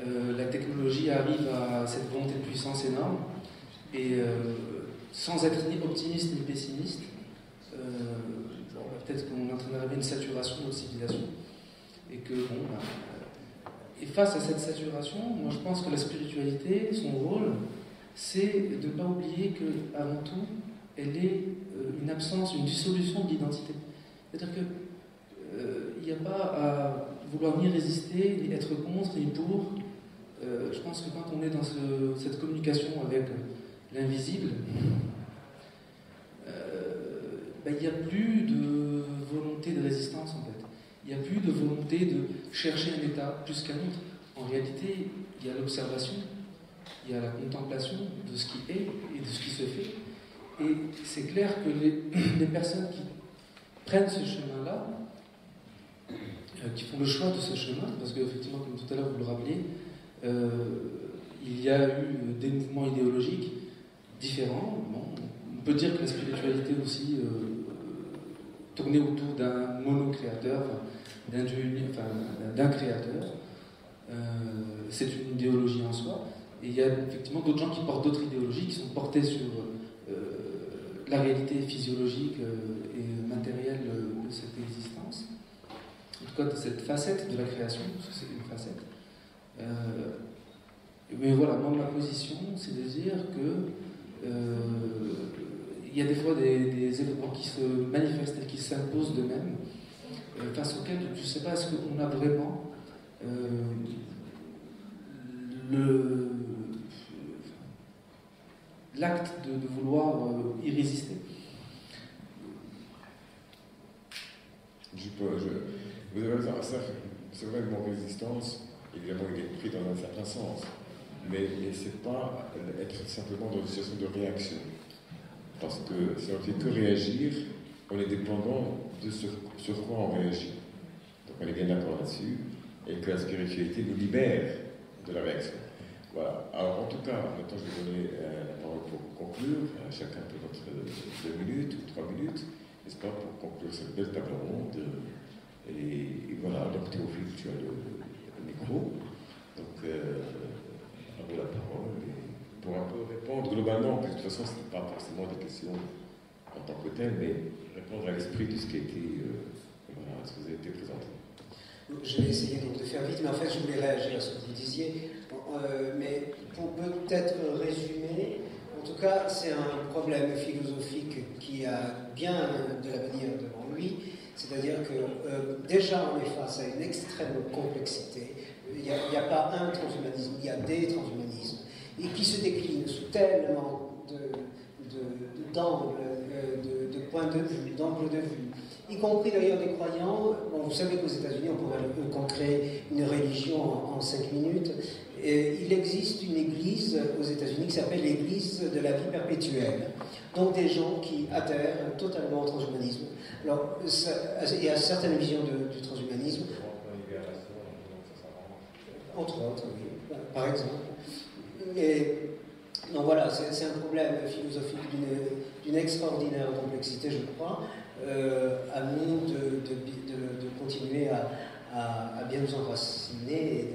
la technologie arrive à cette volonté de puissance énorme et sans être ni optimiste ni pessimiste, peut-être qu'on est en train d'arriver à une saturation de notre civilisation et que et face à cette saturation, moi je pense que la spiritualité, son rôle, c'est de ne pas oublier qu'avant tout, elle est une absence, une dissolution de l'identité. C'est-à-dire qu'il n'y a pas à vouloir ni résister, ni être contre, ni pour. Je pense que quand on est dans cette communication avec l'invisible, il n'y a plus de volonté de résistance en fait. Il n'y a plus de volonté de chercher un état plus qu'un autre. En réalité, il y a l'observation, il y a la contemplation de ce qui est et de ce qui se fait. Et c'est clair que les personnes qui prennent ce chemin-là, qui font le choix de ce chemin, parce qu'effectivement, comme tout à l'heure vous le rappeliez, il y a eu des mouvements idéologiques différents. Bon, on peut dire que la spiritualité aussi tournait autour d'un monocréateur, d'un Dieu unique, enfin, d'un créateur. C'est une idéologie en soi. Et il y a effectivement d'autres gens qui portent d'autres idéologies, qui sont portées sur la réalité physiologique et matérielle de cette existence. En tout cas, de cette facette de la création, parce que c'est une facette. Mais voilà, moi, ma position, c'est de dire que il y a des fois des événements qui se manifestent et qui s'imposent d'eux-mêmes, face auxquels je ne sais pas, est-ce qu'on a vraiment l'acte de vouloir y résister. Vous avez raison, c'est vrai que mon résistance, évidemment, il est pris dans un certain sens, mais c'est pas être simplement dans une situation de réaction. Parce que si on ne fait que réagir, on est dépendant de sur quoi on réagit. Donc on est bien d'accord là-dessus, et que la spiritualité nous libère de la réaction. Voilà. Alors en tout cas, maintenant je vais donner la parole pour conclure. Chacun peut votre 2 minutes ou 3 minutes, n'est-ce pas, pour conclure cette belle table ronde. Et voilà, donc Théophile, tu as le micro. Donc, à vous la parole. Et pour un peu répondre globalement, parce que de toute façon, ce n'est pas forcément des questions en tant que telles, mais répondre à l'esprit de ce qui a été, voilà, ce que vous avez été présenté. Je vais essayer donc de faire vite, mais en fait, je voulais réagir à ce que vous disiez. Mais pour peut-être résumer, en tout cas, c'est un problème philosophique qui a bien de l'avenir devant lui. C'est-à-dire que déjà on est face à une extrême complexité. Il n'y a pas un transhumanisme, il y a des transhumanismes, et qui se déclinent sous tellement d'angles, de points de vue, d'angles de vue, y compris d'ailleurs des croyants. Bon, vous savez qu'aux États-Unis, on pourrait créer une religion en 5 minutes. Et il existe une église aux États-Unis qui s'appelle l'église de la vie perpétuelle. Donc des gens qui adhèrent totalement au transhumanisme. Alors, il y a certaines visions du transhumanisme. Entre autres, oui, par exemple. Et, donc voilà, c'est un problème philosophique d'une extraordinaire complexité, je crois. À nous de continuer à bien nous enraciner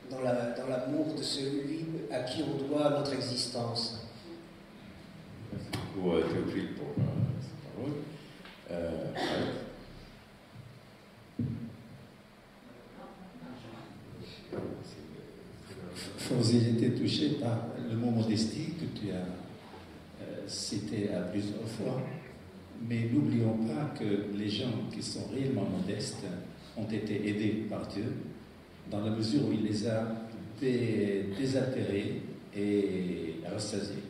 dans l'amour de celui à qui on doit notre existence. Merci beaucoup Théophile pour cette parole. Fawzi, j'ai été touché par le mot modestie que tu as cité à plusieurs fois, mais n'oublions pas que les gens qui sont réellement modestes ont été aidés par Dieu dans la mesure où il les a désaltérés et rassasiés.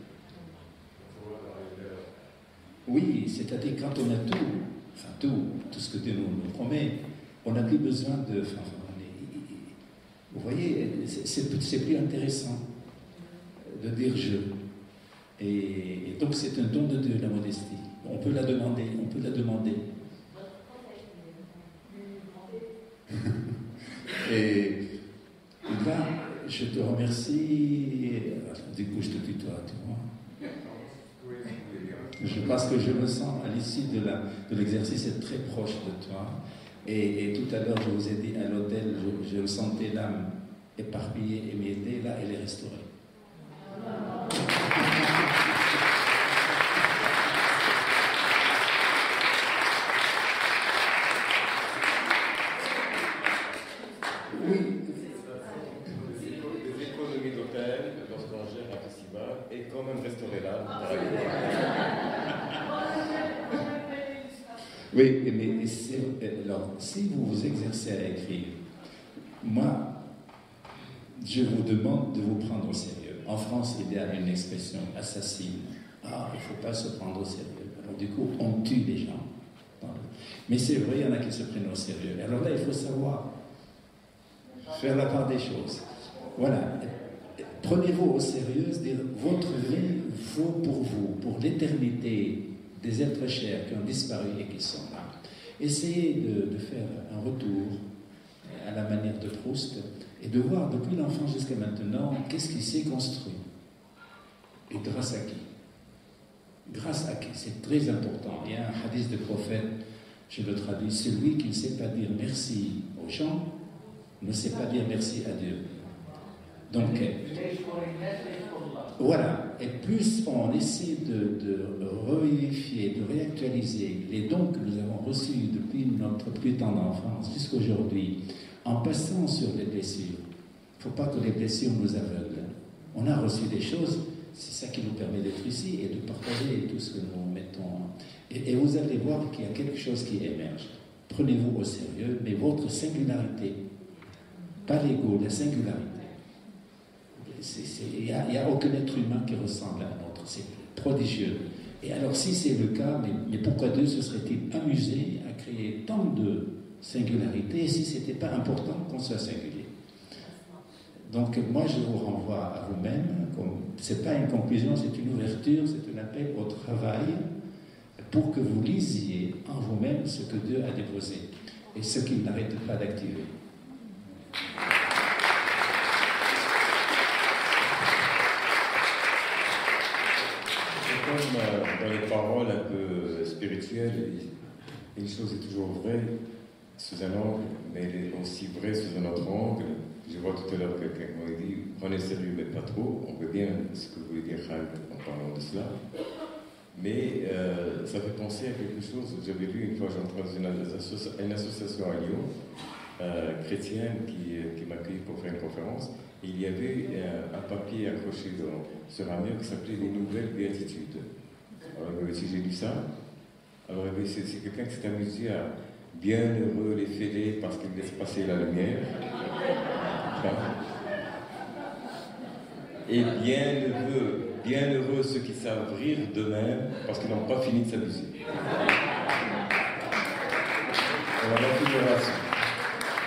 Oui, c'est-à-dire quand on a tout ce que Dieu nous promet, on n'a plus besoin de... vous voyez, c'est plus intéressant de dire je. Et donc c'est un don de Dieu, la modestie. On peut la demander, Et là, je te remercie. Du coup, je te tutoie, tu vois. Parce que je me sens, à l'issue de l'exercice, être très proche de toi. Et tout à l'heure, je vous ai dit, à l'hôtel, je me sentais l'âme éparpillée et m'aider. Là, elle est restaurée. Oui. Des économies d'hôtel, lorsqu'on gère un festival, et quand même restaurer l'âme. Oui, mais alors, si vous vous exercez à écrire, moi, je vous demande de vous prendre au sérieux. En France, il y a une expression assassine. Ah, il ne faut pas se prendre au sérieux. Alors du coup, on tue les gens. Mais c'est vrai, il y en a qui se prennent au sérieux. Alors là, il faut savoir faire la part des choses. Voilà. Prenez-vous au sérieux, c'est-à-dire votre vie vaut pour vous, pour l'éternité des êtres chers qui ont disparu et qui sont là. Essayez de faire un retour à la manière de Proust et de voir depuis l'enfance jusqu'à maintenant qu'est-ce qui s'est construit. Et grâce à qui? Grâce à qui? C'est très important. Il y a un hadith de prophète, je le traduis, celui qui ne sait pas dire merci aux gens ne sait pas dire merci à Dieu. Donc, voilà. Et plus on essaie de revivifier, de réactualiser les dons que nous avons reçus depuis notre plus tendre enfance jusqu'à aujourd'hui, en passant sur les blessures. Il ne faut pas que les blessures nous aveuglent. On a reçu des choses, c'est ça qui nous permet d'être ici et de partager tout ce que nous mettons. Et vous allez voir qu'il y a quelque chose qui émerge. Prenez-vous au sérieux, mais votre singularité, pas l'ego, la singularité. Il n'y a aucun être humain qui ressemble à un autre. C'est prodigieux. Et alors, si c'est le cas, mais pourquoi Dieu se serait-il amusé à créer tant de singularités si ce n'était pas important qu'on soit singulier? Donc, moi, je vous renvoie à vous-même. Ce n'est pas une conclusion, c'est une ouverture, c'est un appel au travail pour que vous lisiez en vous-même ce que Dieu a déposé et ce qu'il n'arrête pas d'activer. Comme dans les paroles un peu spirituelles, une chose est toujours vraie sous un angle, mais elle est aussi vraie sous un autre angle. Je vois tout à l'heure quelqu'un qui m'a dit « prenez sérieux, mais pas trop ». On voit bien ce que vous voulez dire Khaled en parlant de cela. Mais ça fait penser à quelque chose. J'avais vu une fois, j'entrais dans une association à Lyon, chrétienne, qui m'a accueilli pour faire une conférence. Et il y avait un papier accroché sur un mur qui s'appelait « Les nouvelles béatitudes ». Alors, si j'ai lu ça, alors c'est quelqu'un qui s'est amusé à « bienheureux les fêlés parce qu'ils laissent passer la lumière ». Et bienheureux ceux qui savent rire d'eux-mêmes parce qu'ils n'ont pas fini de s'amuser. On va finir là-dessus.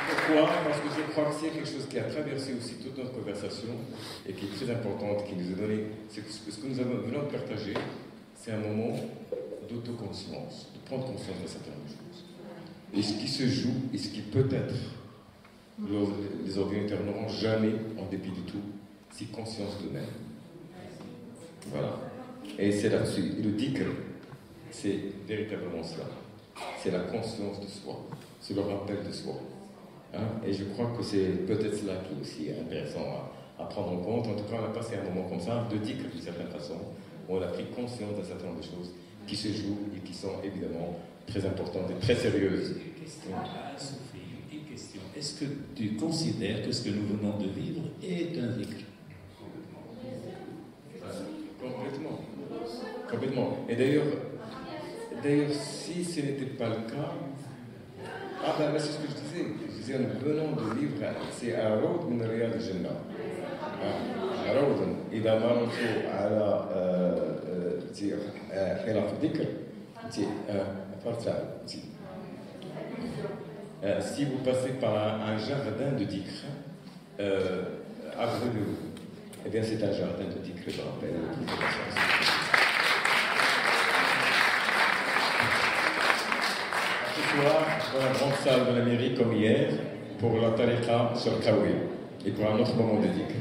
Pourquoi? Parce que je crois que c'est quelque chose qui a traversé aussi toute notre conversation et qui est très importante, qui nous a donné. Ce que nous venons de partager, c'est un moment d'autoconscience, de prendre conscience de certaines choses. Et ce qui se joue, et ce qui peut-être, les ordinateurs n'auront jamais, en dépit de tout, si conscience d'eux-mêmes. Voilà. Et c'est là-dessus. Le dhikr, c'est véritablement cela. C'est la conscience de soi. C'est le rappel de soi. Et je crois que c'est peut-être cela qui est aussi intéressant à prendre en compte. En tout cas, on a passé un moment comme ça, de dhikr d'une certaine façon, où on a pris conscience d'un certain nombre de choses qui se jouent et qui sont évidemment très importantes et très sérieuses. Une question. Est-ce que tu considères que ce que nous venons de vivre est un dhikr? Complètement. Et d'ailleurs, si ce n'était pas le cas, c'est ce que je disais. Je disais, nous venons de vivre, c'est un road min riyad al-jannah. روض إذا مررتوا على حلق الذكر si vous passez par un jardin de dhikr, abreuvez-vous. Eh bien, c'est un jardin de dhikr, je rappelle. Ce soir, dans la grande salle de la mairie, comme hier, pour la tariqa sur Kawi et pour un autre moment de dhikr.